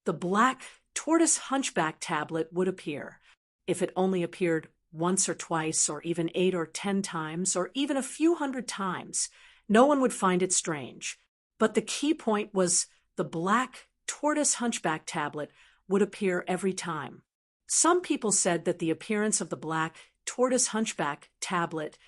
the black tortoise hunchback tablet would appear. If it only appeared once or twice, or even 8 or 10 times, or even a few hundred times, no one would find it strange. But the key point was the black tortoise hunchback tablet would appear every time. Some people said that the appearance of the black tortoise hunchback tablet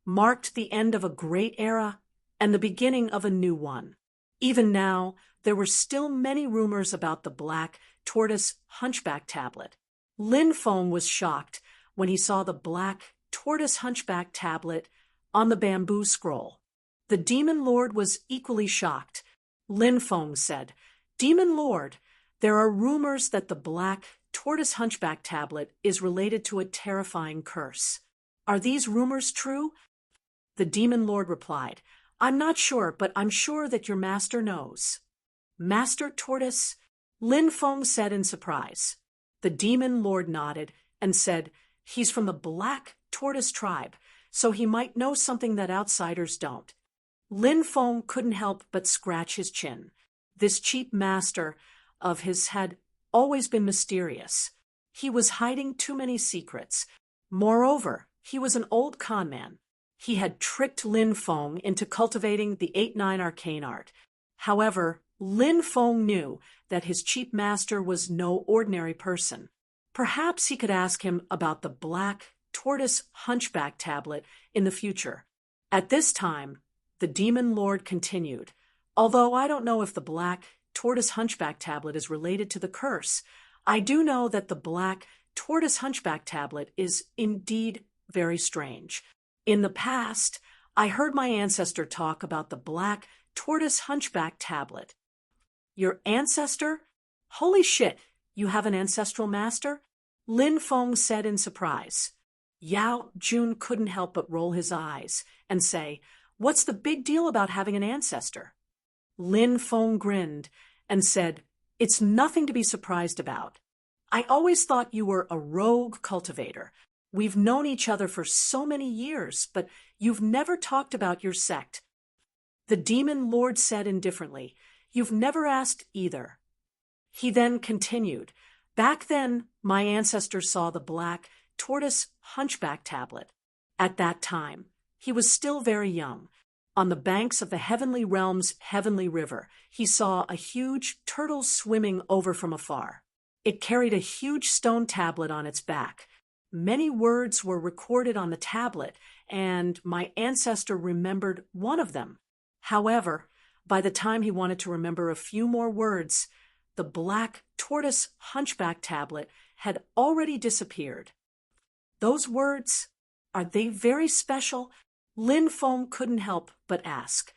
marked the end of a great era and the beginning of a new one. Even now, there were still many rumors about the black tortoise hunchback tablet. Lin Feng was shocked when he saw the black tortoise hunchback tablet on the bamboo scroll. The Demon Lord was equally shocked. Lin Feng said, "Demon Lord, there are rumors that the black tortoise hunchback tablet is related to a terrifying curse. Are these rumors true?" The Demon Lord replied, "I'm not sure, but I'm sure that your master knows." "Master Tortoise?" Lin Feng said in surprise. The Demon Lord nodded and said, "He's from the black tortoise tribe, so he might know something that outsiders don't." Lin Feng couldn't help but scratch his chin. This cheap master of his had always been mysterious. He was hiding too many secrets. Moreover, he was an old con man. He had tricked Lin Feng into cultivating the 8-9 arcane art. However, Lin Feng knew that his cheap master was no ordinary person. Perhaps he could ask him about the black tortoise hunchback tablet in the future. At this time, the demon lord continued, although I don't know if the black tortoise hunchback tablet is related to the curse, I do know that the black tortoise hunchback tablet is indeed very strange. In the past, I heard my ancestor talk about the black tortoise hunchback tablet. Your ancestor? Holy shit, you have an ancestral master? Lin Feng said in surprise. Yao Jun couldn't help but roll his eyes and say, "What's the big deal about having an ancestor?" Lin Feng grinned and said, "It's nothing to be surprised about. I always thought you were a rogue cultivator. We've known each other for so many years, but you've never talked about your sect." The demon lord said indifferently, "You've never asked either." He then continued, "Back then, my ancestor saw the black tortoise hunchback tablet. At that time, he was still very young. On the banks of the heavenly realm's heavenly river, he saw a huge turtle swimming over from afar. It carried a huge stone tablet on its back. Many words were recorded on the tablet, and my ancestor remembered one of them. However, by the time he wanted to remember a few more words, the black tortoise hunchback tablet had already disappeared. Those words, are they very special?" Lin Feng couldn't help but ask.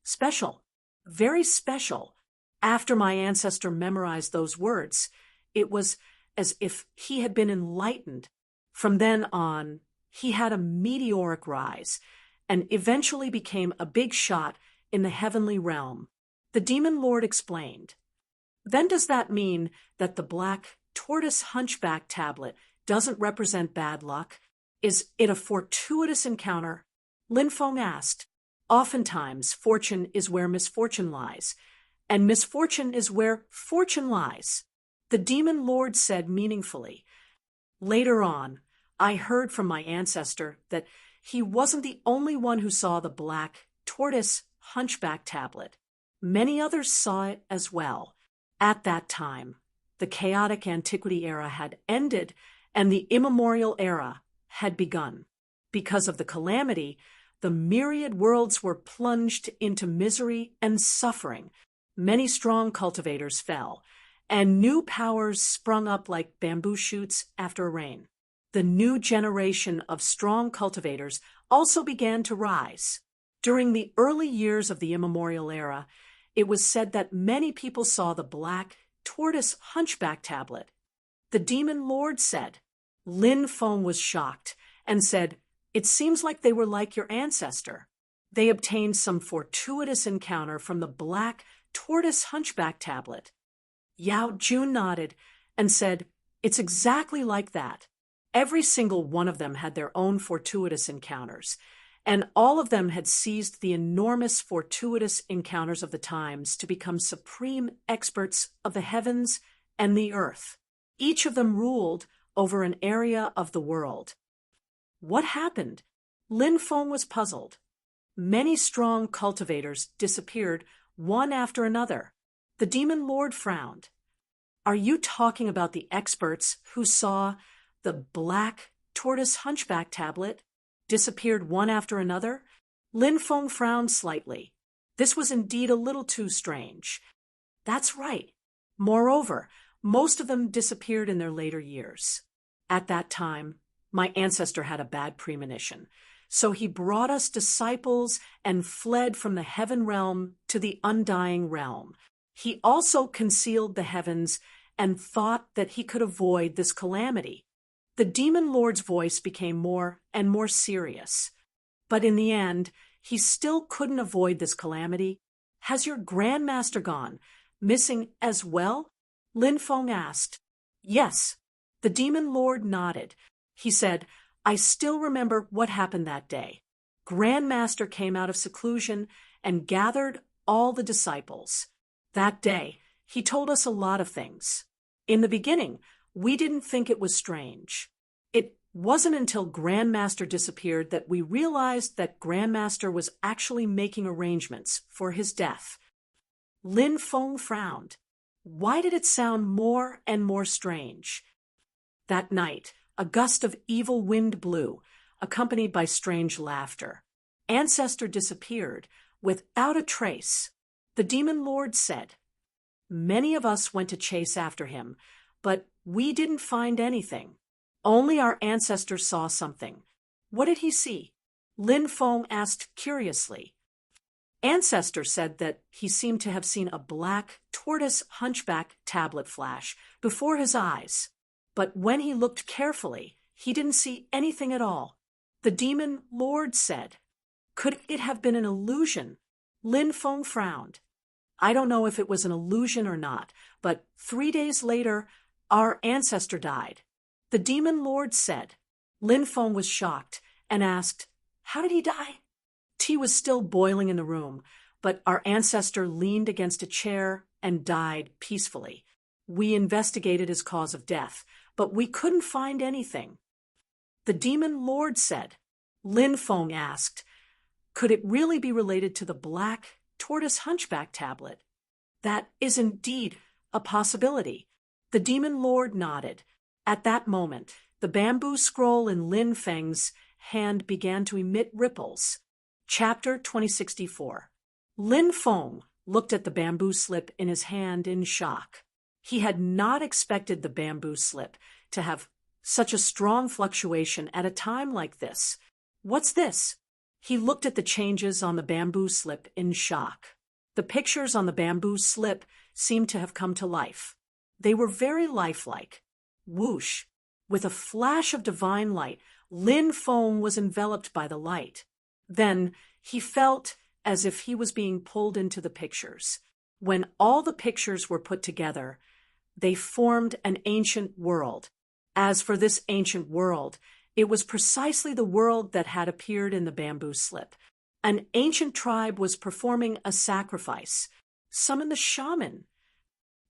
"Special, very special. After my ancestor memorized those words, it was as if he had been enlightened. From then on, he had a meteoric rise and eventually became a big shot in the heavenly realm." The demon lord explained. "Then does that mean that the black tortoise hunchback tablet doesn't represent bad luck? Is it a fortuitous encounter?" Lin Feng asked. "Oftentimes, fortune is where misfortune lies, and misfortune is where fortune lies," the demon lord said meaningfully. "Later on, I heard from my ancestor that he wasn't the only one who saw the black tortoise hunchback tablet. Many others saw it as well. At that time, the chaotic antiquity era had ended and the immemorial era had begun. Because of the calamity, the myriad worlds were plunged into misery and suffering. Many strong cultivators fell, and new powers sprung up like bamboo shoots after a rain. The new generation of strong cultivators also began to rise. During the early years of the immemorial era, it was said that many people saw the black tortoise hunchback tablet. The demon lord said. Lin Feng was shocked and said, "It seems like they were like your ancestor. They obtained some fortuitous encounter from the black tortoise hunchback tablet." Yao Jun nodded and said, "It's exactly like that. Every single one of them had their own fortuitous encounters, and all of them had seized the enormous fortuitous encounters of the times to become supreme experts of the heavens and the earth. Each of them ruled over an area of the world." What happened? Lin Feng was puzzled. Many strong cultivators disappeared one after another. The demon lord frowned. "Are you talking about the experts who saw the black tortoise hunchback tablet disappeared one after another?" Lin Feng frowned slightly. This was indeed a little too strange. "That's right. Moreover, most of them disappeared in their later years. At that time, my ancestor had a bad premonition, so he brought us disciples and fled from the heaven realm to the undying realm. He also concealed the heavens and thought that he could avoid this calamity." The demon lord's voice became more and more serious. "But in the end, he still couldn't avoid this calamity. Has your grandmaster gone missing as well?" Lin Feng asked. "Yes." The demon lord nodded. He said, "I still remember what happened that day. Grandmaster came out of seclusion and gathered all the disciples. That day, he told us a lot of things. In the beginning, we didn't think it was strange. It Wasn't until Grandmaster disappeared that we realized that Grandmaster was actually making arrangements for his death. Lin Feng frowned. Why did it sound more and more strange? That night, a gust of evil wind blew, accompanied by strange laughter. Ancestor disappeared, without a trace. The demon lord said. Many of us went to chase after him, but we didn't find anything. Only our ancestor saw something. What did he see? Lin Feng asked curiously. Ancestor said that he seemed to have seen a black tortoise hunchback tablet flash before his eyes. But when he looked carefully, he didn't see anything at all. The demon lord said. Could it have been an illusion? Lin Feng frowned. I don't know if it was an illusion or not, but 3 days later, our ancestor died. The demon lord said. Lin Feng was shocked and asked, How did he die? Tea was still boiling in the room, but our ancestor leaned against a chair and died peacefully. We investigated his cause of death, but we couldn't find anything. The demon lord said. Lin Feng asked, Could it really be related to the black tortoise hunchback tablet? That is indeed a possibility. The demon lord nodded. At that moment, the bamboo scroll in Lin Feng's hand began to emit ripples. Chapter 2064. Lin Feng looked at the bamboo slip in his hand in shock. He had not expected the bamboo slip to have such a strong fluctuation at a time like this. What's this? He looked at the changes on the bamboo slip in shock. The pictures on the bamboo slip seemed to have come to life. They were very lifelike. Whoosh! With a flash of divine light, Lin Feng was enveloped by the light. Then he felt as if he was being pulled into the pictures. When all the pictures were put together, they formed an ancient world. As for this ancient world, it was precisely the world that had appeared in the bamboo slip. An ancient tribe was performing a sacrifice. Summon the shaman.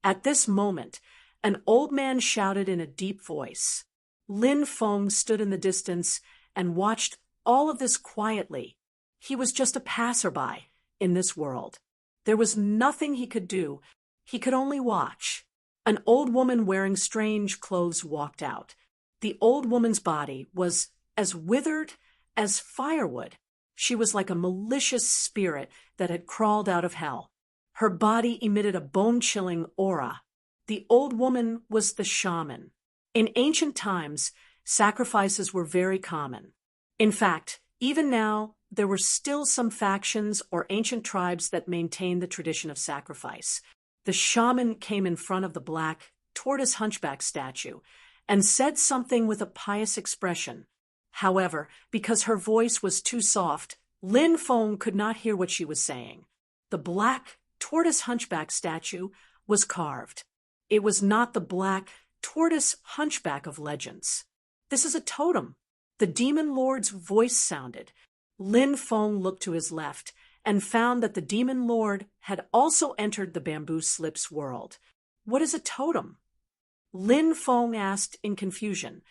At this moment, an old man shouted in a deep voice. Lin Feng stood in the distance and watched all of this quietly. He was just a passerby in this world. There was nothing he could do. He could only watch. An old woman wearing strange clothes walked out. The old woman's body was as withered as firewood. She was like a malicious spirit that had crawled out of hell. Her body emitted a bone-chilling aura. The old woman was the shaman. In ancient times, sacrifices were very common. In fact, even now, there were still some factions or ancient tribes that maintained the tradition of sacrifice. The shaman came in front of the black tortoise hunchback statue and said something with a pious expression. However, because her voice was too soft, Lin Feng could not hear what she was saying. The black tortoise hunchback statue was carved. It was not the black tortoise hunchback of legends. This is a totem. The demon lord's voice sounded. Lin Feng looked to his left and found that the demon lord had also entered the bamboo slip's world. What is a totem? Lin Feng asked in confusion.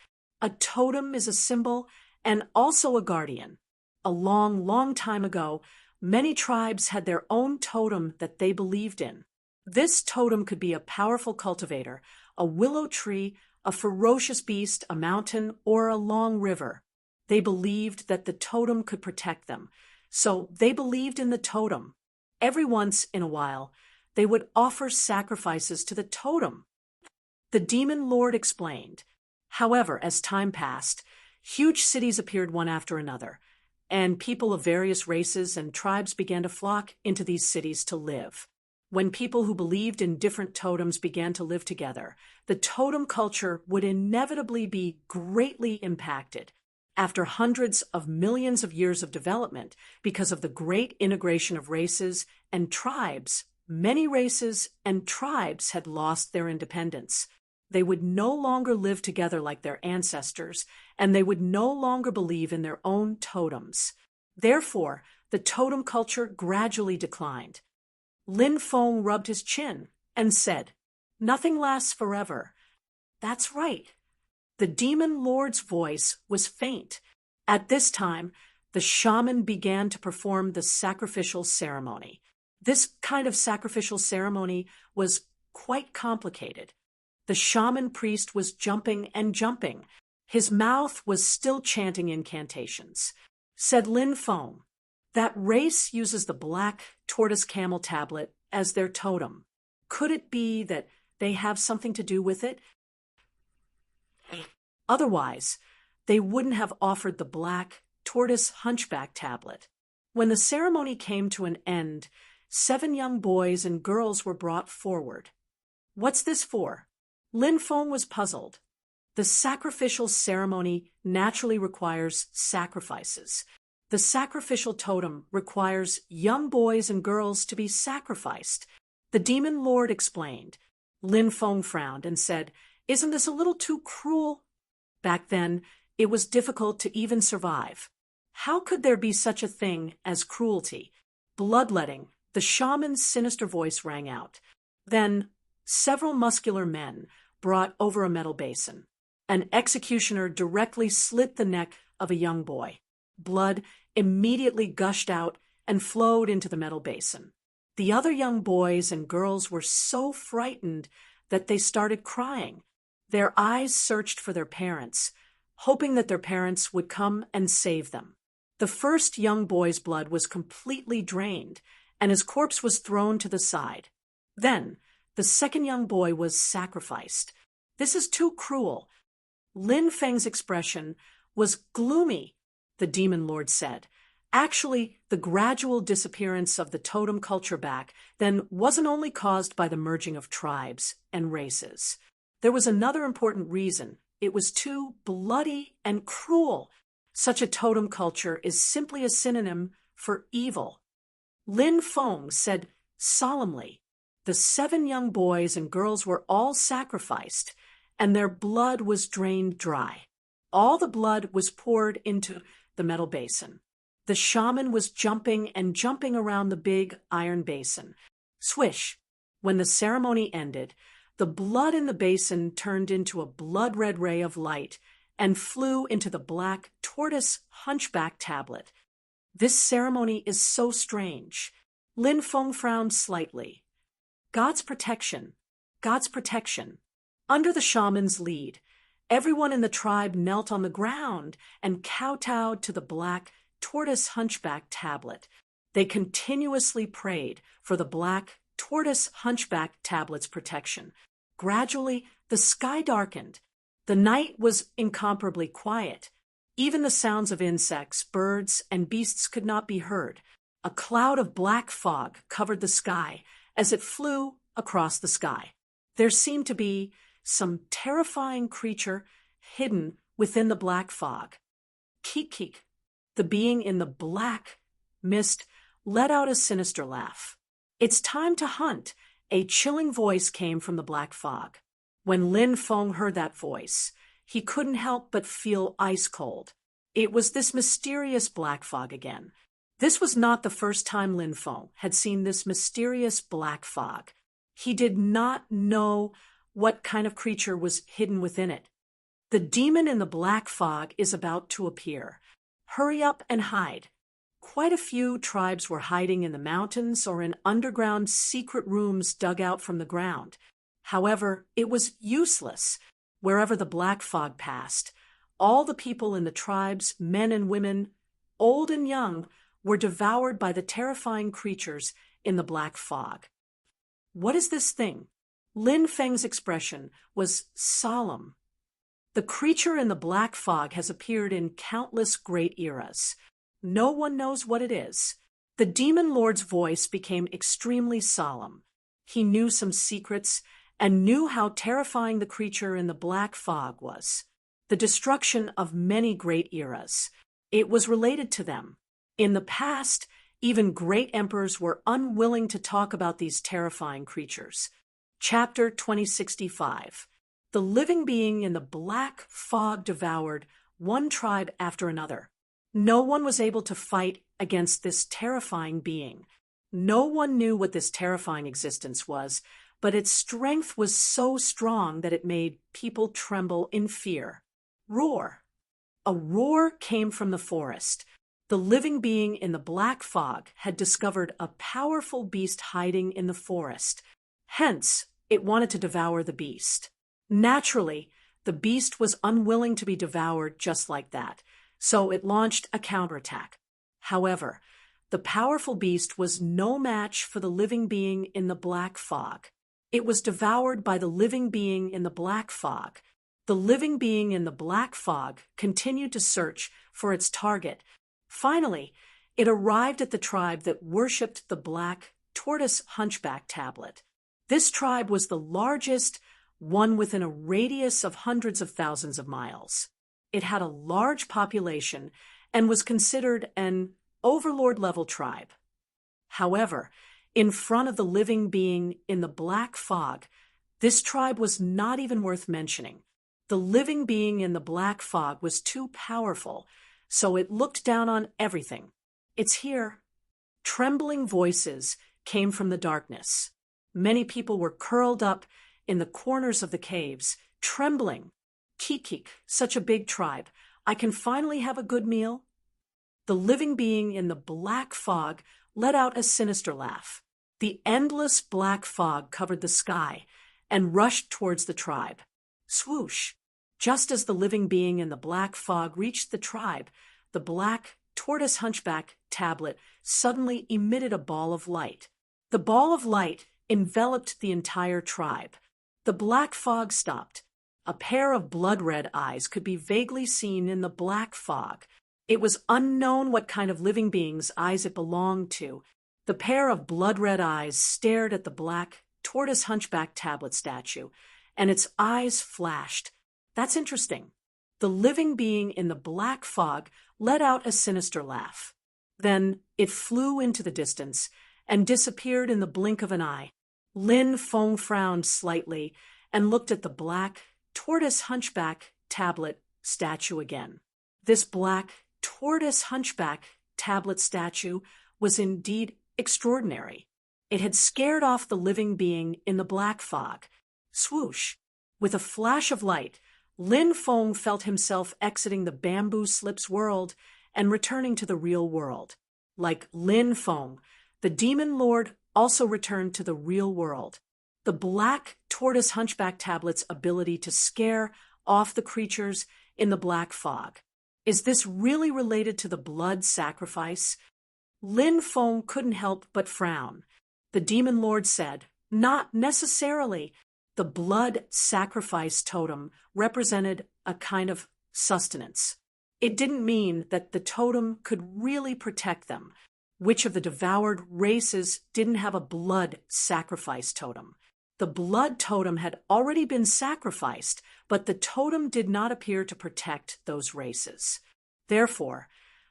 A totem is a symbol and also a guardian. A long, long time ago, many tribes had their own totem that they believed in. This totem could be a powerful cultivator, a willow tree, a ferocious beast, a mountain, or a long river. They believed that the totem could protect them, so they believed in the totem. Every once in a while, they would offer sacrifices to the totem. The demon lord explained. However, as time passed, huge cities appeared one after another, and people of various races and tribes began to flock into these cities to live. When people who believed in different totems began to live together, the totem culture would inevitably be greatly impacted. After hundreds of millions of years of development, because of the great integration of races and tribes, many races and tribes had lost their independence. They would no longer live together like their ancestors, and they would no longer believe in their own totems. Therefore, the totem culture gradually declined. Lin Feng rubbed his chin and said, "Nothing lasts forever." That's right. The demon lord's voice was faint. At this time, the shaman began to perform the sacrificial ceremony. This kind of sacrificial ceremony was quite complicated. The shaman priest was jumping and jumping. His mouth was still chanting incantations. Said Lin Feng, "That race uses the black tortoise camel tablet as their totem. Could it be that they have something to do with it? Otherwise, they wouldn't have offered the black tortoise hunchback tablet." When the ceremony came to an end, 7 young boys and girls were brought forward. "What's this for?" Lin Feng was puzzled. The sacrificial ceremony naturally requires sacrifices. The sacrificial totem requires young boys and girls to be sacrificed. The demon lord explained. Lin Feng frowned and said, "Isn't this a little too cruel?" Back then, it was difficult to even survive. How could there be such a thing as cruelty? Bloodletting, the shaman's sinister voice rang out. Then, several muscular men brought over a metal basin. An executioner directly slit the neck of a young boy. Blood immediately gushed out and flowed into the metal basin. The other young boys and girls were so frightened that they started crying. Their eyes searched for their parents, hoping that their parents would come and save them. The first young boy's blood was completely drained, and his corpse was thrown to the side. Then, the second young boy was sacrificed. "This is too cruel." Lin Feng's expression was gloomy, the demon lord said. Actually, the gradual disappearance of the totem culture back then wasn't only caused by the merging of tribes and races. There was another important reason. It was too bloody and cruel. Such a totem culture is simply a synonym for evil. Lin Feng said solemnly, "The 7 young boys and girls were all sacrificed, and their blood was drained dry. All the blood was poured into the metal basin. The shaman was jumping and jumping around the big iron basin. Swish! When the ceremony ended, the blood in the basin turned into a blood-red ray of light and flew into the black tortoise hunchback tablet. This ceremony is so strange." Lin Feng frowned slightly. God's protection. God's protection. Under the shaman's lead, everyone in the tribe knelt on the ground and kowtowed to the black tortoise hunchback tablet. They continuously prayed for the black tortoise hunchback tablet's protection. Gradually, the sky darkened. The night was incomparably quiet. Even the sounds of insects, birds, and beasts could not be heard. A cloud of black fog covered the sky as it flew across the sky. There seemed to be some terrifying creature hidden within the black fog. Keek, the being in the black mist, let out a sinister laugh. "It's time to hunt," a chilling voice came from the black fog. When Lin Feng heard that voice, he couldn't help but feel ice cold. It was this mysterious black fog again. This was not the first time Lin Feng had seen this mysterious black fog. He did not know what kind of creature was hidden within it. "The demon in the black fog is about to appear. Hurry up and hide." Quite a few tribes were hiding in the mountains or in underground secret rooms dug out from the ground. However, it was useless. Wherever the black fog passed, all the people in the tribes, men and women, old and young, were devoured by the terrifying creatures in the black fog. "What is this thing?" Lin Feng's expression was solemn. "The creature in the black fog has appeared in countless great eras. No one knows what it is." The demon lord's voice became extremely solemn. He knew some secrets and knew how terrifying the creature in the black fog was. The destruction of many great eras. It was related to them. In the past, even great emperors were unwilling to talk about these terrifying creatures. Chapter 2065. The living being in the black fog devoured one tribe after another. No one was able to fight against this terrifying being. No one knew what this terrifying existence was, but its strength was so strong that it made people tremble in fear. Roar. A roar came from the forest. The living being in the black fog had discovered a powerful beast hiding in the forest. Hence, it wanted to devour the beast. Naturally, the beast was unwilling to be devoured just like that, so it launched a counterattack. However, the powerful beast was no match for the living being in the black fog. It was devoured by the living being in the black fog. The living being in the black fog continued to search for its target. Finally, it arrived at the tribe that worshipped the black tortoise hunchback tablet. This tribe was the largest one within a radius of hundreds of thousands of miles. It had a large population and was considered an overlord-level tribe. However, in front of the living being in the black fog, this tribe was not even worth mentioning. The living being in the black fog was too powerful, so it looked down on everything. It's here. Trembling voices came from the darkness. Many people were curled up in the corners of the caves, trembling. Kikik, such a big tribe. I can finally have a good meal? The living being in the black fog let out a sinister laugh. The endless black fog covered the sky and rushed towards the tribe. Swoosh! Just as the living being in the black fog reached the tribe, the black tortoise hunchback tablet suddenly emitted a ball of light. The ball of light enveloped the entire tribe. The black fog stopped. A pair of blood-red eyes could be vaguely seen in the black fog. It was unknown what kind of living being's eyes it belonged to. The pair of blood-red eyes stared at the black tortoise hunchback tablet statue, and its eyes flashed. That's interesting. The living being in the black fog let out a sinister laugh. Then it flew into the distance and disappeared in the blink of an eye. Lin Feng frowned slightly and looked at the black tortoise hunchback tablet statue again. This black tortoise hunchback tablet statue was indeed extraordinary. It had scared off the living being in the black fog. Swoosh! With a flash of light, Lin Feng felt himself exiting the bamboo slip's world and returning to the real world. Like Lin Feng, the demon lord also returned to the real world. The black tortoise hunchback tablet's ability to scare off the creatures in the black fog. Is this really related to the blood sacrifice? Lin Feng couldn't help but frown. The demon lord said, "Not necessarily." The blood sacrifice totem represented a kind of sustenance. It didn't mean that the totem could really protect them. Which of the devoured races didn't have a blood sacrifice totem? The blood totem had already been sacrificed, but the totem did not appear to protect those races. Therefore,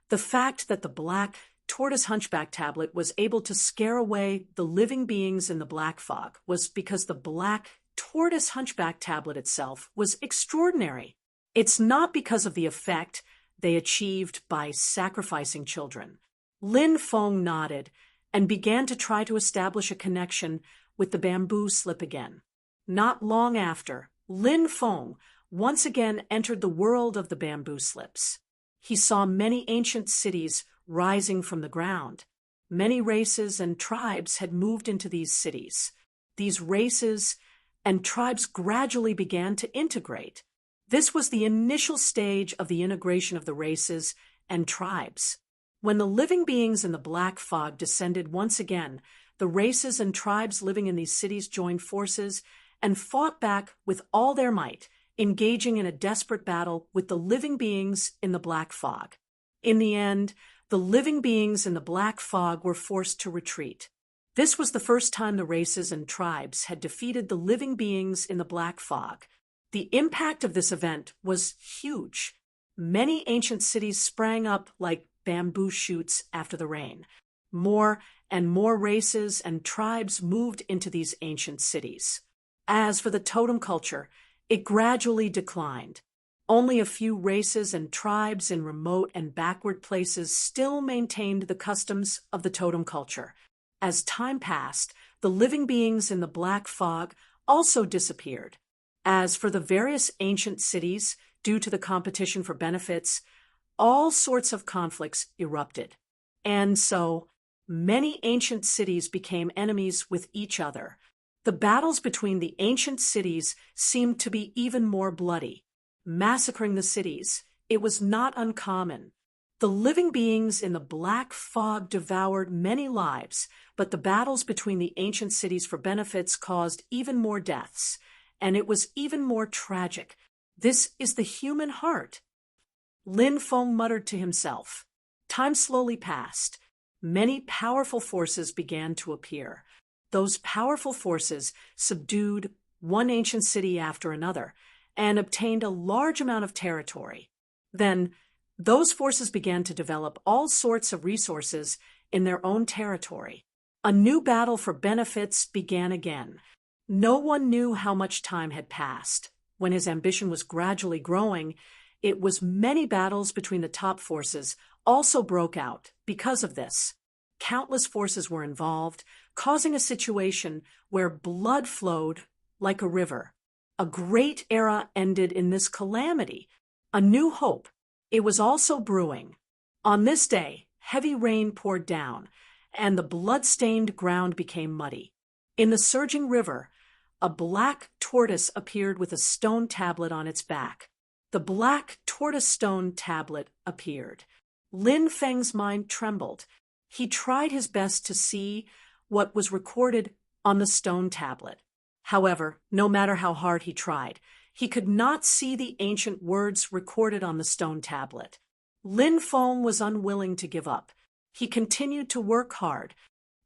the fact that the black tortoise hunchback tablet was able to scare away the living beings in the black fog was because the black tortoise hunchback tablet itself was extraordinary. It's not because of the effect they achieved by sacrificing children. Lin Feng nodded and began to try to establish a connection with the bamboo slip again. Not long after, Lin Feng once again entered the world of the bamboo slips. He saw many ancient cities rising from the ground. Many races and tribes had moved into these cities. These races and tribes gradually began to integrate. This was the initial stage of the integration of the races and tribes. When the living beings in the black fog descended once again, the races and tribes living in these cities joined forces and fought back with all their might, engaging in a desperate battle with the living beings in the black fog. In the end, the living beings in the black fog were forced to retreat. This was the first time the races and tribes had defeated the living beings in the black fog. The impact of this event was huge. Many ancient cities sprang up like bamboo shoots after the rain. More and more races and tribes moved into these ancient cities. As for the totem culture, it gradually declined. Only a few races and tribes in remote and backward places still maintained the customs of the totem culture. As time passed, the living beings in the black fog also disappeared. As for the various ancient cities, due to the competition for benefits, all sorts of conflicts erupted. And so, many ancient cities became enemies with each other. The battles between the ancient cities seemed to be even more bloody. Massacring the cities, it was not uncommon. The living beings in the black fog devoured many lives, but the battles between the ancient cities for benefits caused even more deaths, and it was even more tragic. This is the human heart. Lin Feng muttered to himself. Time slowly passed. Many powerful forces began to appear. Those powerful forces subdued one ancient city after another and obtained a large amount of territory. Then, those forces began to develop all sorts of resources in their own territory. A new battle for benefits began again. No one knew how much time had passed. When his ambition was gradually growing, it was many battles between the top forces also broke out because of this. Countless forces were involved, causing a situation where blood flowed like a river. A great era ended in this calamity. A new hope. It was also brewing. On this day, heavy rain poured down, and the blood-stained ground became muddy. In the surging river, a black tortoise appeared with a stone tablet on its back. The black tortoise stone tablet appeared. Lin Feng's mind trembled. He tried his best to see what was recorded on the stone tablet. However, no matter how hard he tried, he could not see the ancient words recorded on the stone tablet. Lin Feng was unwilling to give up. He continued to work hard.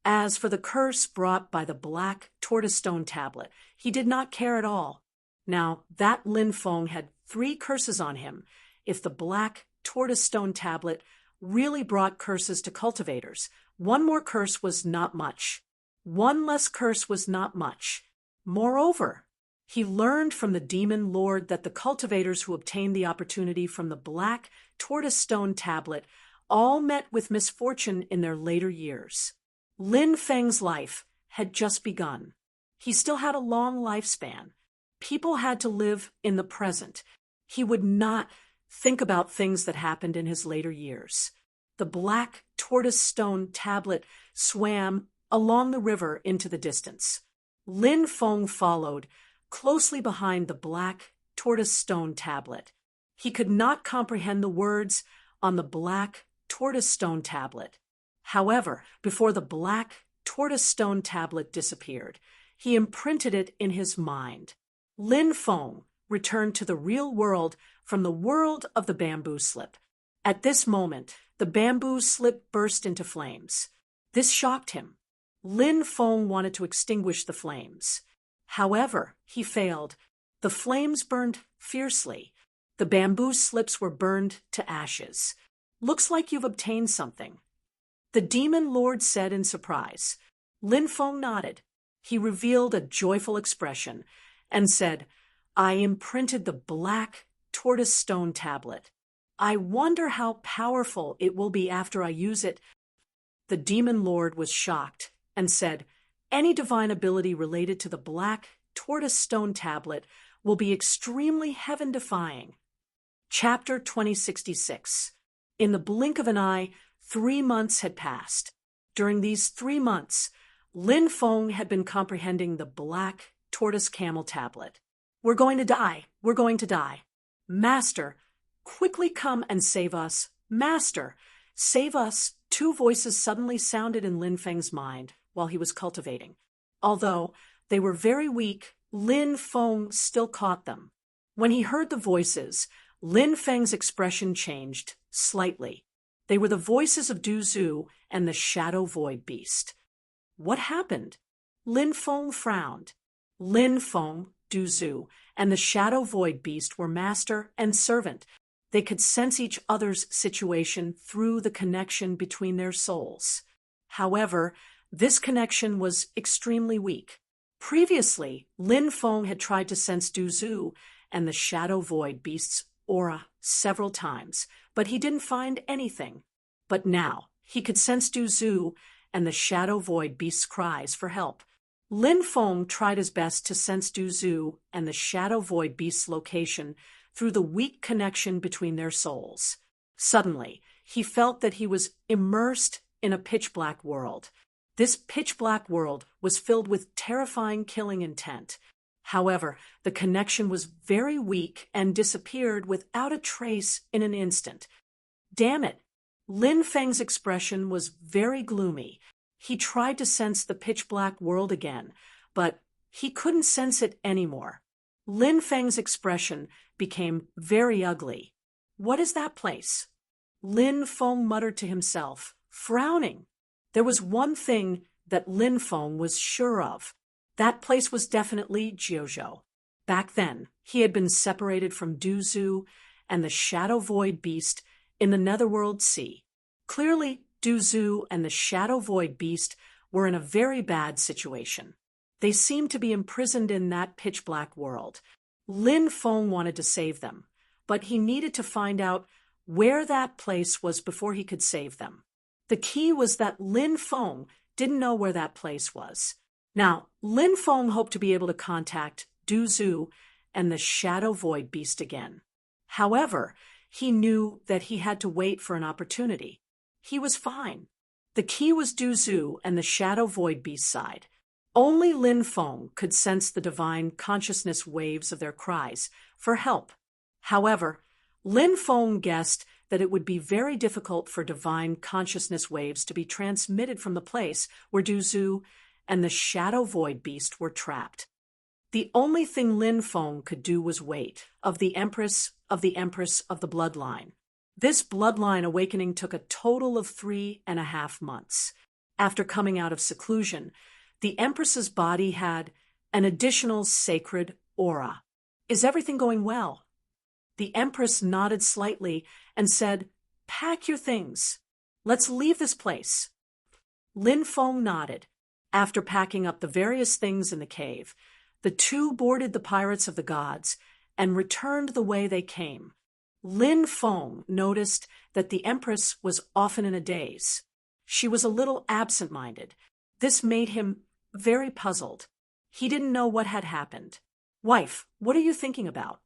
As for the curse brought by the black tortoise stone tablet, he did not care at all. Now, that Lin Feng had 3 curses on him. If the black tortoise stone tablet really brought curses to cultivators, one more curse was not much. One less curse was not much. Moreover, he learned from the demon lord that the cultivators who obtained the opportunity from the black tortoise stone tablet all met with misfortune in their later years. Lin Feng's life had just begun. He still had a long lifespan. People had to live in the present. He would not think about things that happened in his later years. The black tortoise stone tablet swam along the river into the distance. Lin Feng followed closely behind the black tortoise stone tablet. He could not comprehend the words on the black tortoise stone tablet. However, before the black tortoise stone tablet disappeared, he imprinted it in his mind. Lin Feng returned to the real world from the world of the bamboo slip. At this moment, the bamboo slip burst into flames. This shocked him. Lin Feng wanted to extinguish the flames. However, he failed. The flames burned fiercely. The bamboo slips were burned to ashes. Looks like you've obtained something. The demon lord said in surprise. Lin Feng nodded. He revealed a joyful expression and said, I imprinted the black tortoise stone tablet. I wonder how powerful it will be after I use it. The demon lord was shocked and said, any divine ability related to the black tortoise stone tablet will be extremely heaven-defying. Chapter 2066. In the blink of an eye, 3 months had passed. During these 3 months, Lin Feng had been comprehending the black tortoise camel tablet. We're going to die. We're going to die. Master, quickly come and save us. Master, save us. 2 voices suddenly sounded in Lin Feng's mind while he was cultivating. Although they were very weak, Lin Feng still caught them. When he heard the voices, Lin Feng's expression changed slightly. They were the voices of Du Zhu and the Shadow Void Beast. What happened? Lin Feng frowned. Lin Feng, Du Zhu, and the Shadow Void Beast were master and servant. They could sense each other's situation through the connection between their souls. However, this connection was extremely weak. Previously, Lin Feng had tried to sense Du Zhu and the Shadow Void Beast's aura several times, but he didn't find anything. But now, he could sense Du Zhu and the Shadow Void Beast's cries for help. Lin Feng tried his best to sense Du Zhu and the Shadow Void Beast's location through the weak connection between their souls. Suddenly, he felt that he was immersed in a pitch-black world. This pitch-black world was filled with terrifying killing intent. However, the connection was very weak and disappeared without a trace in an instant. Damn it! Lin Feng's expression was very gloomy. He tried to sense the pitch-black world again, but he couldn't sense it anymore. Lin Feng's expression became very ugly. What is that place? Lin Feng muttered to himself, frowning. There was one thing that Lin Feng was sure of. That place was definitely Jiuzhou. Back then, he had been separated from Du Zhu and the Shadow Void Beast in the Netherworld Sea. Clearly, Du Zhu and the Shadow Void Beast were in a very bad situation. They seemed to be imprisoned in that pitch-black world. Lin Feng wanted to save them, but he needed to find out where that place was before he could save them. The key was that Lin Feng didn't know where that place was. Now, Lin Feng hoped to be able to contact Du Zhu and the Shadow Void Beast again. However, he knew that he had to wait for an opportunity. He was fine. The key was Du Zhu and the Shadow Void Beast side. Only Lin Feng could sense the divine consciousness waves of their cries for help. However, Lin Feng guessed that it would be very difficult for divine consciousness waves to be transmitted from the place where Du Zhu and the Shadow Void Beast were trapped. The only thing Lin Feng could do was wait, of the Empress of the Bloodline. This bloodline awakening took a total of 3.5 months. After coming out of seclusion, the Empress's body had an additional sacred aura. Is everything going well? The Empress nodded slightly and said, pack your things. Let's leave this place. Lin Feng nodded. After packing up the various things in the cave, the two boarded the Pirates of the Gods and returned the way they came. Lin Feng noticed that the Empress was often in a daze. She was a little absent-minded. This made him very puzzled. He didn't know what had happened. Wife, what are you thinking about?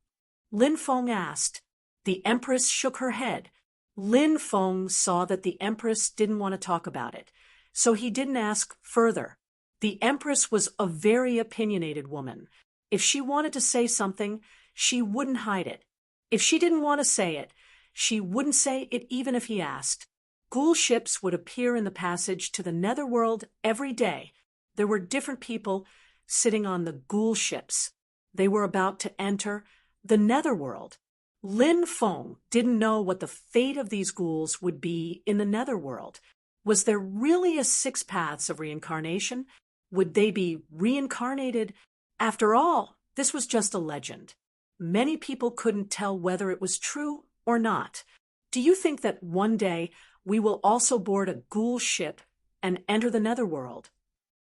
Lin Feng asked. The Empress shook her head. Lin Feng saw that the Empress didn't want to talk about it, so he didn't ask further. The Empress was a very opinionated woman. If she wanted to say something, she wouldn't hide it. If she didn't want to say it, she wouldn't say it even if he asked. Ghoul ships would appear in the passage to the Netherworld every day. There were different people sitting on the ghoul ships. They were about to enter the Netherworld. Lin Feng didn't know what the fate of these ghouls would be in the Netherworld. Was there really a 6 paths of reincarnation? Would they be reincarnated? After all, this was just a legend. Many people couldn't tell whether it was true or not. Do you think that one day we will also board a ghoul ship and enter the Netherworld?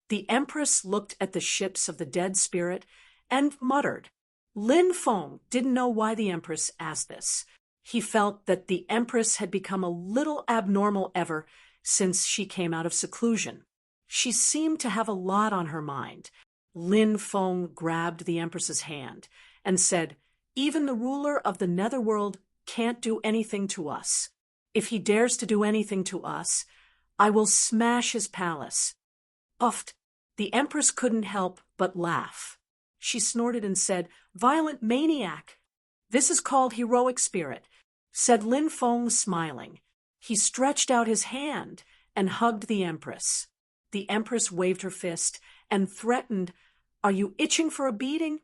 The Empress looked at the ships of the dead spirit and muttered. Lin Feng didn't know why the Empress asked this. He felt that the Empress had become a little abnormal ever since she came out of seclusion. She seemed to have a lot on her mind. Lin Feng grabbed the Empress's hand and said, even the ruler of the Netherworld can't do anything to us. If he dares to do anything to us, I will smash his palace. Uffed. The Empress couldn't help but laugh. She snorted and said, violent maniac. This is called heroic spirit, said Lin Feng, smiling. He stretched out his hand and hugged the Empress. The Empress waved her fist and threatened, are you itching for a beating?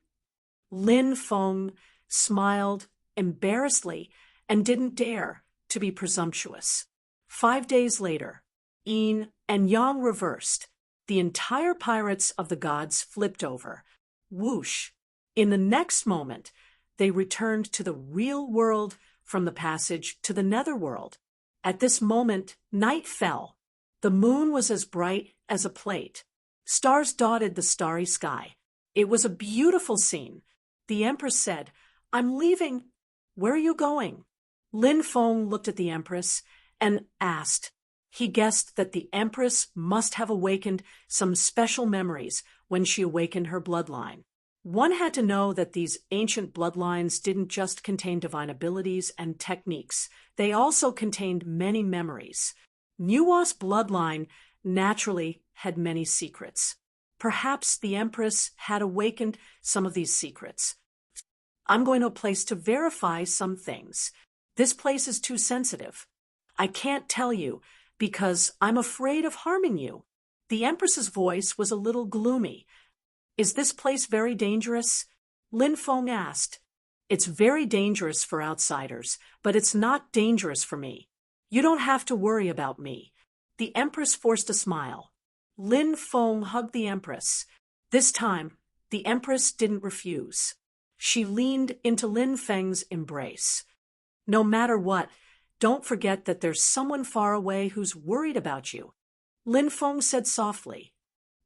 Lin Feng smiled embarrassedly and didn't dare to be presumptuous. 5 days later, Yin and Yang reversed. The entire Pirates of the Gods flipped over. Whoosh! In the next moment, they returned to the real world from the passage to the Netherworld. At this moment, night fell. The moon was as bright as a plate. Stars dotted the starry sky. It was a beautiful scene. The Empress said, I'm leaving. Where are you going? Lin Feng looked at the Empress and asked. He guessed that the Empress must have awakened some special memories when she awakened her bloodline. One had to know that these ancient bloodlines didn't just contain divine abilities and techniques, they also contained many memories. Nuwa's bloodline naturally had many secrets. Perhaps the Empress had awakened some of these secrets. I'm going to a place to verify some things. This place is too sensitive. I can't tell you because I'm afraid of harming you. The Empress's voice was a little gloomy. Is this place very dangerous? Lin Feng asked. It's very dangerous for outsiders, but it's not dangerous for me. You don't have to worry about me. The Empress forced a smile. Lin Feng hugged the Empress. This time, the Empress didn't refuse. She leaned into Lin Feng's embrace. No matter what, don't forget that there's someone far away who's worried about you. Lin Feng said softly.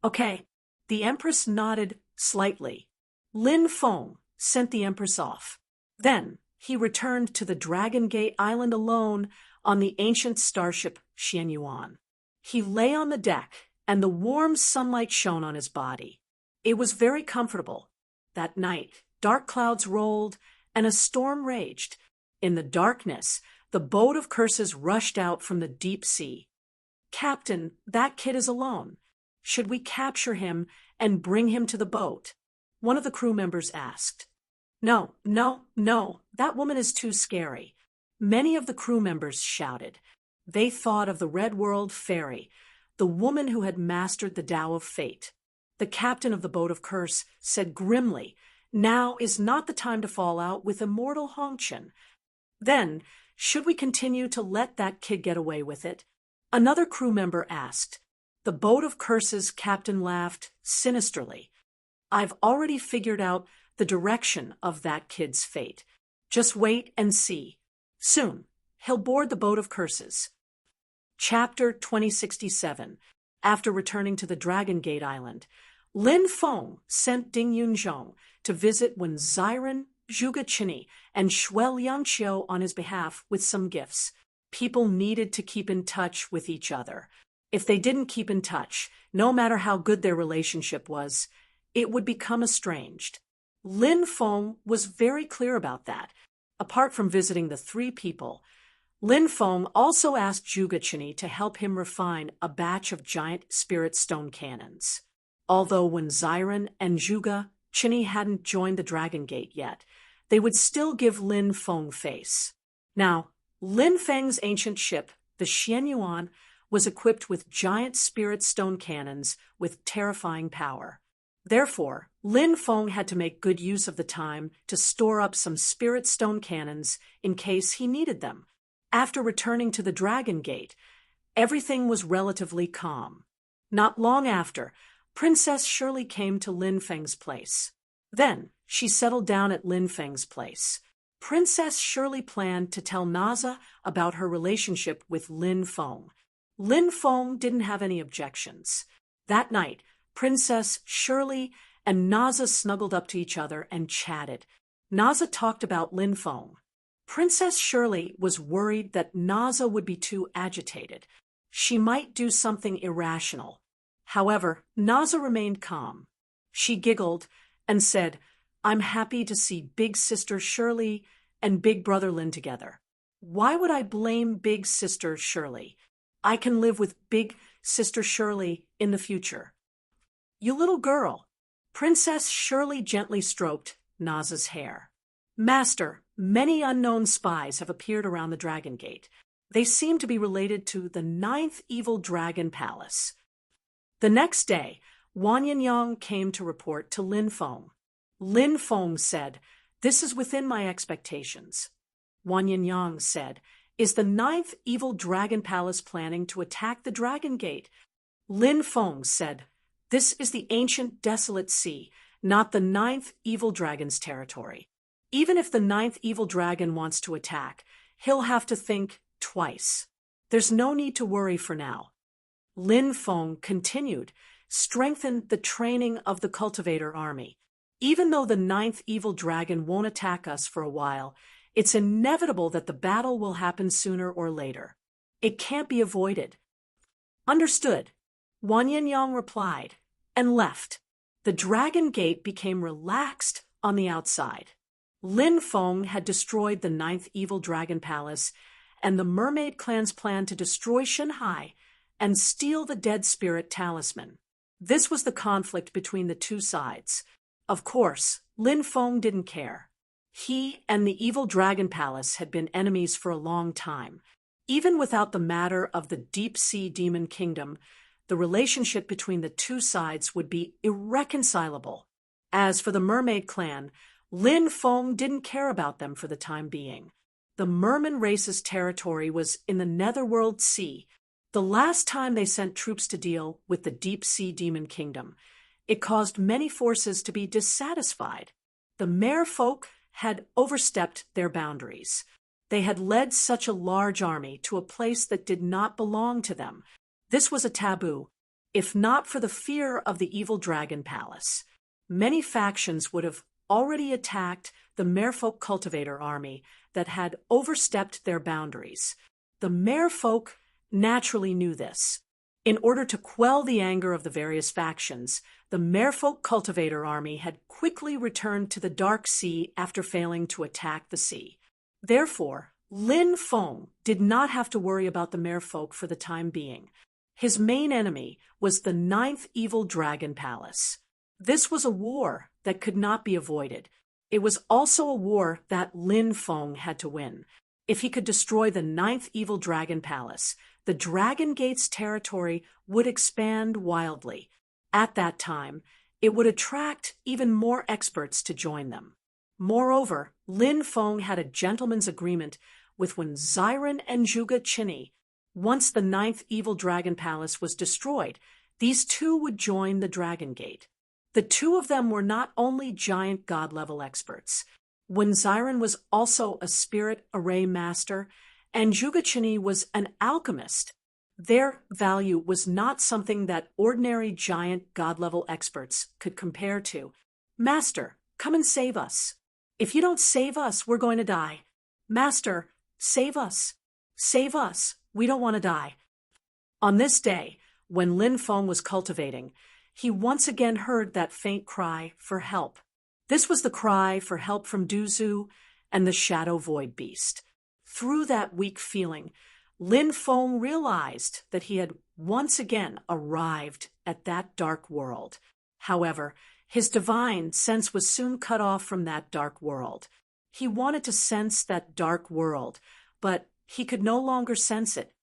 Okay. The Empress nodded slightly. Lin Feng sent the Empress off. Then he returned to the Dragon Gate Island alone on the ancient starship Xianyuan. He lay on the deck, and the warm sunlight shone on his body. It was very comfortable. That night, dark clouds rolled, and a storm raged. In the darkness, the boat of curses rushed out from the deep sea. Captain, that kid is alone. Should we capture him and bring him to the boat? One of the crew members asked. No, that woman is too scary. Many of the crew members shouted. They thought of the Red World Fairy, the woman who had mastered the Tao of Fate. The captain of the boat of curse said grimly, now is not the time to fall out with immortal Hongchen. Then, should we continue to let that kid get away with it? Another crew member asked. The boat of curses captain laughed sinisterly. I've already figured out the direction of that kid's fate. Just wait and see. Soon, he'll board the boat of curses. Chapter 2067. After returning to the Dragon Gate Island, Lin Feng sent Ding Yunzhong to visit Wen Ziren, Zhuge Qinyi, and Shuel Yangqiu on his behalf with some gifts. People needed to keep in touch with each other. If they didn't keep in touch, no matter how good their relationship was, it would become estranged. Lin Feng was very clear about that. Apart from visiting the three people, Lin Feng also asked Zhuge Qinyi to help him refine a batch of giant spirit stone cannons. Although Wen Ziren and Zhuge Qinyi hadn't joined the Dragon Gate yet, they would still give Lin Feng face. Now, Lin Feng's ancient ship, the Xianyuan, was equipped with giant spirit stone cannons with terrifying power. Therefore, Lin Feng had to make good use of the time to store up some spirit stone cannons in case he needed them. After returning to the Dragon Gate, everything was relatively calm. Not long after, Princess Shirley came to Lin Feng's place. Then, she settled down at Lin Feng's place. Princess Shirley planned to tell Naza about her relationship with Lin Feng. Lin Feng didn't have any objections. That night, Princess Shirley and Naza snuggled up to each other and chatted. Naza talked about Lin Feng. Princess Shirley was worried that Naza would be too agitated. She might do something irrational. However, Naza remained calm. She giggled and said, I'm happy to see Big Sister Shirley and Big Brother Lin together. Why would I blame Big Sister Shirley? I can live with Big Sister Shirley in the future. You little girl. Princess Shirley gently stroked Naza's hair. Master, many unknown spies have appeared around the Dragon Gate. They seem to be related to the 9th Evil Dragon Palace. The next day, Wang Yinyang came to report to Lin Feng. Lin Feng said, this is within my expectations. Wang Yinyang said, is the 9th Evil Dragon Palace planning to attack the Dragon Gate? Lin Feng said, this is the ancient desolate sea, not the 9th Evil Dragon's territory. Even if the 9th Evil Dragon wants to attack, he'll have to think twice. There's no need to worry for now. Lin Feng continued, strengthen the training of the cultivator army. Even though the 9th Evil Dragon won't attack us for a while, it's inevitable that the battle will happen sooner or later. It can't be avoided. Understood. Wang Yinyang replied, and left. The Dragon Gate became relaxed on the outside. Lin Feng had destroyed the ninth evil dragon palace, and the mermaid clan's plan to destroy Shanghai and steal the dead spirit talisman. This was the conflict between the two sides. Of course, Lin Feng didn't care. He and the evil dragon palace had been enemies for a long time. Even without the matter of the deep-sea demon kingdom, the relationship between the two sides would be irreconcilable. As for the mermaid clan, Lin Feng didn't care about them for the time being. The merman race's territory was in the Netherworld Sea. The last time they sent troops to deal with the deep-sea demon kingdom, it caused many forces to be dissatisfied. The merfolk had overstepped their boundaries. They had led such a large army to a place that did not belong to them. This was a taboo, if not for the fear of the evil dragon palace. Many factions would have already attacked the merfolk cultivator army that had overstepped their boundaries. The merfolk naturally knew this. In order to quell the anger of the various factions, the merfolk cultivator army had quickly returned to the Dark Sea after failing to attack the sea. Therefore, Lin Feng did not have to worry about the merfolk for the time being. His main enemy was the ninth evil dragon palace. This was a war that could not be avoided. It was also a war that Lin Feng had to win. If he could destroy the ninth evil dragon palace, the Dragon Gate's territory would expand wildly. At that time, it would attract even more experts to join them. Moreover, Lin Feng had a gentleman's agreement with Ziren and Zhuge Qinyi. Once the ninth evil dragon palace was destroyed, these two would join the Dragon Gate. The two of them were not only giant god-level experts. Ziren was also a spirit array master, and Zhuge Qinyi was an alchemist. Their value was not something that ordinary giant god-level experts could compare to. Master, come and save us. If you don't save us, we're going to die. Master, save us. Save us. We don't want to die. On this day, when Lin Feng was cultivating, he once again heard that faint cry for help. This was the cry for help from Duzu and the Shadow Void Beast. Through that weak feeling, Lin Feng realized that he had once again arrived at that dark world. However, his divine sense was soon cut off from that dark world. He wanted to sense that dark world, but he could no longer sense it.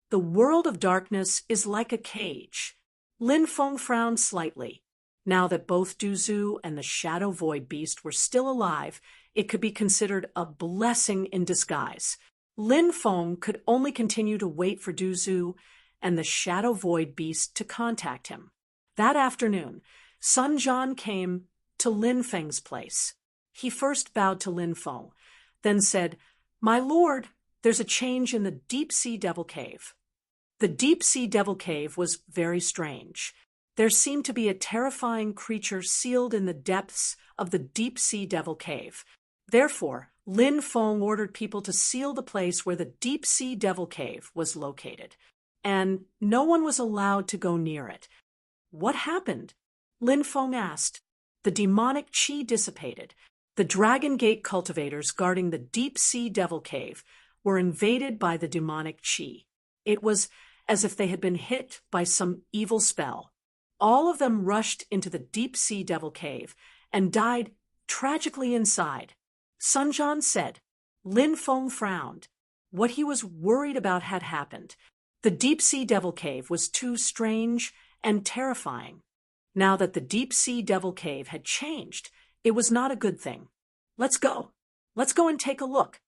The world of darkness is like a cage. Lin Feng frowned slightly. Now that both Duzu and the Shadow Void Beast were still alive, it could be considered a blessing in disguise. Lin Feng could only continue to wait for Duzu and the Shadow Void Beast to contact him. That afternoon, Sun Jian came to Lin Feng's place. He first bowed to Lin Feng, then said, "My lord, there's a change in the deep-sea devil cave." The deep-sea devil cave was very strange. There seemed to be a terrifying creature sealed in the depths of the deep-sea devil cave. Therefore, Lin Feng ordered people to seal the place where the deep-sea devil cave was located, and no one was allowed to go near it. What happened? Lin Feng asked. The demonic qi dissipated. The Dragon Gate cultivators guarding the deep-sea devil cave were invaded by the demonic qi. It was as if they had been hit by some evil spell. All of them rushed into the deep-sea devil cave and died tragically inside. Sun Jian said. Lin Feng frowned. What he was worried about had happened. The deep-sea devil cave was too strange and terrifying. Now that the deep-sea devil cave had changed, it was not a good thing. Let's go. Let's go and take a look.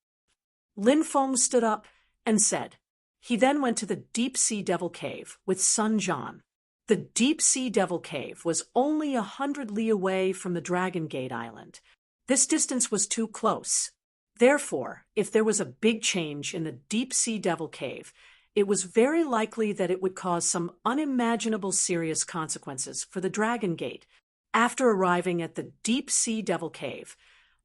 Lin Feng stood up and said. He then went to the deep-sea devil cave with Sun Jian. The deep-sea devil cave was only 100 li away from the Dragon Gate Island. This distance was too close. Therefore, if there was a big change in the deep-sea devil cave, it was very likely that it would cause some unimaginable serious consequences for the Dragon Gate. After arriving at the deep-sea devil cave,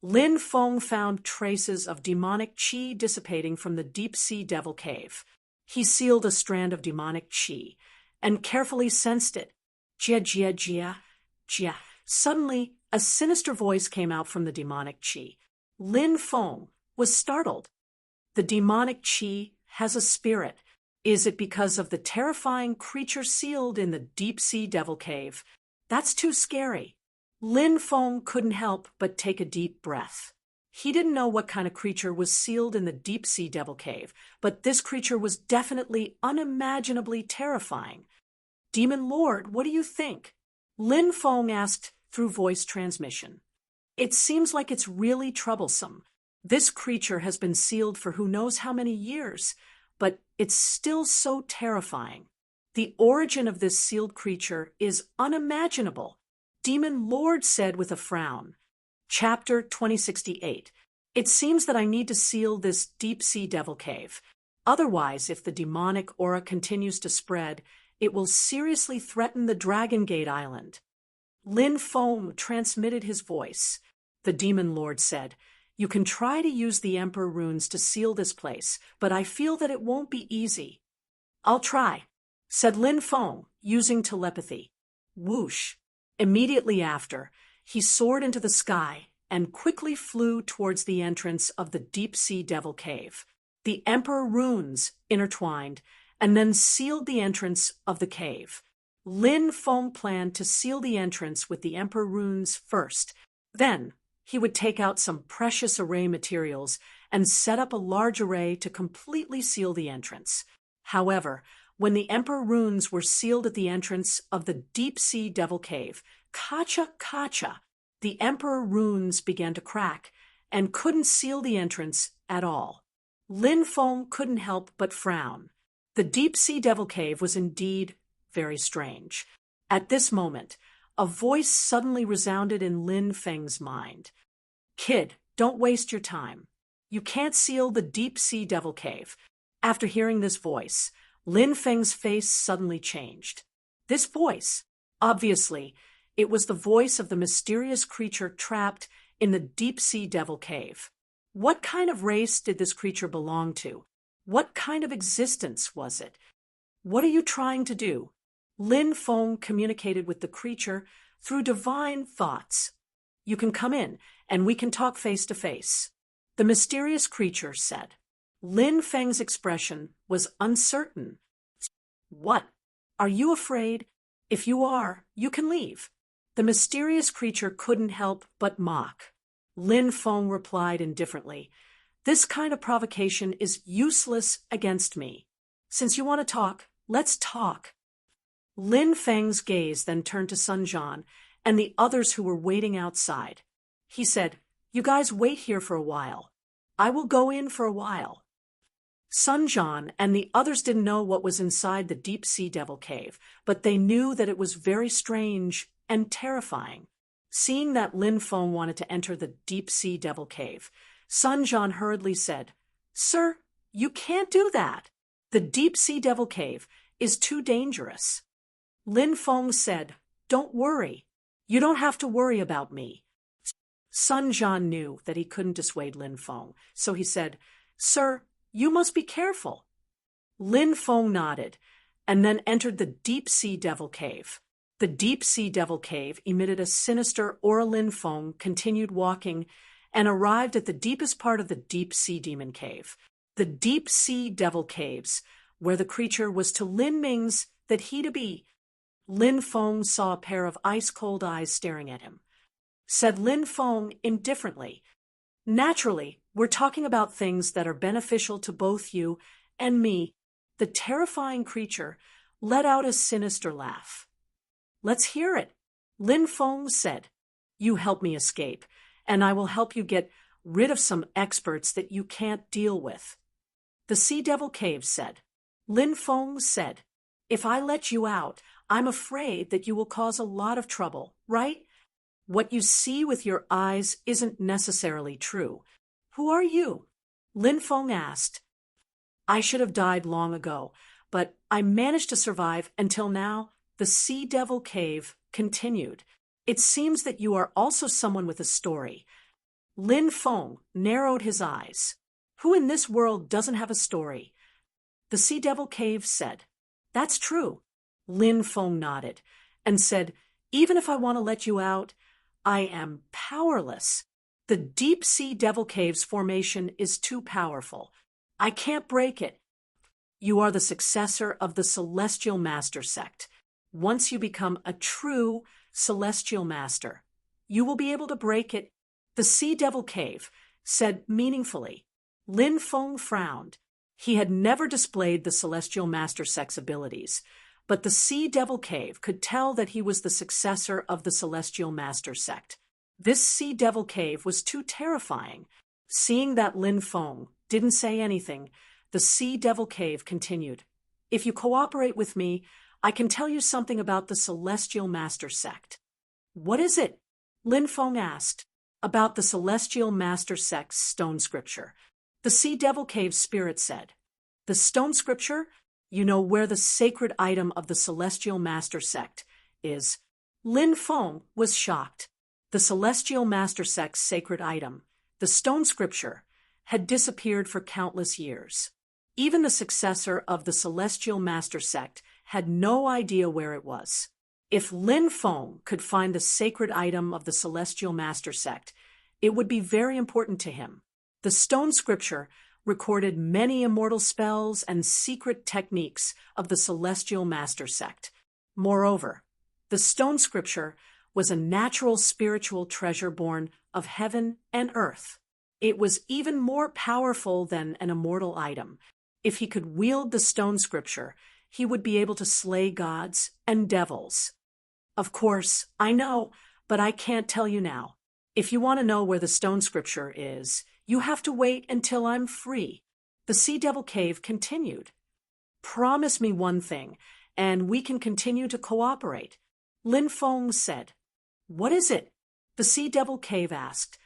Lin Feng found traces of demonic qi dissipating from the deep-sea devil cave. He sealed a strand of demonic qi and carefully sensed it. Jia, jia, jia. Jia. Suddenly, a sinister voice came out from the demonic Qi. Lin Feng was startled. The demonic Qi has a spirit. Is it because of the terrifying creature sealed in the deep-sea devil cave? That's too scary. Lin Feng couldn't help but take a deep breath. He didn't know what kind of creature was sealed in the deep-sea devil cave, but this creature was definitely unimaginably terrifying. Demon Lord, what do you think? Lin Feng asked through voice transmission. It seems like it's really troublesome. This creature has been sealed for who knows how many years, but it's still so terrifying. The origin of this sealed creature is unimaginable, Demon Lord said with a frown. Chapter 2068. It seems that I need to seal this deep-sea devil cave. Otherwise, if the demonic aura continues to spread, it will seriously threaten the Dragon Gate Island. Lin Feng transmitted his voice. The Demon Lord said, You can try to use the Emperor runes to seal this place, but I feel that it won't be easy. I'll try, said Lin Feng, using telepathy. Whoosh! Immediately after, he soared into the sky and quickly flew towards the entrance of the deep-sea devil cave. The Emperor runes intertwined and then sealed the entrance of the cave. Lin Feng planned to seal the entrance with the Emperor runes first. Then, he would take out some precious array materials and set up a large array to completely seal the entrance. However, when the Emperor runes were sealed at the entrance of the deep-sea devil cave, kacha, the Emperor runes began to crack and couldn't seal the entrance at all. Lin Feng couldn't help but frown. The deep-sea devil cave was indeed very strange. At this moment, a voice suddenly resounded in Lin Feng's mind. Kid, don't waste your time. You can't seal the deep-sea devil cave. After hearing this voice, Lin Feng's face suddenly changed. This voice, obviously, it was the voice of the mysterious creature trapped in the deep-sea devil cave. What kind of race did this creature belong to? What kind of existence was it? What are you trying to do? Lin Feng communicated with the creature through divine thoughts. You can come in, and we can talk face to face, the mysterious creature said. Lin Feng's expression was uncertain. What? Are you afraid? If you are, you can leave. The mysterious creature couldn't help but mock. Lin Feng replied indifferently, This kind of provocation is useless against me. Since you want to talk, let's talk. Lin Feng's gaze then turned to Sun Jian and the others who were waiting outside. He said, You guys wait here for a while. I will go in for a while. Sun Jian and the others didn't know what was inside the deep-sea devil cave, but they knew that it was very strange and terrifying. Seeing that Lin Feng wanted to enter the deep-sea devil cave, Sun Jian hurriedly said, Sir, you can't do that. The deep-sea devil cave is too dangerous. Lin Feng said, Don't worry. You don't have to worry about me. Sun Jian knew that he couldn't dissuade Lin Feng, so he said, Sir, you must be careful. Lin Feng nodded, and then entered the deep-sea devil cave. The deep-sea devil cave emitted a sinister aura. Lin Feng continued walking and arrived at the deepest part of the deep-sea demon cave, the deep-sea devil caves, where the creature was to Lin Ming's that he to be. Lin Feng saw a pair of ice-cold eyes staring at him. Said Lin Feng indifferently, Naturally, we're talking about things that are beneficial to both you and me. The terrifying creature let out a sinister laugh. Let's hear it. Lin Feng said, You help me escape, and I will help you get rid of some experts that you can't deal with. The Sea Devil Cave said. Lin Feng said, If I let you out, I'm afraid that you will cause a lot of trouble, right? What you see with your eyes isn't necessarily true. Who are you? Lin Feng asked. I should have died long ago, but I managed to survive until now. The Sea Devil Cave continued. It seems that you are also someone with a story. Lin Feng narrowed his eyes. Who in this world doesn't have a story? The Sea Devil Cave said. That's true. Lin Feng nodded and said, Even if I want to let you out, I am powerless. The deep sea devil caves formation is too powerful. I can't break it. You are the successor of the Celestial Master sect. Once you become a true Celestial Master, you will be able to break it. The Sea Devil Cave said meaningfully. Lin Feng frowned. He had never displayed the Celestial Master sect's abilities, but the Sea Devil Cave could tell that he was the successor of the Celestial Master sect. This Sea Devil Cave was too terrifying. Seeing that Lin Feng didn't say anything, the Sea Devil Cave continued. If you cooperate with me, I can tell you something about the Celestial Master sect. What is it? Lin Feng asked. About the Celestial Master sect's stone scripture. The Sea Devil Cave spirit said. The stone scripture? You know where the sacred item of the Celestial Master sect is. Lin Feng was shocked. The Celestial Master sect's sacred item, the stone scripture, had disappeared for countless years. Even the successor of the Celestial Master sect had no idea where it was. If Lin Feng could find the sacred item of the Celestial Master sect, it would be very important to him. The stone scripture recorded many immortal spells and secret techniques of the Celestial Master sect. Moreover, the stone scripture was a natural spiritual treasure born of heaven and earth. It was even more powerful than an immortal item. If he could wield the stone scripture, he would be able to slay gods and devils. Of course, I know, but I can't tell you now. If you want to know where the stone scripture is, you have to wait until I'm free. The Sea Devil Cave continued. Promise me one thing, and we can continue to cooperate. Lin Feng said. What is it? The Sea Devil Cave asked.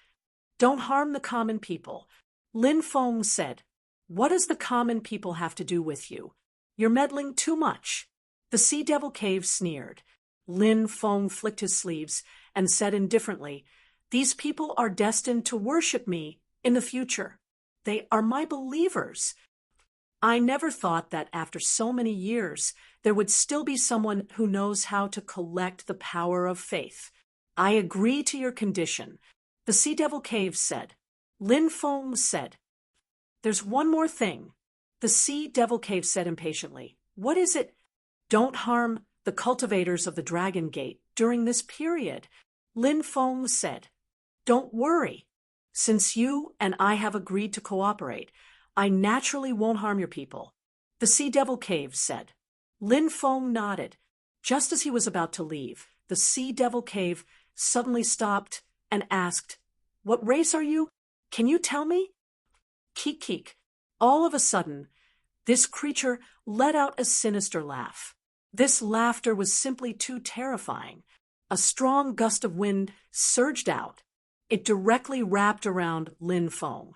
Don't harm the common people. Lin Feng said. What does the common people have to do with you? You're meddling too much. The Sea Devil Cave sneered. Lin Feng flicked his sleeves and said indifferently, These people are destined to worship me in the future. They are my believers. I never thought that after so many years, there would still be someone who knows how to collect the power of faith. I agree to your condition, the Sea Devil Cave said. Lin Feng said. There's one more thing, the Sea Devil Cave said impatiently. What is it? Don't harm the cultivators of the Dragon Gate during this period, Lin Feng said. Don't worry. Since you and I have agreed to cooperate, I naturally won't harm your people, the Sea Devil Cave said. Lin Feng nodded. Just as he was about to leave, the Sea Devil Cave suddenly stopped and asked, What race are you? Can you tell me? Keek keek. All of a sudden, this creature let out a sinister laugh. This laughter was simply too terrifying. A strong gust of wind surged out. It directly wrapped around Lin Feng.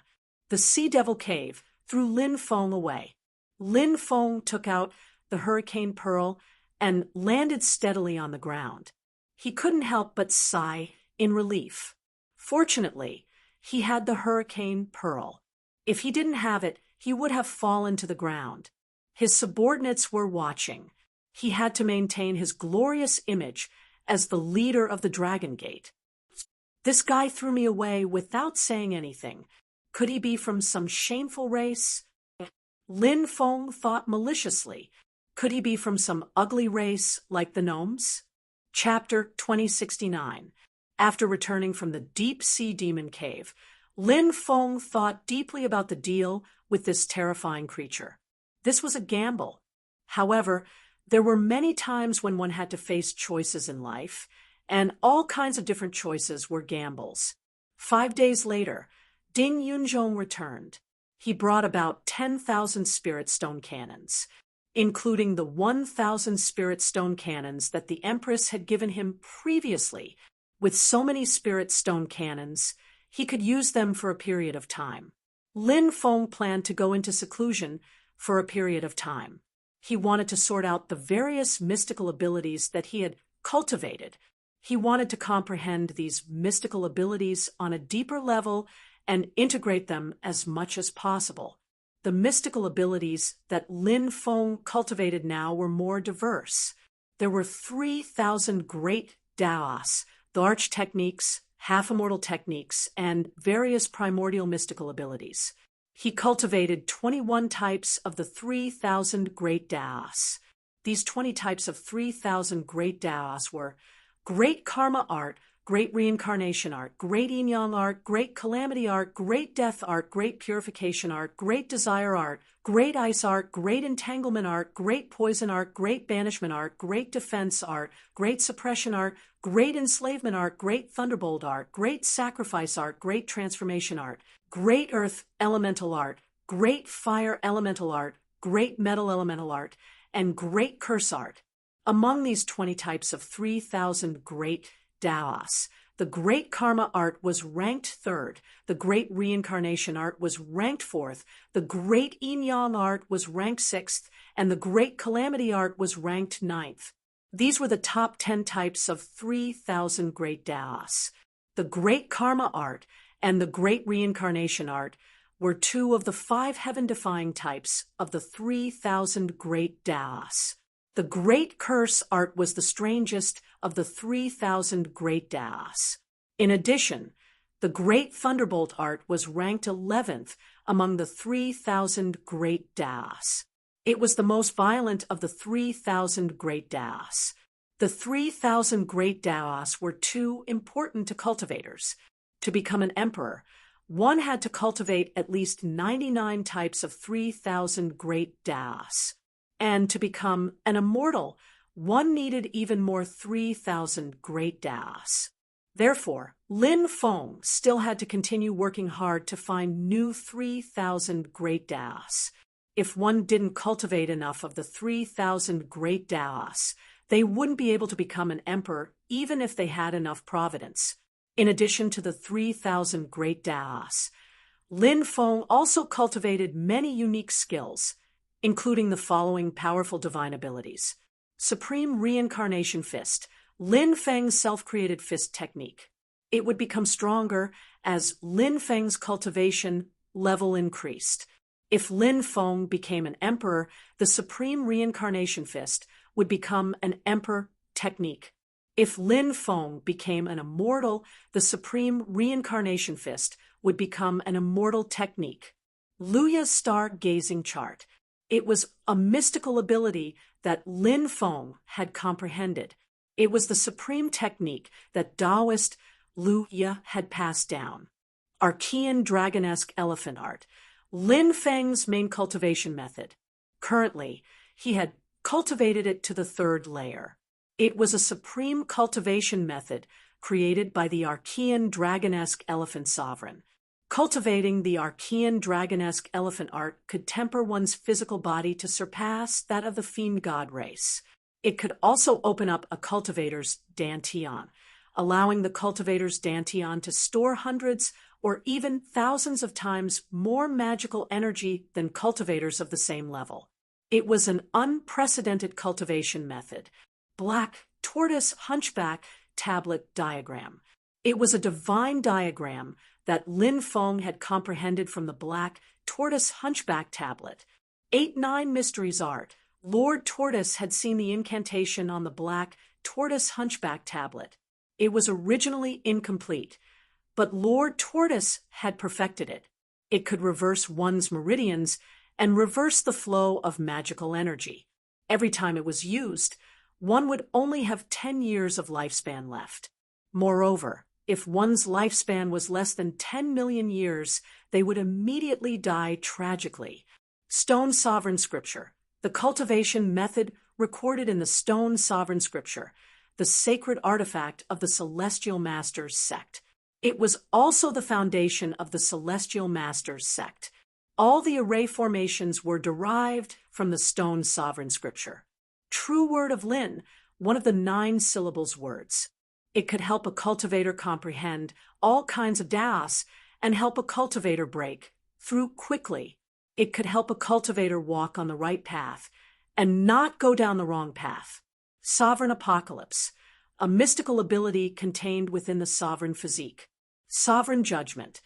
The Sea Devil Cave threw Lin Feng away. Lin Feng took out the hurricane pearl and landed steadily on the ground. He couldn't help but sigh in relief. Fortunately, he had the hurricane pearl. If he didn't have it, he would have fallen to the ground. His subordinates were watching. He had to maintain his glorious image as the leader of the Dragon Gate. This guy threw me away without saying anything. Could he be from some shameful race? Lin Feng thought maliciously. Could he be from some ugly race like the gnomes? Chapter 2069. After returning from the deep sea demon cave, Lin Feng thought deeply about the deal with this terrifying creature. This was a gamble. However, there were many times when one had to face choices in life, and all kinds of different choices were gambles. 5 days later, Ding Yunzhong returned. He brought about 10,000 spirit stone cannons, including the 1,000 spirit stone cannons that the Empress had given him previously. With so many spirit stone cannons, he could use them for a period of time. Lin Feng planned to go into seclusion for a period of time. He wanted to sort out the various mystical abilities that he had cultivated. He wanted to comprehend these mystical abilities on a deeper level and integrate them as much as possible. The mystical abilities that Lin Feng cultivated now were more diverse. There were 3,000 great Daos, the arch techniques, half-immortal techniques, and various primordial mystical abilities. He cultivated 21 types of the 3,000 great Daos. These 20 types of 3,000 great Daos were great karma art, great reincarnation art, great yin-yang art, great calamity art, great death art, great purification art, great desire art, great ice art, great entanglement art, great poison art, great banishment art, great defense art, great suppression art, great enslavement art, great thunderbolt art, great sacrifice art, great transformation art, great earth elemental art, great fire elemental art, great metal elemental art, and great curse art. Among these 20 types of 3,000 great Daos, the great karma art was ranked third, the great reincarnation art was ranked fourth, the great yin-yang art was ranked sixth, and the great calamity art was ranked ninth. These were the top 10 types of 3,000 great Daos. The great karma art and the great reincarnation art were two of the 5 heaven-defying types of the 3,000 great Daos. The great curse art was the strangest of the 3,000 great Daos. In addition, the great thunderbolt art was ranked 11th among the 3,000 great Daos. It was the most violent of the 3,000 great Daos. The 3,000 great Daos were too important to cultivators. To become an emperor, one had to cultivate at least 99 types of 3,000 great Daos. And to become an immortal, one needed even more 3,000 great Daos. Therefore, Lin Feng still had to continue working hard to find new 3,000 great Daos. If one didn't cultivate enough of the 3,000 great Daos, they wouldn't be able to become an emperor even if they had enough providence. In addition to the 3,000 great Daos, Lin Feng also cultivated many unique skills, including the following powerful divine abilities. Supreme Reincarnation Fist, Lin Feng's self-created fist technique. It would become stronger as Lin Feng's cultivation level increased. If Lin Feng became an emperor, the Supreme Reincarnation Fist would become an emperor technique. If Lin Feng became an immortal, the Supreme Reincarnation Fist would become an immortal technique. Luya's star-gazing chart. It was a mystical ability that Lin Feng had comprehended. It was the supreme technique that Taoist Luya had passed down. Archean dragonesque elephant art. Lin Feng's main cultivation method. Currently, he had cultivated it to the 3rd layer. It was a supreme cultivation method created by the Archean dragonesque elephant sovereign. Cultivating the Archean dragonesque elephant art could temper one's physical body to surpass that of the fiend god race. It could also open up a cultivator's dantian, allowing the cultivator's dantian to store hundreds or even thousands of times more magical energy than cultivators of the same level. It was an unprecedented cultivation method. Black tortoise hunchback tablet diagram. It was a divine diagram that Lin Feng had comprehended from the black tortoise hunchback tablet. 8-9 Mysteries art. Lord Tortoise had seen the incantation on the black tortoise hunchback tablet. It was originally incomplete, but Lord Tortoise had perfected it. It could reverse one's meridians and reverse the flow of magical energy. Every time it was used, one would only have 10 years of lifespan left. Moreover, if one's lifespan was less than 10 million years, they would immediately die tragically. Stone Sovereign Scripture. The cultivation method recorded in the Stone Sovereign Scripture, the sacred artifact of the Celestial Masters sect. It was also the foundation of the Celestial Masters sect. All the array formations were derived from the Stone Sovereign Scripture. True Word of Lin, one of the 9 syllables words. It could help a cultivator comprehend all kinds of Daos and help a cultivator break through quickly. It could help a cultivator walk on the right path and not go down the wrong path. Sovereign Apocalypse, a mystical ability contained within the Sovereign Physique. Sovereign Judgment,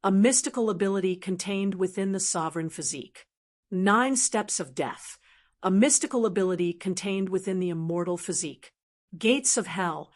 a mystical ability contained within the Sovereign Physique. 9 Steps of Death, a mystical ability contained within the Immortal Physique. Gates of Hell,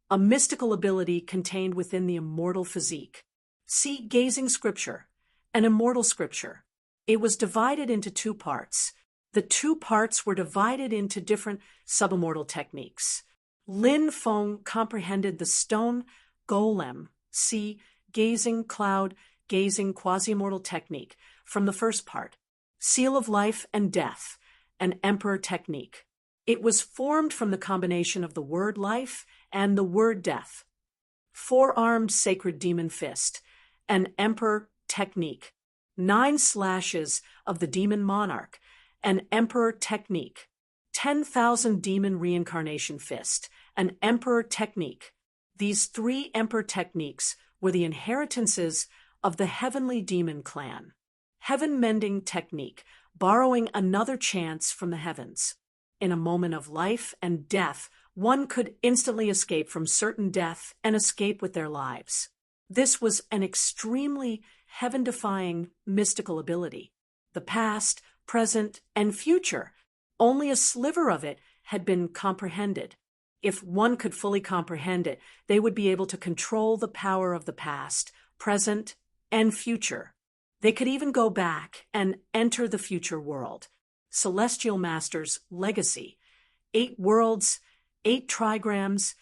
a mystical ability contained within the immortal physique. See Gazing Scripture, an immortal scripture. It was divided into two parts. The two parts were divided into different subimmortal techniques. Lin Feng comprehended the stone golem, see Gazing Cloud, Gazing Quasi-Immortal technique, from the first part. Seal of Life and Death, an Emperor technique. It was formed from the combination of the word life and the word death. Four-armed Sacred Demon Fist, an Emperor technique. 9 slashes of the Demon Monarch, an Emperor technique. 10,000 Demon Reincarnation Fist, an Emperor technique. These 3 Emperor techniques were the inheritances of the Heavenly Demon clan. Heaven Mending technique, borrowing another chance from the heavens. In a moment of life and death, one could instantly escape from certain death and escape with their lives. This was an extremely heaven-defying mystical ability. The past, present, and future, only a sliver of it had been comprehended. If one could fully comprehend it, they would be able to control the power of the past, present, and future. They could even go back and enter the future world. Celestial Masters Legacy. 8 worlds, 8 trigrams,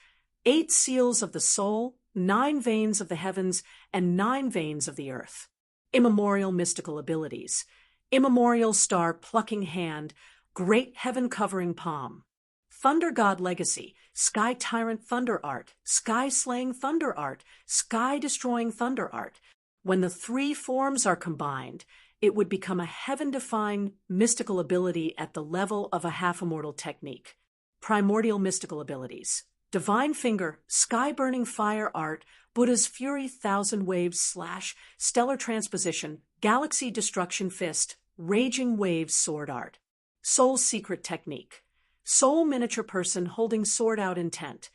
8 seals of the soul, 9 veins of the heavens, and 9 veins of the earth. Immemorial mystical abilities. Immemorial star plucking hand, great heaven covering palm. Thunder God Legacy, Sky Tyrant Thunder Art, Sky Slaying Thunder Art, Sky Destroying Thunder Art. When the 3 forms are combined, it would become a heaven-defying mystical ability at the level of a half-immortal technique. Primordial mystical abilities. Divine Finger, Sky Burning Fire Art, Buddha's Fury 1000 Waves / Stellar Transposition, Galaxy Destruction Fist, Raging Waves Sword Art. Soul Secret Technique. Soul Miniature Person holding Sword Out Intent.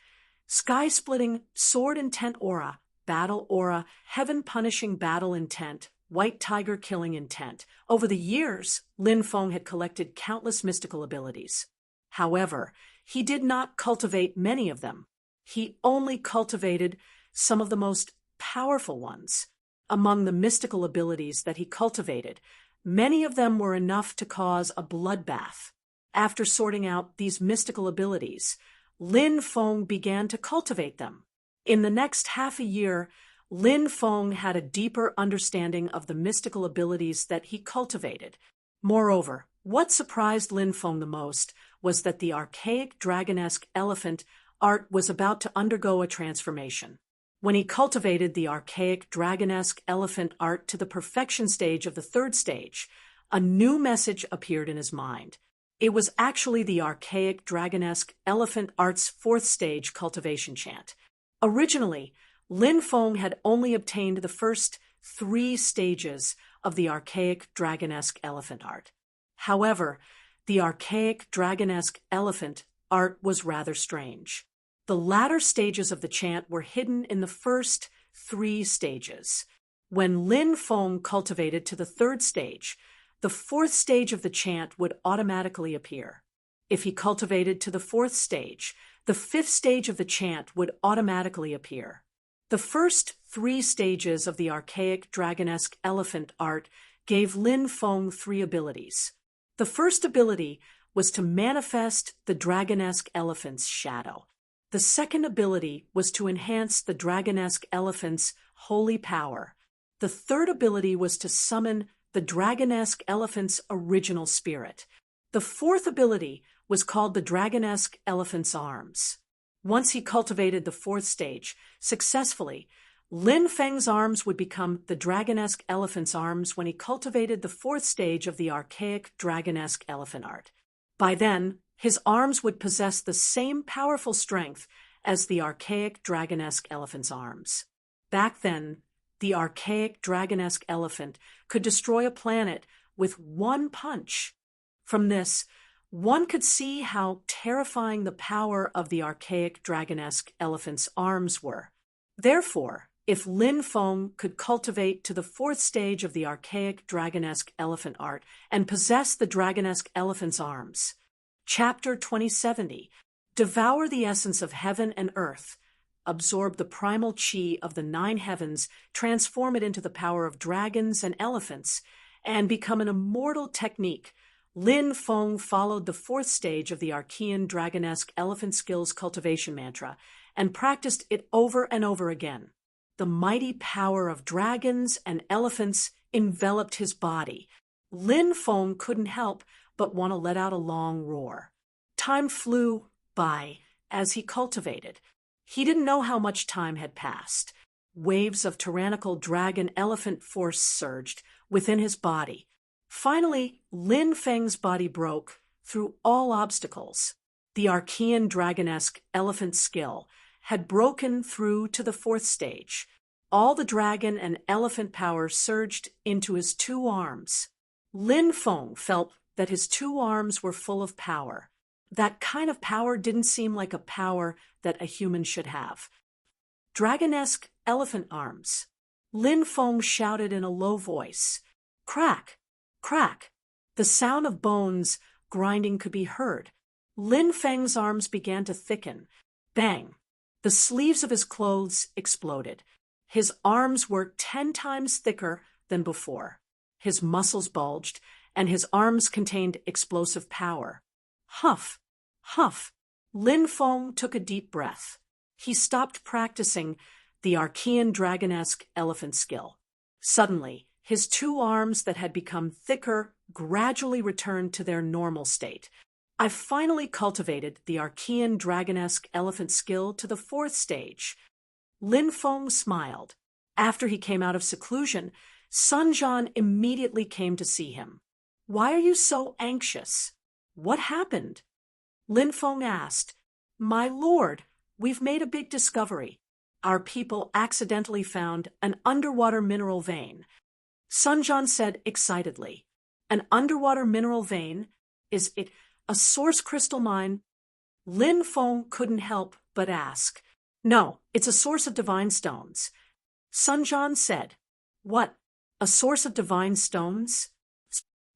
Sky Splitting Sword Intent Aura, Battle Aura, Heaven Punishing Battle Intent, White Tiger Killing Intent. Over the years, Lin Feng had collected countless mystical abilities. However, he did not cultivate many of them. He only cultivated some of the most powerful ones. Among the mystical abilities that he cultivated, many of them were enough to cause a bloodbath. After sorting out these mystical abilities, Lin Feng began to cultivate them. In the next half a year, Lin Feng had a deeper understanding of the mystical abilities that he cultivated. Moreover, what surprised Lin Feng the most was that the archaic dragonesque elephant art was about to undergo a transformation. When he cultivated the archaic dragonesque elephant art to the perfection stage of the 3rd stage, a new message appeared in his mind. It was actually the archaic dragonesque elephant art's 4th stage cultivation chant. Originally, Lin Feng had only obtained the first 3 stages of the archaic dragonesque elephant art. However, the archaic dragonesque elephant art was rather strange. The latter stages of the chant were hidden in the first 3 stages. When Lin Feng cultivated to the 3rd stage, the 4th stage of the chant would automatically appear. If he cultivated to the 4th stage, the 5th stage of the chant would automatically appear. The first 3 stages of the archaic dragonesque elephant art gave Lin Feng 3 abilities. The first ability was to manifest the dragonesque elephant's shadow. The second ability was to enhance the dragonesque elephant's holy power. The third ability was to summon the dragonesque elephant's original spirit. The fourth ability was called the dragonesque elephant's arms. Once he cultivated the 4th stage successfully, Lin Feng's arms would become the dragonesque elephant's arms when he cultivated the 4th stage of the archaic dragonesque elephant art. By then, his arms would possess the same powerful strength as the archaic dragonesque elephant's arms. Back then, the archaic dragonesque elephant could destroy a planet with 1 punch. From this, one could see how terrifying the power of the archaic dragonesque elephant's arms were. Therefore, if Lin Feng could cultivate to the 4th stage of the archaic dragonesque elephant art and possess the dragonesque elephant's arms. Chapter 2070, Devour the Essence of Heaven and Earth, absorb the primal chi of the 9 heavens, transform it into the power of dragons and elephants, and become an immortal technique. Lin Feng followed the 4th stage of the Archean Dragonesque Elephant Skills cultivation mantra and practiced it over and over again. The mighty power of dragons and elephants enveloped his body. Lin Feng couldn't help but want to let out a long roar. Time flew by as he cultivated. He didn't know how much time had passed. Waves of tyrannical dragon-elephant force surged within his body. Finally, Lin Feng's body broke through all obstacles. The Archean Dragonesque Elephant skill had broken through to the 4th stage. All the dragon and elephant power surged into his 2 arms. Lin Feng felt that his 2 arms were full of power. That kind of power didn't seem like a power that a human should have. Dragonesque elephant arms. Lin Feng shouted in a low voice. Crack! Crack! The sound of bones grinding could be heard. Lin Feng's arms began to thicken. Bang! The sleeves of his clothes exploded. His arms were 10 times thicker than before. His muscles bulged, and his arms contained explosive power. Huff! Huff! Lin Feng took a deep breath. He stopped practicing the Archean Dragonesque elephant skill. Suddenly, his 2 arms that had become thicker gradually returned to their normal state. I finally cultivated the Archean Dragonesque elephant skill to the 4th stage. Lin Feng smiled. After he came out of seclusion, Sun Jian immediately came to see him. Why are you so anxious? What happened? Lin Feng asked. My lord, we've made a big discovery. Our people accidentally found an underwater mineral vein. Sun Jian said excitedly. An underwater mineral vein? Is it a source crystal mine? Lin Feng couldn't help but ask. No, it's a source of divine stones. Sun Jian said. What? A source of divine stones?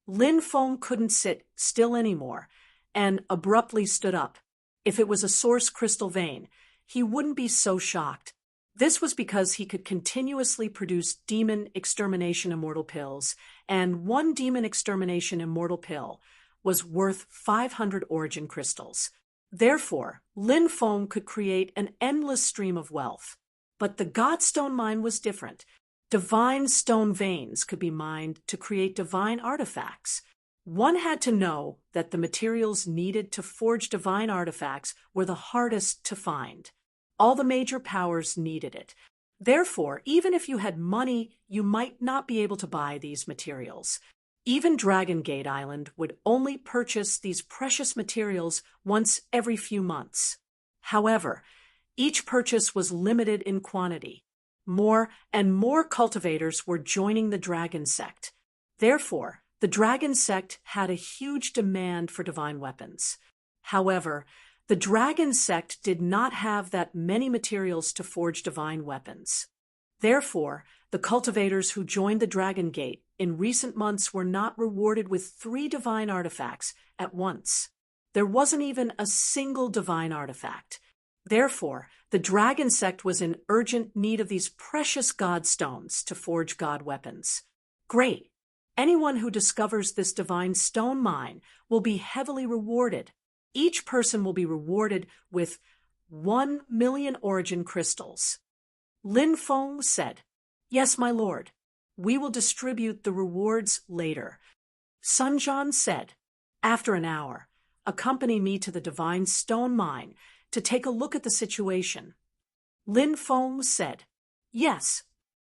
Lin Feng couldn't sit still anymore and abruptly stood up. If it was a source crystal vein, he wouldn't be so shocked. This was because he could continuously produce demon extermination immortal pills, and 1 demon extermination immortal pill was worth 500 origin crystals. Therefore, Lin Feng could create an endless stream of wealth. But the Godstone mine was different. Divine stone veins could be mined to create divine artifacts. One had to know that the materials needed to forge divine artifacts were the hardest to find. All the major powers needed it. Therefore, even if you had money, you might not be able to buy these materials. Even Dragon Gate Island would only purchase these precious materials once every few months. However, each purchase was limited in quantity. More and more cultivators were joining the Dragon Sect. Therefore, the Dragon Sect had a huge demand for divine weapons. However, the Dragon Sect did not have that many materials to forge divine weapons. Therefore, the cultivators who joined the Dragon Gate in recent months were not rewarded with 3 divine artifacts at once. There wasn't even a single divine artifact. Therefore, the Dragon Sect was in urgent need of these precious god stones to forge god weapons. Great! Anyone who discovers this divine stone mine will be heavily rewarded. Each person will be rewarded with 1 million origin crystals. Lin Feng said, Yes, my lord. We will distribute the rewards later. Sun Jian said, After an hour, accompany me to the divine stone mine to take a look at the situation. Lin Feng said, Yes.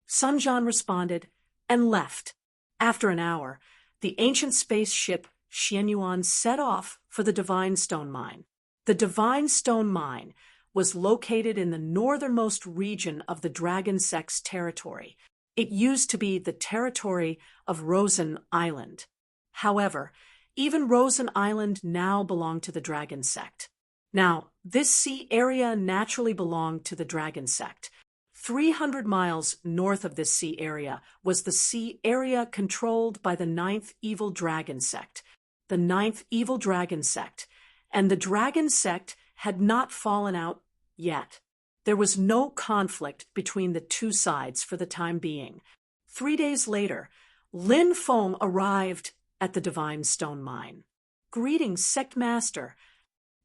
Sun Jian responded and left. After an hour, the ancient spaceship Xianyuan set off for the Divine Stone Mine. The Divine Stone Mine was located in the northernmost region of the Dragon Sect's territory. It used to be the territory of Rosen Island. However, even Rosen Island now belonged to the Dragon Sect. Now, this sea area naturally belonged to the Dragon Sect. 300 miles north of this sea area was the sea area controlled by the 9th Evil Dragon Sect. The 9th Evil Dragon Sect, and the Dragon Sect had not fallen out yet. There was no conflict between the two sides for the time being. 3 days later, Lin Feng arrived at the Divine Stone Mine. "Greetings, Sect Master."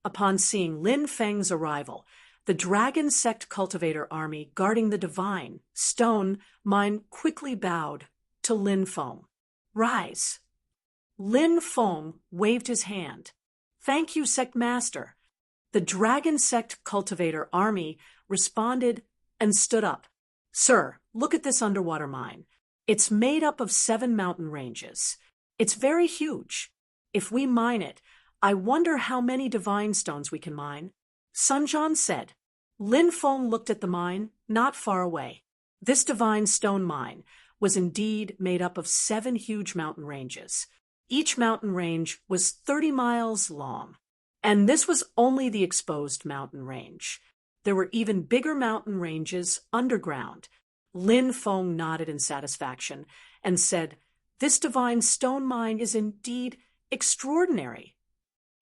Upon seeing Lin Feng's arrival, the Dragon Sect cultivator army guarding the Divine Stone Mine quickly bowed to Lin Feng. "Rise." Lin Feng waved his hand. "Thank you, Sect Master." The Dragon Sect cultivator army responded and stood up. "Sir, look at this underwater mine. It's made up of 7 mountain ranges. It's very huge. If we mine it, I wonder how many divine stones we can mine." Sun Jian said. Lin Feng looked at the mine not far away. This divine stone mine was indeed made up of 7 huge mountain ranges. Each mountain range was 30 miles long. And this was only the exposed mountain range. There were even bigger mountain ranges underground. Lin Feng nodded in satisfaction and said, "This divine stone mine is indeed extraordinary."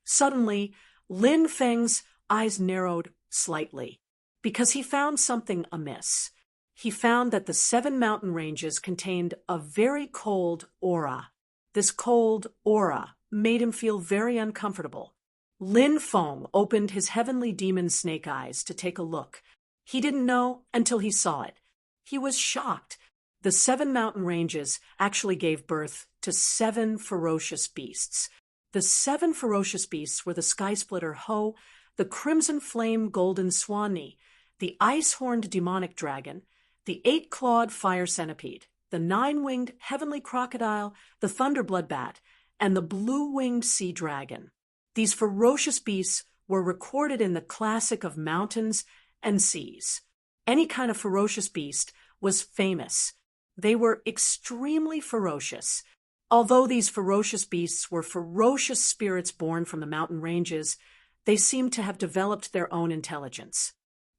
Suddenly, Lin Feng's eyes narrowed slightly, because he found something amiss. He found that the 7 mountain ranges contained a very cold aura. This cold aura made him feel very uncomfortable. Lin Feng opened his heavenly demon snake eyes to take a look. He didn't know until he saw it. He was shocked. The 7 mountain ranges actually gave birth to 7 ferocious beasts. The 7 ferocious beasts were the sky-splitter Ho, the crimson flame golden swanee, the ice-horned demonic dragon, the 8-clawed fire centipede, the 9-winged heavenly crocodile, the thunderblood bat, and the blue-winged sea dragon. These ferocious beasts were recorded in the classic of mountains and seas. Any kind of ferocious beast was famous. They were extremely ferocious. Although these ferocious beasts were ferocious spirits born from the mountain ranges, they seemed to have developed their own intelligence.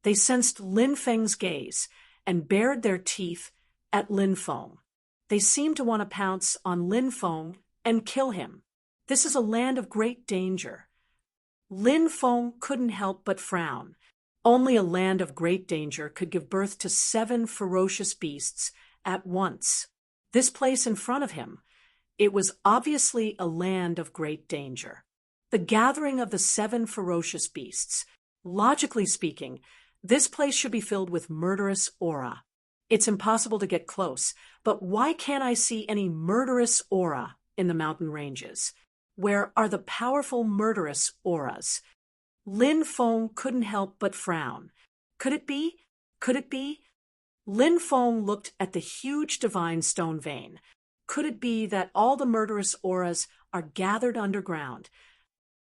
They sensed Lin Feng's gaze and bared their teeth at Lin Feng. They seemed to want to pounce on Lin Feng and kill him. This is a land of great danger. Lin Feng couldn't help but frown. Only a land of great danger could give birth to 7 ferocious beasts at once. This place in front of him, it was obviously a land of great danger. The gathering of the 7 ferocious beasts. Logically speaking, this place should be filled with murderous aura. It's impossible to get close, but why can't I see any murderous aura in the mountain ranges? Where are the powerful murderous auras? Lin Feng couldn't help but frown. Could it be? Could it be? Lin Feng looked at the huge divine stone vein. Could it be that all the murderous auras are gathered underground?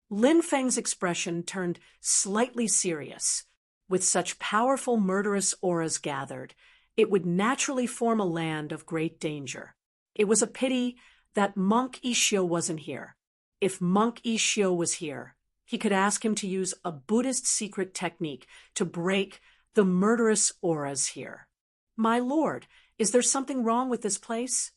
Lin Feng's expression turned slightly serious. With such powerful murderous auras gathered, it would naturally form a land of great danger. It was a pity that Monk Ishio wasn't here. If Monk Ishio was here, he could ask him to use a Buddhist secret technique to break the murderous auras here. "My lord, is there something wrong with this place?"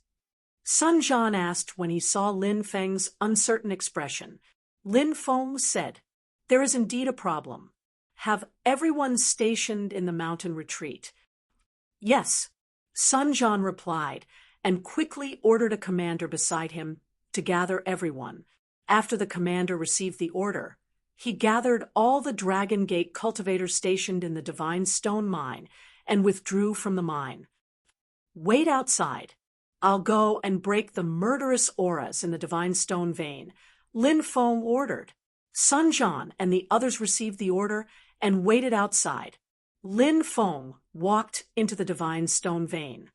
Sun Jian asked when he saw Lin Feng's uncertain expression. Lin Feng said, "There is indeed a problem. Have everyone stationed in the mountain retreat." "Yes," Sun Jian replied, and quickly ordered a commander beside him to gather everyone. After the commander received the order, he gathered all the Dragon Gate cultivators stationed in the Divine Stone Mine and withdrew from the mine. "Wait outside. I'll go and break the murderous auras in the Divine Stone vein," Lin Feng ordered. Sun Jian and the others received the order and waited outside. Lin Feng walked into the Divine Stone vein.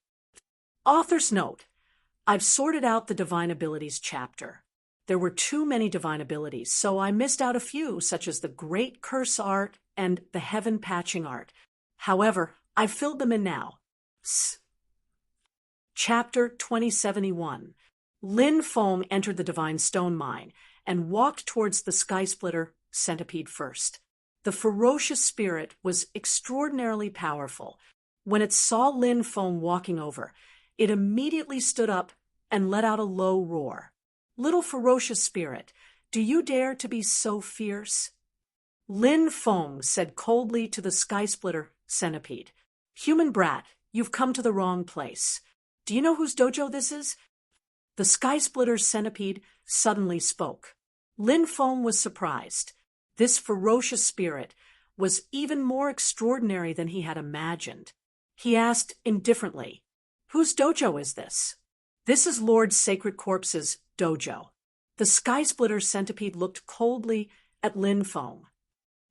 Author's note: I've sorted out the Divine Abilities chapter. There were too many divine abilities, so I missed out a few, such as the Great Curse art and the Heaven Patching art. However, I've filled them in now. Chapter 2071. Lin Feng entered the Divine Stone Mine and walked towards the Sky Splitter centipede first. The ferocious spirit was extraordinarily powerful. When it saw Lin Feng walking over, it immediately stood up and let out a low roar. "Little ferocious spirit, do you dare to be so fierce?" Lin Feng said coldly to the Skysplitter centipede. Human brat, you've come to the wrong place. Do you know whose dojo this is? The Skysplitter centipede suddenly spoke. Lin Feng was surprised. This ferocious spirit was even more extraordinary than he had imagined. He asked indifferently, "Whose dojo is this?" "This is Lord Sacred Corpse's dojo." The Skysplitter centipede looked coldly at Lin Feng.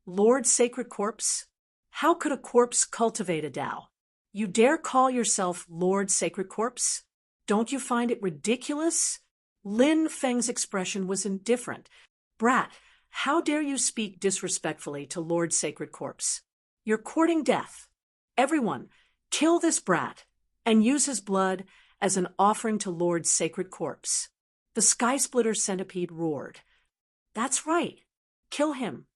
Lord Sacred Corpse? How could a corpse cultivate a Tao? You dare call yourself Lord Sacred Corpse? Don't you find it ridiculous? Lin Feng's expression was indifferent. Brat, how dare you speak disrespectfully to Lord Sacred Corpse? You're courting death. Everyone, kill this brat and use his blood as an offering to Lord Sacred Corpse. The Skysplitter centipede roared. That's right. Kill him.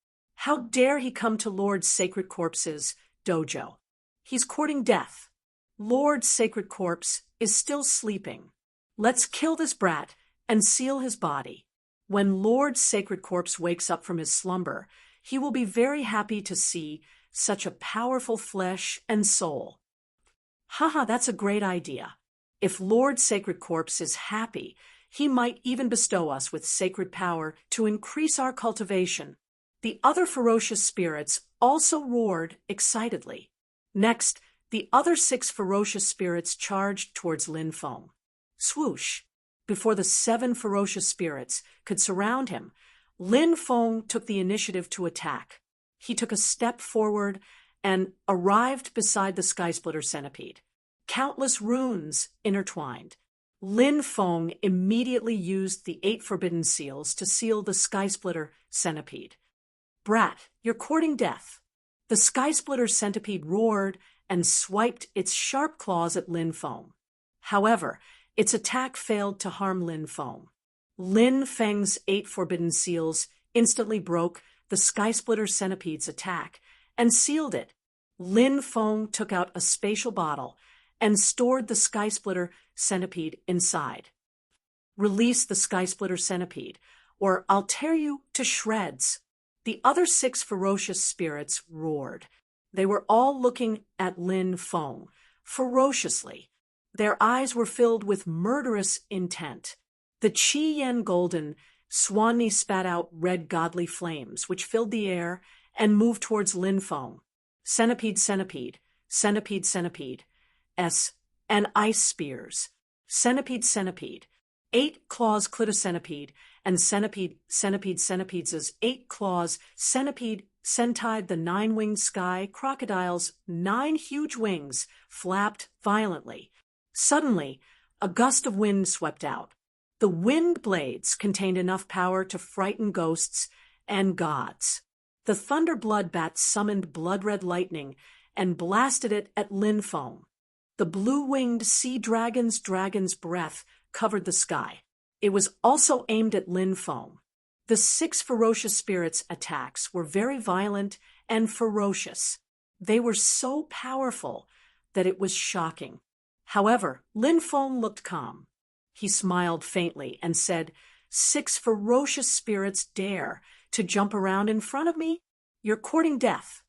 How dare he come to Lord Sacred Corpse's dojo? He's courting death. Lord Sacred Corpse is still sleeping. Let's kill this brat and seal his body. When Lord Sacred Corpse wakes up from his slumber, he will be very happy to see such a powerful flesh and soul. Haha, that's a great idea. If Lord Sacred Corpse is happy, he might even bestow us with sacred power to increase our cultivation. The other ferocious spirits also roared excitedly. Next, the other 6 ferocious spirits charged towards Lin Feng. Swoosh! Before the 7 ferocious spirits could surround him, Lin Feng took the initiative to attack. He took a step forward and arrived beside the Skysplitter centipede. Countless runes intertwined. Lin Feng immediately used the 8 forbidden seals to seal the Skysplitter centipede. Brat, you're courting death. The Skysplitter centipede roared and swiped its sharp claws at Lin Feng. However, its attack failed to harm Lin Feng. Lin Feng's 8 forbidden seals instantly broke the Skysplitter centipede's attack and sealed it. Lin Feng took out a spatial bottle and stored the Skysplitter centipede inside. Release the Skysplitter centipede, or I'll tear you to shreds. The other 6 ferocious spirits roared. They were all looking at Lin Feng ferociously. Their eyes were filled with murderous intent. The Qi Yen Golden Swanni spat out red godly flames, which filled the air and moved towards Lin Feng. Centipede, centipede, centipede, centipede, and ice spears. Centipede, centipede, 8 claws clitocenipede, and centipede, centipede, centipedes' 8 claws, centipede, centide, the 9-winged sky, crocodile's 9 huge wings flapped violently. Suddenly, a gust of wind swept out. The wind blades contained enough power to frighten ghosts and gods. The thunder blood bat summoned blood-red lightning and blasted it at Lin Feng. The blue-winged sea dragon's breath covered the sky. It was also aimed at Lin Feng. The 6 ferocious spirits' attacks were very violent and ferocious. They were so powerful that it was shocking. However, Lin Feng looked calm. He smiled faintly and said, 6 ferocious spirits dare to jump around in front of me? You're courting death.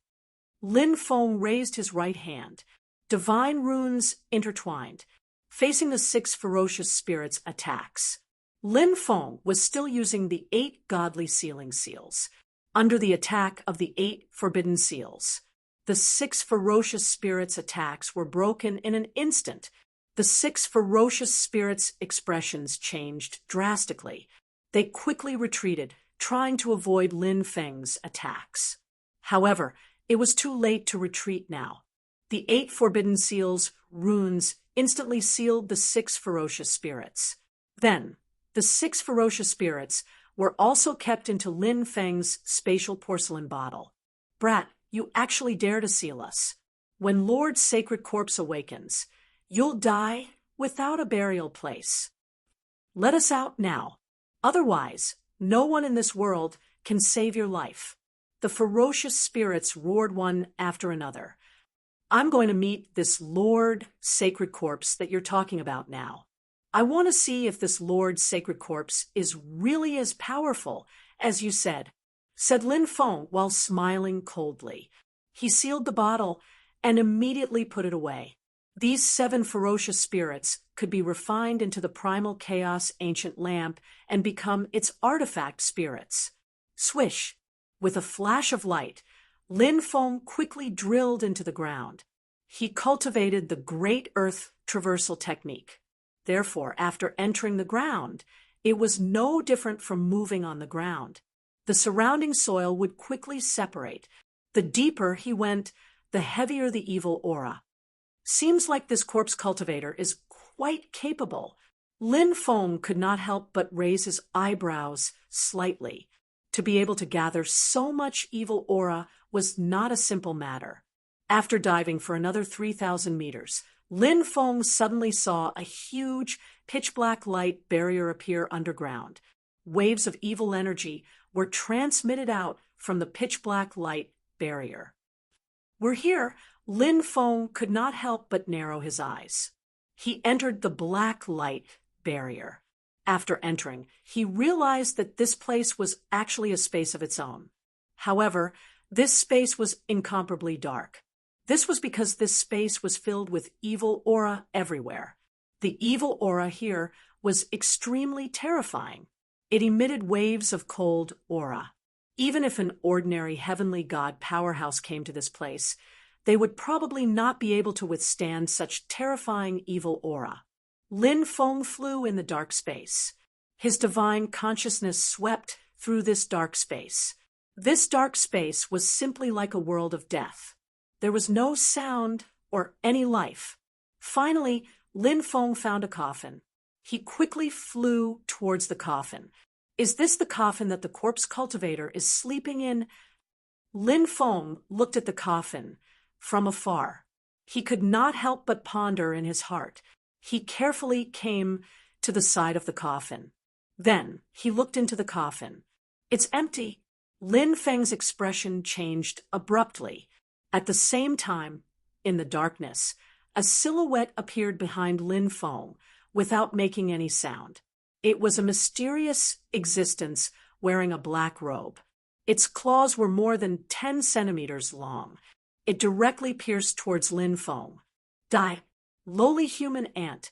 Lin Feng raised his right hand. Divine runes intertwined, facing the 6 ferocious spirits' attacks. Lin Feng was still using the 8 godly sealing seals. Under the attack of the 8 forbidden seals, the 6 ferocious spirits' attacks were broken in an instant. The 6 ferocious spirits' expressions changed drastically. They quickly retreated, trying to avoid Lin Feng's attacks. However, it was too late to retreat now. The 8 forbidden seals' runes instantly sealed the 6 ferocious spirits. Then, the 6 ferocious spirits were also kept into Lin Feng's spatial porcelain bottle. Brat, you actually dare to seal us. When Lord Sacred Corpse awakens, you'll die without a burial place. Let us out now. Otherwise, no one in this world can save your life. The ferocious spirits roared one after another. I'm going to meet this Lord Sacred Corpse that you're talking about now. I want to see if this Lord Sacred Corpse is really as powerful as you said. said Lin Feng while smiling coldly. He sealed the bottle and immediately put it away. These 7 ferocious spirits could be refined into the primal chaos ancient lamp and become its artifact spirits. Swish! With a flash of light, Lin Feng quickly drilled into the ground. He cultivated the Great Earth Traversal technique. Therefore, after entering the ground, it was no different from moving on the ground. The surrounding soil would quickly separate. The deeper he went, the heavier the evil aura. Seems like this corpse cultivator is quite capable. Lin Feng could not help but raise his eyebrows slightly. To be able to gather so much evil aura was not a simple matter. After diving for another 3,000 meters, Lin Feng suddenly saw a huge, pitch-black light barrier appear underground. Waves of evil energy were transmitted out from the pitch-black light barrier. "We're here." Lin Feng could not help but narrow his eyes. He entered the black light barrier. After entering, he realized that this place was actually a space of its own. However, this space was incomparably dark. This was because this space was filled with evil aura everywhere. The evil aura here was extremely terrifying. It emitted waves of cold aura. Even if an ordinary heavenly god powerhouse came to this place, they would probably not be able to withstand such terrifying evil aura. Lin Feng flew in the dark space. His divine consciousness swept through this dark space. This dark space was simply like a world of death. There was no sound or any life. Finally, Lin Feng found a coffin. He quickly flew towards the coffin. "Is this the coffin that the corpse cultivator is sleeping in?" Lin Feng looked at the coffin from afar. He could not help but ponder in his heart. He carefully came to the side of the coffin. Then he looked into the coffin. "It's empty." Lin Feng's expression changed abruptly. At the same time, in the darkness, a silhouette appeared behind Lin Feng without making any sound. It was a mysterious existence wearing a black robe. Its claws were more than 10 centimeters long. It directly pierced towards Lin Feng. "Die, lowly human ant."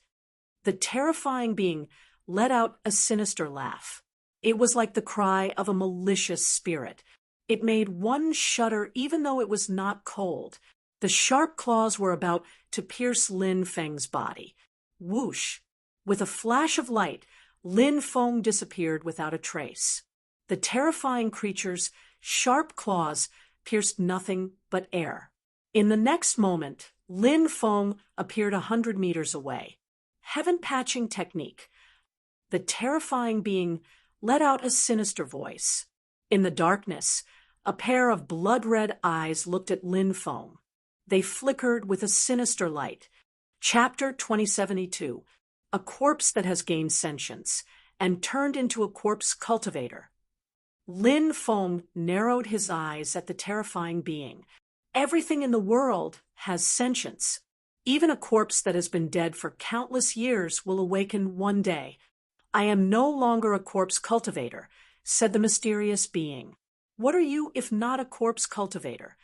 The terrifying being let out a sinister laugh. It was like the cry of a malicious spirit. It made one shudder even though it was not cold. The sharp claws were about to pierce Lin Feng's body. Whoosh! With a flash of light, Lin Feng disappeared without a trace. The terrifying creature's sharp claws pierced nothing but air. In the next moment, Lin Feng appeared 100 meters away. Heaven patching technique. The terrifying being let out a sinister voice. In the darkness, a pair of blood-red eyes looked at Lin Feng. They flickered with a sinister light. Chapter 2072. A corpse that has gained sentience and turned into a corpse cultivator. Lin Feng narrowed his eyes at the terrifying being. Everything in the world has sentience. Even a corpse that has been dead for countless years will awaken one day. "I am no longer a corpse cultivator," said the mysterious being. "What are you if not a corpse cultivator?"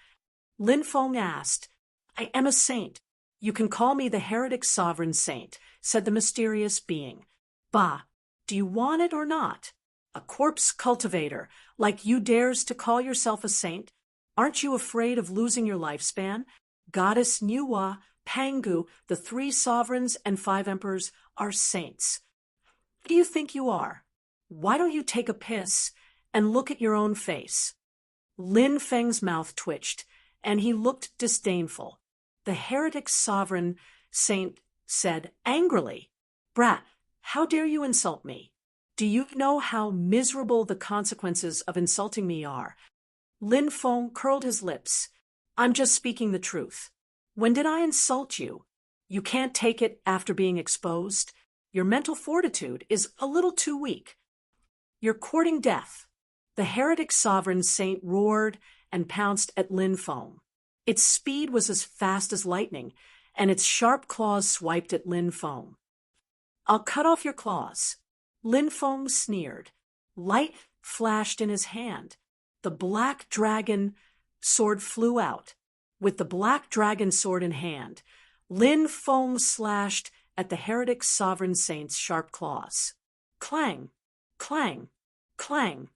Lin Feng asked. "I am a saint. You can call me the heretic sovereign saint," said the mysterious being. "Bah, do you want it or not? A corpse cultivator like you dares to call yourself a saint? Aren't you afraid of losing your lifespan? Goddess Nuwa, Pangu, the 3 sovereigns and 5 emperors are saints. Who do you think you are? Why don't you take a piss and look at your own face?" Lin Feng's mouth twitched, and he looked disdainful. The heretic sovereign saint said angrily, "Brat, how dare you insult me? Do you know how miserable the consequences of insulting me are?" Lin Feng curled his lips. "I'm just speaking the truth. When did I insult you? You can't take it after being exposed. Your mental fortitude is a little too weak. You're courting death." The heretic sovereign saint roared and pounced at Lin Feng. Its speed was as fast as lightning, and its sharp claws swiped at Lin Feng. "I'll cut off your claws." Lin Feng sneered. Light flashed in his hand. the black dragon sword flew out. With the black dragon sword in hand, Lin Feng slashed at the heretic sovereign saint's sharp claws. Clang, clang, clang.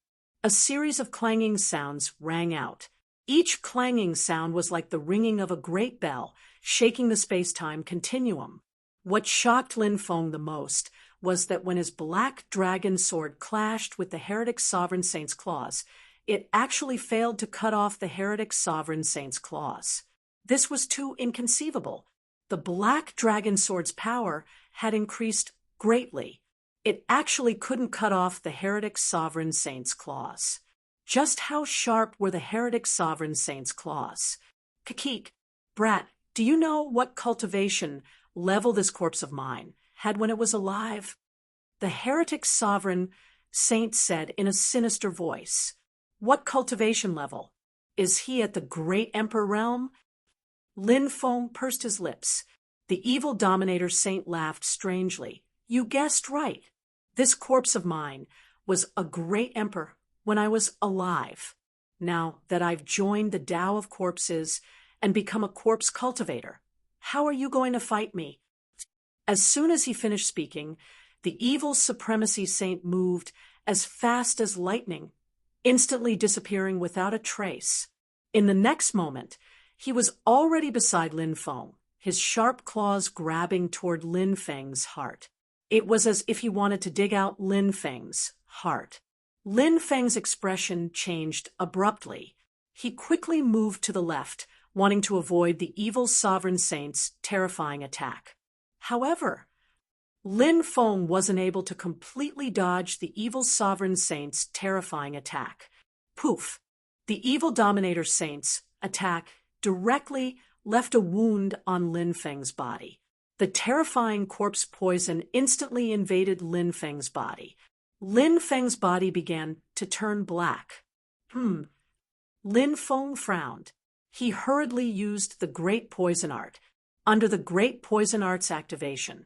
A series of clanging sounds rang out. Each clanging sound was like the ringing of a great bell, shaking the space-time continuum. What shocked Lin Feng the most was that when his black dragon sword clashed with the heretic sovereign saint's claws, it actually failed to cut off the heretic sovereign saint's claws. This was too inconceivable. The black dragon sword's power had increased greatly. It actually couldn't cut off the heretic sovereign saint's claws. Just how sharp were the heretic sovereign saint's claws? Kakik, brat, do you know what cultivation level this corpse of mine had when it was alive? The heretic sovereign saint said in a sinister voice. What cultivation level? Is he at the great emperor realm? Lin Feng pursed his lips. The evil dominator saint laughed strangely. You guessed right. This corpse of mine was a great emperor when I was alive. Now that I've joined the Tao of corpses and become a corpse cultivator, how are you going to fight me? As soon as he finished speaking, the evil supremacy saint moved as fast as lightning, instantly disappearing without a trace. In the next moment, he was already beside Lin Feng, his sharp claws grabbing toward Lin Feng's heart. It was as if he wanted to dig out Lin Feng's heart. Lin Feng's expression changed abruptly. He quickly moved to the left, wanting to avoid the evil sovereign saint's terrifying attack. However, Lin Feng wasn't able to completely dodge the evil sovereign saint's terrifying attack. Poof! The evil dominator saint's attack directly left a wound on Lin Feng's body. The terrifying corpse poison instantly invaded Lin Feng's body. Lin Feng's body began to turn black. Lin Feng frowned. He hurriedly used the Great Poison Art. Under the Great Poison Art's activation,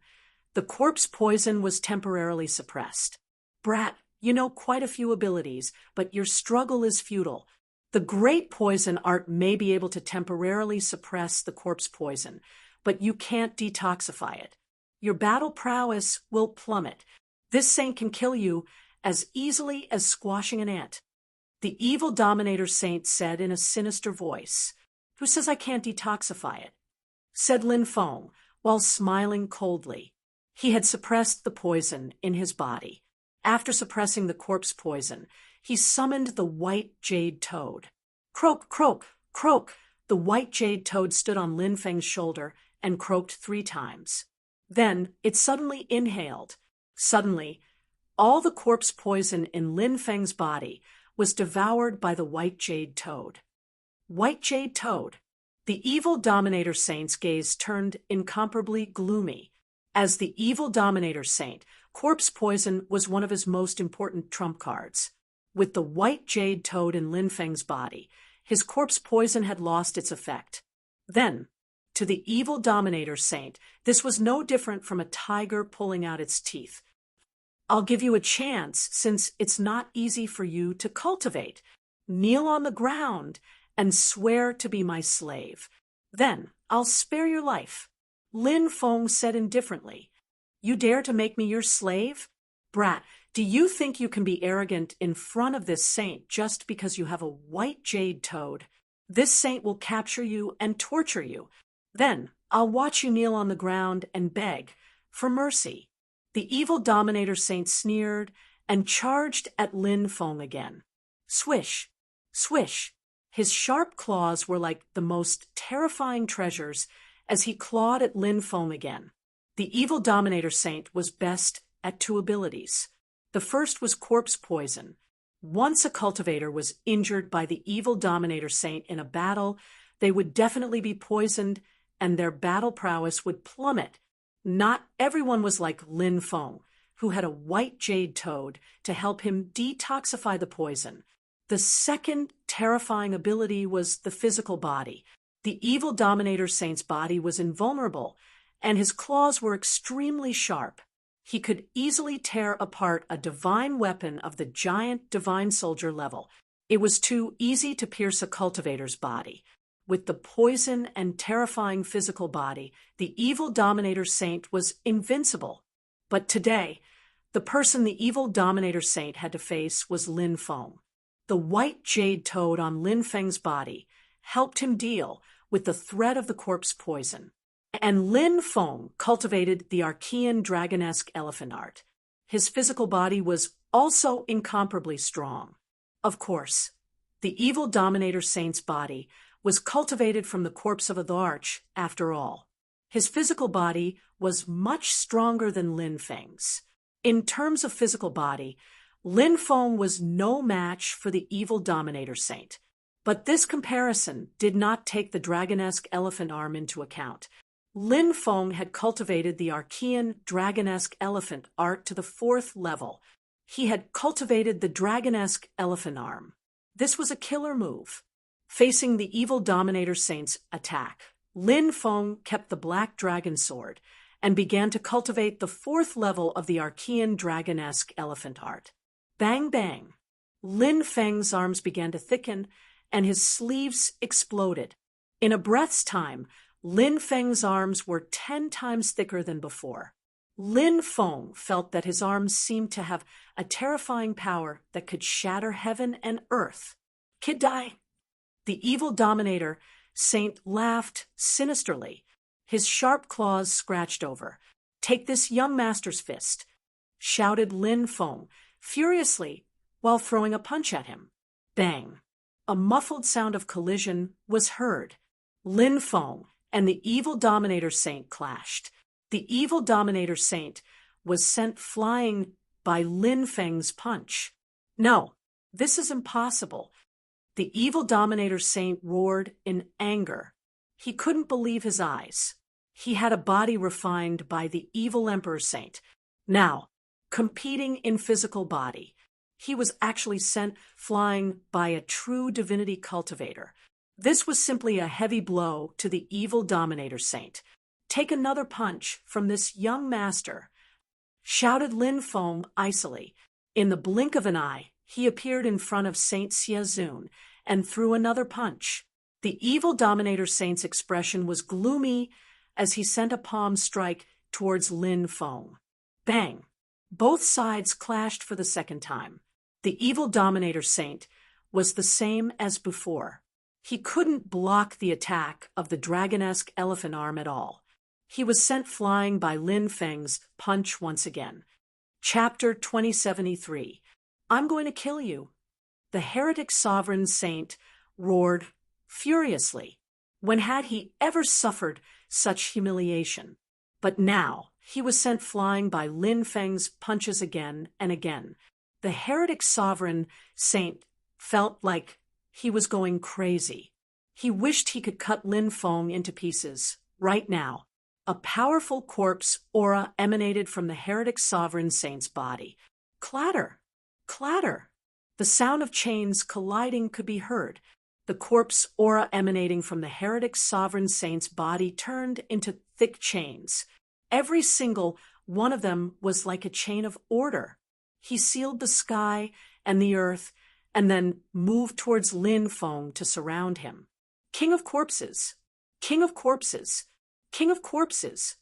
the corpse poison was temporarily suppressed. Brat, you know quite a few abilities, but your struggle is futile. The Great Poison Art may be able to temporarily suppress the corpse poison, but you can't detoxify it. Your battle prowess will plummet. This saint can kill you as easily as squashing an ant. The evil dominator saint said in a sinister voice. Who says I can't detoxify it? Said Lin Feng, while smiling coldly. He had suppressed the poison in his body. After suppressing the corpse poison, he summoned the white jade toad. Croak, croak, croak. The white jade toad stood on Lin Feng's shoulder and croaked 3 times. Then it suddenly inhaled. Suddenly, all the corpse poison in Lin Feng's body was devoured by the white jade toad. White jade toad. The evil dominator saint's gaze turned incomparably gloomy. As the evil dominator saint, corpse poison was one of his most important trump cards. With the white jade toad in Lin Feng's body, his corpse poison had lost its effect. Then, to the evil dominator saint, this was no different from a tiger pulling out its teeth. I'll give you a chance, since it's not easy for you to cultivate. Kneel on the ground and swear to be my slave. Then I'll spare your life. Lin Feng said indifferently. You dare to make me your slave? Brat, do you think you can be arrogant in front of this saint just because you have a white jade toad? This saint will capture you and torture you. Then I'll watch you kneel on the ground and beg for mercy. The evil dominator saint sneered and charged at Lin Feng again. Swish, swish. His sharp claws were like the most terrifying treasures as he clawed at Lin Feng again. The evil dominator saint was best at 2 abilities. The first was corpse poison. Once a cultivator was injured by the evil dominator saint in a battle, they would definitely be poisoned and their battle prowess would plummet. Not everyone was like Lin Feng, who had a white jade toad to help him detoxify the poison. The second terrifying ability was the physical body. The evil dominator saint's body was invulnerable, and his claws were extremely sharp. He could easily tear apart a divine weapon of the giant divine soldier level. It was too easy to pierce a cultivator's body. With the poison and terrifying physical body, the evil Dominator Saint was invincible. But today, the person the evil Dominator Saint had to face was Lin Feng. The white jade toad on Lin Feng's body helped him deal with the threat of the corpse poison. And Lin Feng cultivated the Archean dragonesque elephant art. His physical body was also incomparably strong. Of course, the evil Dominator Saint's body was cultivated from the corpse of the arch, after all. His physical body was much stronger than Lin Feng's. In terms of physical body, Lin Feng was no match for the evil Dominator Saint. But this comparison did not take the dragonesque elephant arm into account. Lin Feng had cultivated the Archean dragonesque elephant art to the 4th level. He had cultivated the dragonesque elephant arm. This was a killer move. Facing the evil Dominator Saint's attack, Lin Feng kept the black dragon sword and began to cultivate the 4th level of the Archean dragonesque elephant art. Bang bang! Lin Feng's arms began to thicken and his sleeves exploded. In a breath's time, Lin Feng's arms were 10 times thicker than before. Lin Feng felt that his arms seemed to have a terrifying power that could shatter heaven and earth. Kid die! The evil Dominator Saint laughed sinisterly. His sharp claws scratched over. "Take this, young master's fist," shouted Lin Feng furiously while throwing a punch at him. Bang! A muffled sound of collision was heard. Lin Feng and the evil Dominator Saint clashed. The evil Dominator Saint was sent flying by Lin Feng's punch. "No, this is impossible." The evil Dominator Saint roared in anger. He couldn't believe his eyes. He had a body refined by the evil Emperor Saint. Now, competing in physical body, he was actually sent flying by a true divinity cultivator. This was simply a heavy blow to the evil Dominator Saint. "Take another punch from this young master," shouted Lin Feng icily. In the blink of an eye, he appeared in front of Saint Xiazun and threw another punch. The evil Dominator Saint's expression was gloomy as he sent a palm strike towards Lin Feng. Bang! Both sides clashed for the second time. The evil Dominator Saint was the same as before. He couldn't block the attack of the dragonesque elephant arm at all. He was sent flying by Lin Feng's punch once again. Chapter 2073. "I'm going to kill you." The heretic sovereign saint roared furiously. When had he ever suffered such humiliation? But now he was sent flying by Lin Feng's punches again and again. The heretic sovereign saint felt like he was going crazy. He wished he could cut Lin Feng into pieces right now. A powerful corpse aura emanated from the heretic sovereign saint's body. Clatter! Clatter! The sound of chains colliding could be heard. The corpse aura emanating from the heretic sovereign saint's body turned into thick chains. Every single one of them was like a chain of order. He sealed the sky and the earth and then moved towards Lin Feng to surround him. "King of corpses! King of corpses! King of corpses!"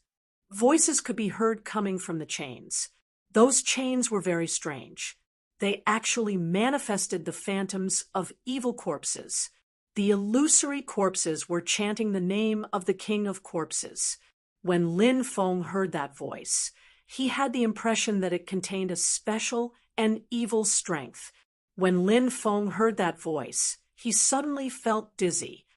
Voices could be heard coming from the chains. Those chains were very strange. They actually manifested the phantoms of evil corpses. The illusory corpses were chanting the name of the King of Corpses. When Lin Feng heard that voice, he had the impression that it contained a special and evil strength. When Lin Feng heard that voice, he suddenly felt dizzy.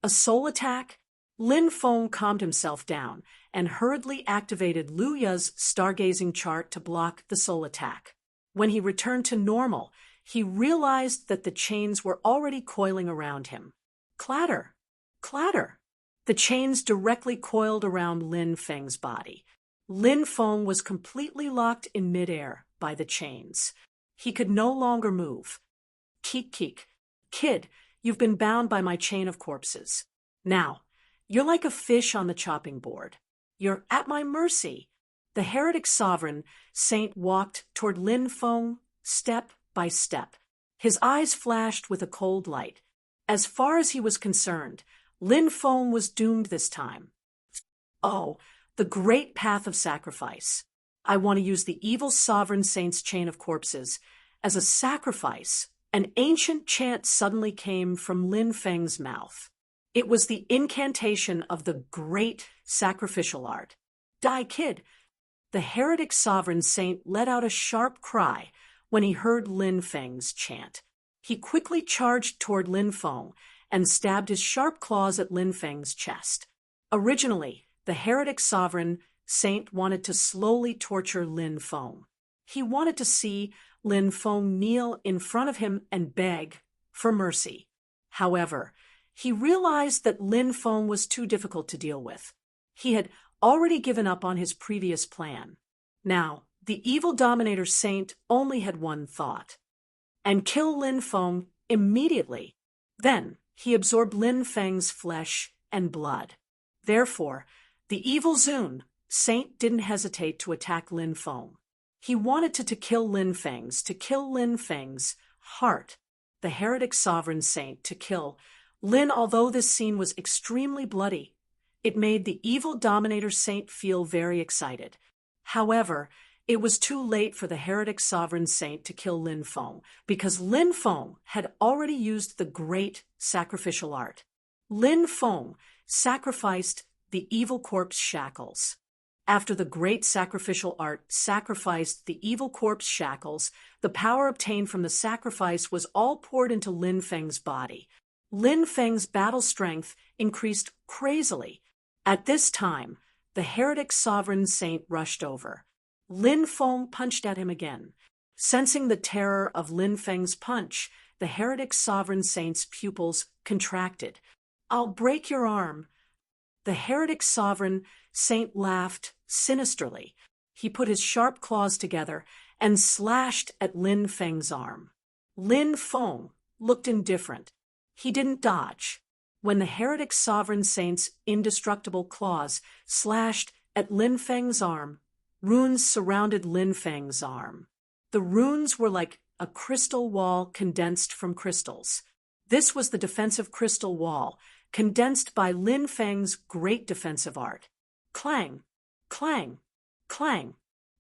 A soul attack? Lin Feng calmed himself down and hurriedly activated Lu Ya's stargazing chart to block the soul attack. When he returned to normal, he realized that the chains were already coiling around him. Clatter! Clatter! The chains directly coiled around Lin Feng's body. Lin Feng was completely locked in midair by the chains. He could no longer move. "Keek keek. Kid, you've been bound by my chain of corpses. Now, you're like a fish on the chopping board. You're at my mercy." The heretic sovereign saint walked toward Lin Feng step by step. His eyes flashed with a cold light. As far as he was concerned, Lin Feng was doomed this time. Oh, the great path of sacrifice. I want to use the evil sovereign saint's chain of corpses as a sacrifice. An ancient chant suddenly came from Lin Feng's mouth. It was the incantation of the great sacrificial art. Die, kid! The heretic sovereign saint let out a sharp cry when he heard Lin Feng's chant. He quickly charged toward Lin Feng and stabbed his sharp claws at Lin Feng's chest. Originally, the heretic sovereign saint wanted to slowly torture Lin Feng. He wanted to see Lin Feng kneel in front of him and beg for mercy. However, he realized that Lin Feng was too difficult to deal with. He had already given up on his previous plan. Now, the evil dominator saint only had one thought: and kill Lin Feng immediately. Then he absorbed Lin Feng's flesh and blood. Therefore, the evil Zun saint didn't hesitate to attack Lin Feng. He wanted to kill Lin Feng's heart. The heretic sovereign saint to kill Lin. Although this scene was extremely bloody, it made the evil dominator saint feel very excited. However, it was too late for the heretic sovereign saint to kill Lin Feng, because Lin Feng had already used the great sacrificial art. Lin Feng sacrificed the evil corpse shackles. After the great sacrificial art sacrificed the evil corpse shackles, the power obtained from the sacrifice was all poured into Lin Feng's body. Lin Feng's battle strength increased crazily. At this time, the heretic sovereign saint rushed over. Lin Feng punched at him again. Sensing the terror of Lin Feng's punch, the heretic sovereign saint's pupils contracted. "I'll break your arm." The heretic sovereign saint laughed sinisterly. He put his sharp claws together and slashed at Lin Feng's arm. Lin Feng looked indifferent. He didn't dodge. When the heretic sovereign saint's indestructible claws slashed at Lin Feng's arm, runes surrounded Lin Feng's arm. The runes were like a crystal wall condensed from crystals. This was the defensive crystal wall, condensed by Lin Feng's great defensive art. Clang, clang, clang,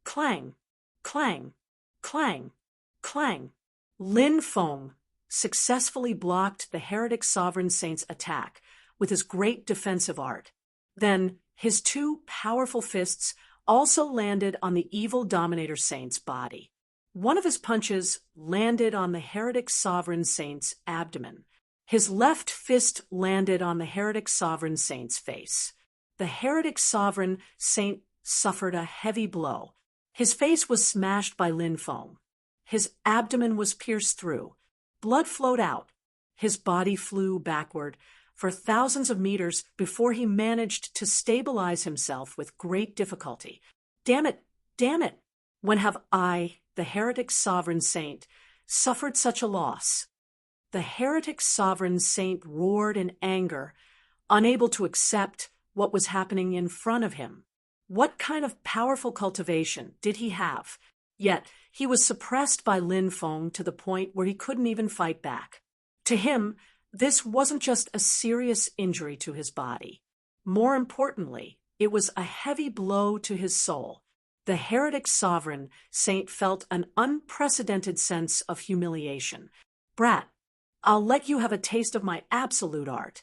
clang, clang, clang, clang. Lin Feng successfully blocked the heretic sovereign saint's attack with his great defensive art. Then his two powerful fists also landed on the evil dominator saint's body. One of his punches landed on the heretic sovereign saint's abdomen. His left fist landed on the heretic sovereign saint's face. The heretic sovereign saint suffered a heavy blow. His face was smashed by Lin Feng. His abdomen was pierced through. Blood flowed out. His body flew backward for thousands of meters before he managed to stabilize himself with great difficulty. Damn it! Damn it! When have I, the heretic sovereign saint, suffered such a loss? The heretic sovereign saint roared in anger, unable to accept what was happening in front of him. What kind of powerful cultivation did he have? Yet he was suppressed by Lin Feng to the point where he couldn't even fight back. To him, this wasn't just a serious injury to his body. More importantly, it was a heavy blow to his soul. The heretic sovereign saint felt an unprecedented sense of humiliation. "Brat, I'll let you have a taste of my absolute art."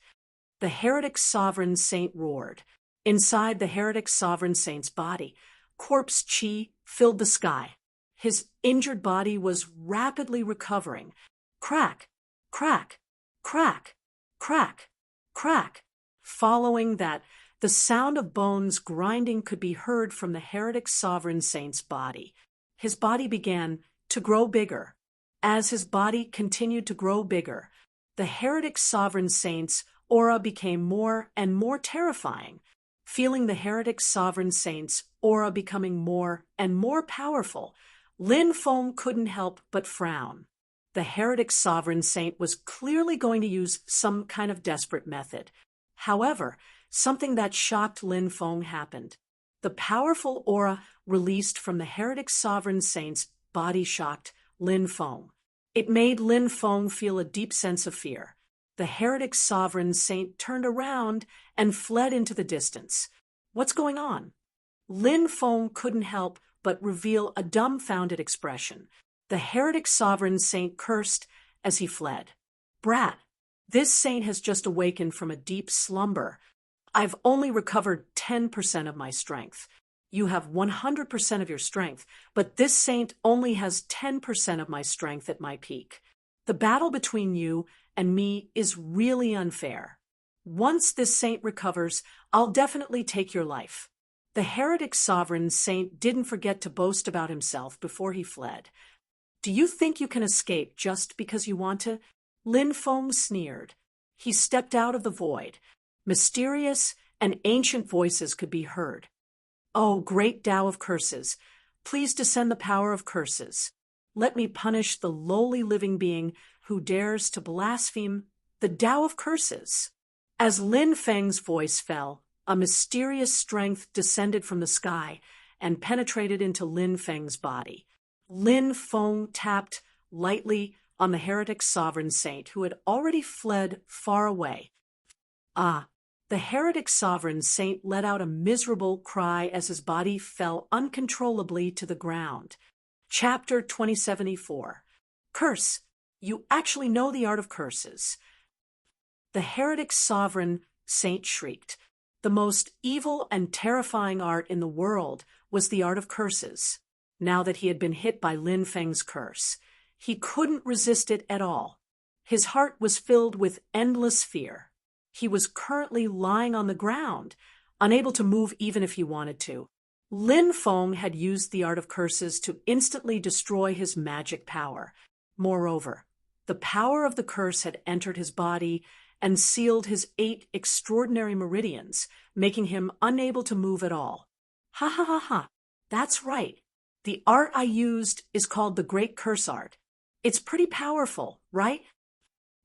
The heretic sovereign saint roared. Inside the heretic sovereign saint's body, corpse chi filled the sky. His injured body was rapidly recovering. Crack, crack, crack, crack, crack. Following that, the sound of bones grinding could be heard from the heretic sovereign saint's body. His body began to grow bigger. As his body continued to grow bigger, the heretic sovereign saint's aura became more and more terrifying. Feeling the heretic sovereign saint's aura becoming more and more powerful, Lin Feng couldn't help but frown. The heretic sovereign saint was clearly going to use some kind of desperate method. However, something that shocked Lin Feng happened. The powerful aura released from the heretic sovereign saint's body shocked Lin Feng. It made Lin Feng feel a deep sense of fear. The heretic sovereign saint turned around and fled into the distance. What's going on? Lin Feng couldn't help but reveal a dumbfounded expression. The heretic sovereign saint cursed as he fled. Brat, this saint has just awakened from a deep slumber. I've only recovered 10% of my strength. You have 100% of your strength, but this saint only has 10% of my strength at my peak. The battle between you and me is really unfair. Once this saint recovers, I'll definitely take your life. The heretic sovereign saint didn't forget to boast about himself before he fled. Do you think you can escape just because you want to? Lin Feng sneered. He stepped out of the void. Mysterious and ancient voices could be heard. Oh, great Tao of curses, please descend the power of curses. Let me punish the lowly living being who dares to blaspheme the Tao of curses. As Lin Feng's voice fell, a mysterious strength descended from the sky and penetrated into Lin Feng's body. Lin Feng tapped lightly on the heretic sovereign saint who had already fled far away. Ah! The heretic sovereign saint let out a miserable cry as his body fell uncontrollably to the ground. Chapter 2074. Curse. You actually know the art of curses. The heretic sovereign saint shrieked. The most evil and terrifying art in the world was the art of curses. Now that he had been hit by Lin Feng's curse, he couldn't resist it at all. His heart was filled with endless fear. He was currently lying on the ground, unable to move even if he wanted to. Lin Feng had used the art of curses to instantly destroy his magic power. Moreover, the power of the curse had entered his body and sealed his 8 extraordinary meridians, making him unable to move at all. Ha ha ha ha, that's right. The art I used is called the Great Curse Art. It's pretty powerful, right?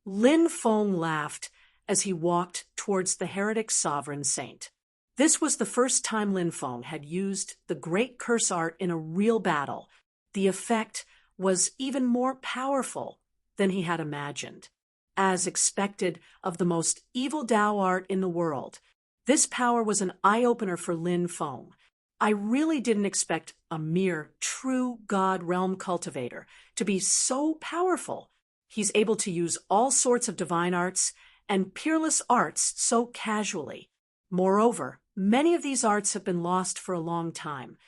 Lin Feng laughed as he walked towards the heretic sovereign saint. This was the first time Lin Feng had used the Great Curse Art in a real battle. The effect was even more powerful than he had imagined. As expected of the most evil Tao art in the world, this power was an eye-opener for Lin Feng. I really didn't expect a mere true God realm cultivator to be so powerful. He's able to use all sorts of divine arts and peerless arts so casually. Moreover, many of these arts have been lost for a long time.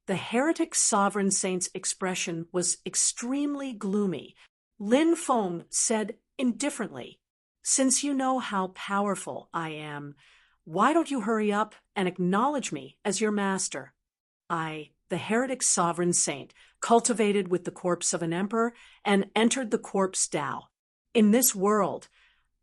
The heretic sovereign saint's expression was extremely gloomy. Lin Feng said indifferently, "Since you know how powerful I am, why don't you hurry up and acknowledge me as your master?" I, the heretic sovereign saint, cultivated with the corpse of an emperor and entered the corpse Tao. In this world,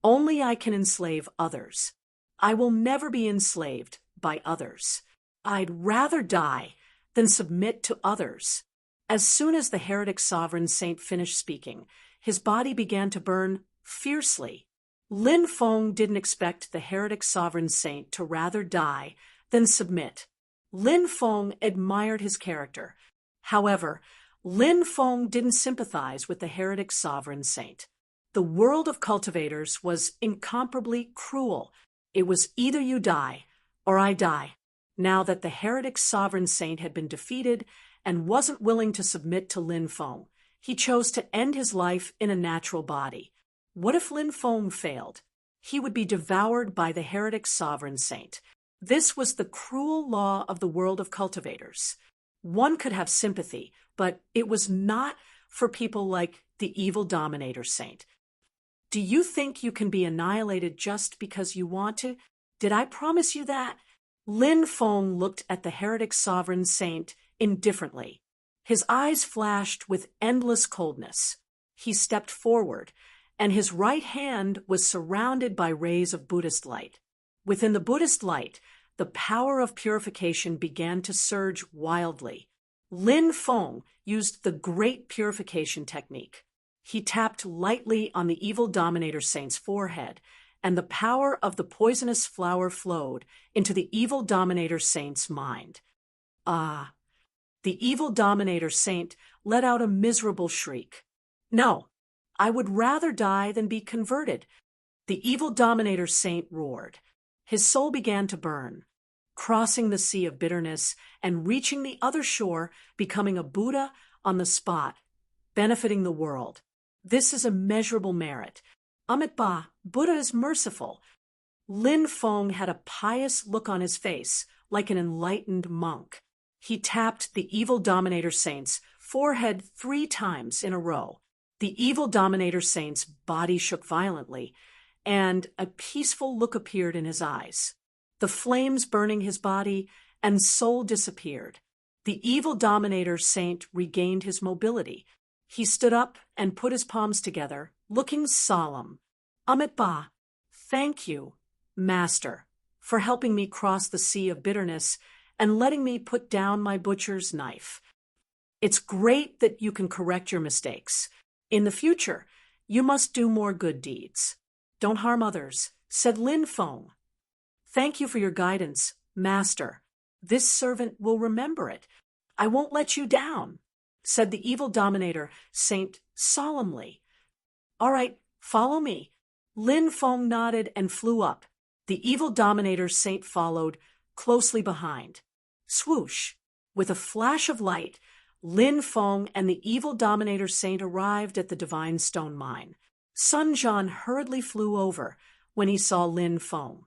only I can enslave others. I will never be enslaved by others. I'd rather die than submit to others. As soon as the heretic sovereign saint finished speaking, his body began to burn fiercely. Lin Feng didn't expect the heretic sovereign saint to rather die than submit. Lin Feng admired his character. However, Lin Feng didn't sympathize with the heretic sovereign saint. The world of cultivators was incomparably cruel. It was either you die or I die. Now that the heretic sovereign saint had been defeated and wasn't willing to submit to Lin Feng, he chose to end his life in a natural body. What if Lin Feng failed? He would be devoured by the heretic sovereign saint. This was the cruel law of the world of cultivators. One could have sympathy, but it was not for people like the evil dominator saint. Do you think you can be annihilated just because you want to? Did I promise you that? Lin Feng looked at the heretic sovereign saint indifferently. His eyes flashed with endless coldness. He stepped forward, and his right hand was surrounded by rays of Buddhist light. Within the Buddhist light, the power of purification began to surge wildly. Lin Feng used the great purification technique. He tapped lightly on the evil dominator saint's forehead, and the power of the poisonous flower flowed into the evil dominator saint's mind. Ah! The evil dominator saint let out a miserable shriek. No, I would rather die than be converted. The evil Dominator Saint roared. His soul began to burn, crossing the sea of bitterness and reaching the other shore, becoming a Buddha on the spot, benefiting the world. This is immeasurable merit. Amitabha, Buddha is merciful. Lin Feng had a pious look on his face, like an enlightened monk. He tapped the evil Dominator Saint's forehead 3 times in a row. The evil Dominator Saint's body shook violently, and a peaceful look appeared in his eyes. The flames burning his body and soul disappeared. The evil Dominator Saint regained his mobility. He stood up and put his palms together, looking solemn. Amitabha, thank you, Master, for helping me cross the sea of bitterness and letting me put down my butcher's knife. It's great that you can correct your mistakes. In the future, you must do more good deeds. Don't harm others, said Lin Feng. Thank you for your guidance, Master. This servant will remember it. I won't let you down, said the evil Dominator Saint solemnly. All right, follow me. Lin Feng nodded and flew up. The evil Dominator Saint followed, closely behind. Swoosh! With a flash of light, Lin Feng and the evil Dominator Saint arrived at the Divine Stone Mine. Sun Jian hurriedly flew over when he saw Lin Feng.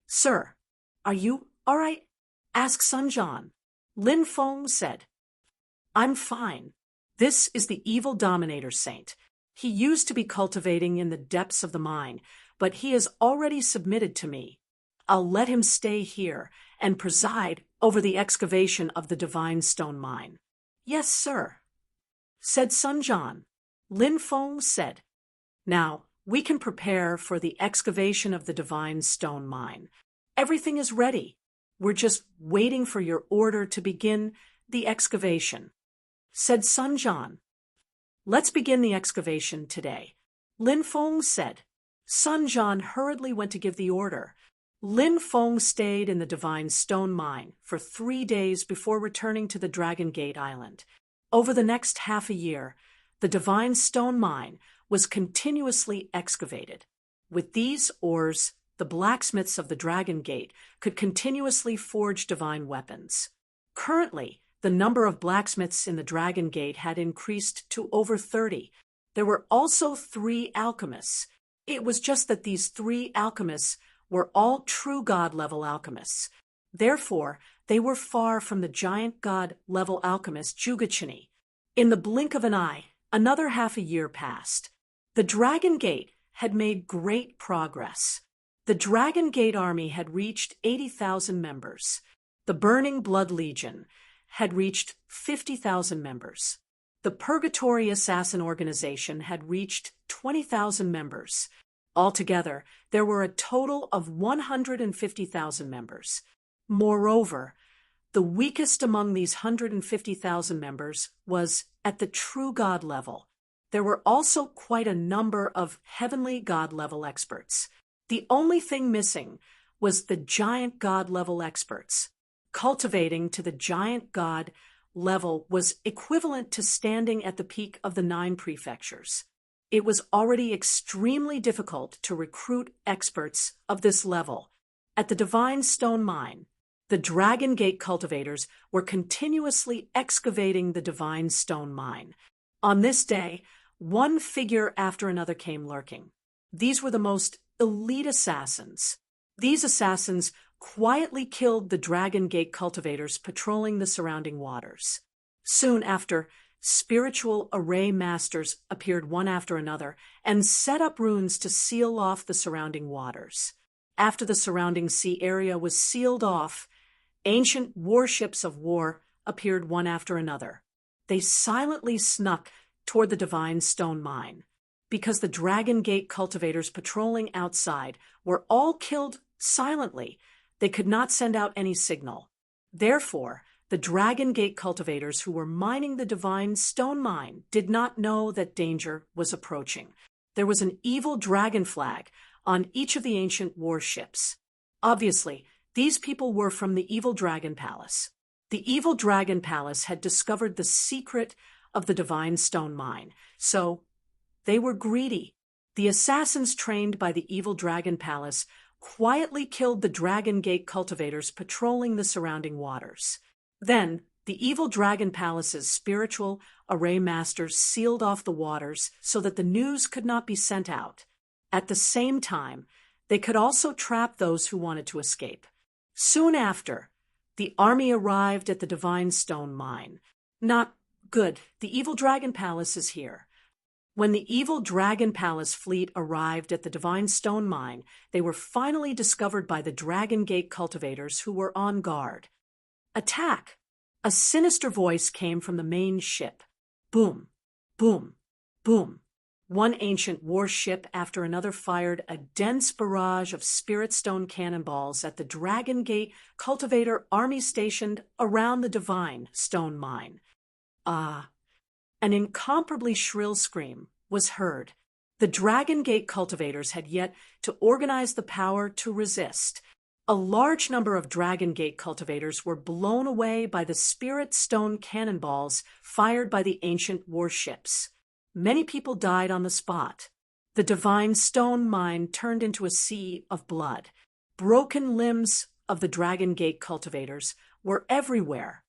Sir, are you all right? Asked Sun Jian. Lin Feng said, I'm fine. This is the evil Dominator Saint. He used to be cultivating in the depths of the mine, but he has already submitted to me. I'll let him stay here and preside over the excavation of the Divine Stone Mine. Yes, sir, said Sun Jian. Lin Feng said, Now, we can prepare for the excavation of the Divine Stone Mine. Everything is ready. We're just waiting for your order to begin the excavation, said Sun Jian. Let's begin the excavation today, Lin Feng said. Sun Jian hurriedly went to give the order. Lin Feng stayed in the Divine Stone Mine for 3 days before returning to the Dragon Gate Island. Over the next half a year, the Divine Stone Mine was continuously excavated. With these ores, the blacksmiths of the Dragon Gate could continuously forge divine weapons. Currently, the number of blacksmiths in the Dragon Gate had increased to over 30. There were also 3 alchemists. It was just that these 3 alchemists were all true god-level alchemists. Therefore, they were far from the giant god-level alchemist Jugachini. In the blink of an eye, another half a year passed. The Dragon Gate had made great progress. The Dragon Gate army had reached 80,000 members. The Burning Blood Legion had reached 50,000 members. The Purgatory Assassin Organization had reached 20,000 members. Altogether, there were a total of 150,000 members. Moreover, the weakest among these 150,000 members was at the true god level. There were also quite a number of heavenly god level experts. The only thing missing was the giant god level experts. Cultivating to the giant god level was equivalent to standing at the peak of the 9 prefectures. It was already extremely difficult to recruit experts of this level. At the Divine Stone Mine, the Dragon Gate cultivators were continuously excavating the Divine Stone Mine. On this day, one figure after another came lurking. These were the most elite assassins. These assassins quietly killed the Dragon Gate cultivators patrolling the surrounding waters. Soon after, spiritual array masters appeared one after another and set up runes to seal off the surrounding waters. After the surrounding sea area was sealed off, ancient warships of war appeared one after another. They silently snuck toward the Divine Stone Mine. Because the Dragon Gate cultivators patrolling outside were all killed silently, they could not send out any signal. Therefore, the Dragon Gate cultivators who were mining the Divine Stone Mine did not know that danger was approaching. There was an evil dragon flag on each of the ancient warships. Obviously, these people were from the Evil Dragon Palace. The Evil Dragon Palace had discovered the secret of the Divine Stone Mine, so They were greedy. The assassins trained by the evil Dragon Palace quietly killed the Dragon Gate cultivators patrolling the surrounding waters. Then, the evil Dragon Palace's spiritual array masters sealed off the waters so that the news could not be sent out. At the same time, they could also trap those who wanted to escape. Soon after, the army arrived at the Divine Stone Mine. Not good. The evil Dragon Palace is here. When the evil Dragon Palace fleet arrived at the Divine Stone Mine, they were finally discovered by the Dragon Gate cultivators who were on guard. Attack! A sinister voice came from the main ship. Boom, boom, boom. One ancient warship after another fired a dense barrage of spirit stone cannonballs at the Dragon Gate cultivator army stationed around the Divine Stone Mine. An incomparably shrill scream was heard. The Dragon Gate cultivators had yet to organize the power to resist. A large number of Dragon Gate cultivators were blown away by the spirit stone cannonballs fired by the ancient warships. Many people died on the spot. The Divine Stone Mine turned into a sea of blood. Broken limbs of the Dragon Gate cultivators were everywhere.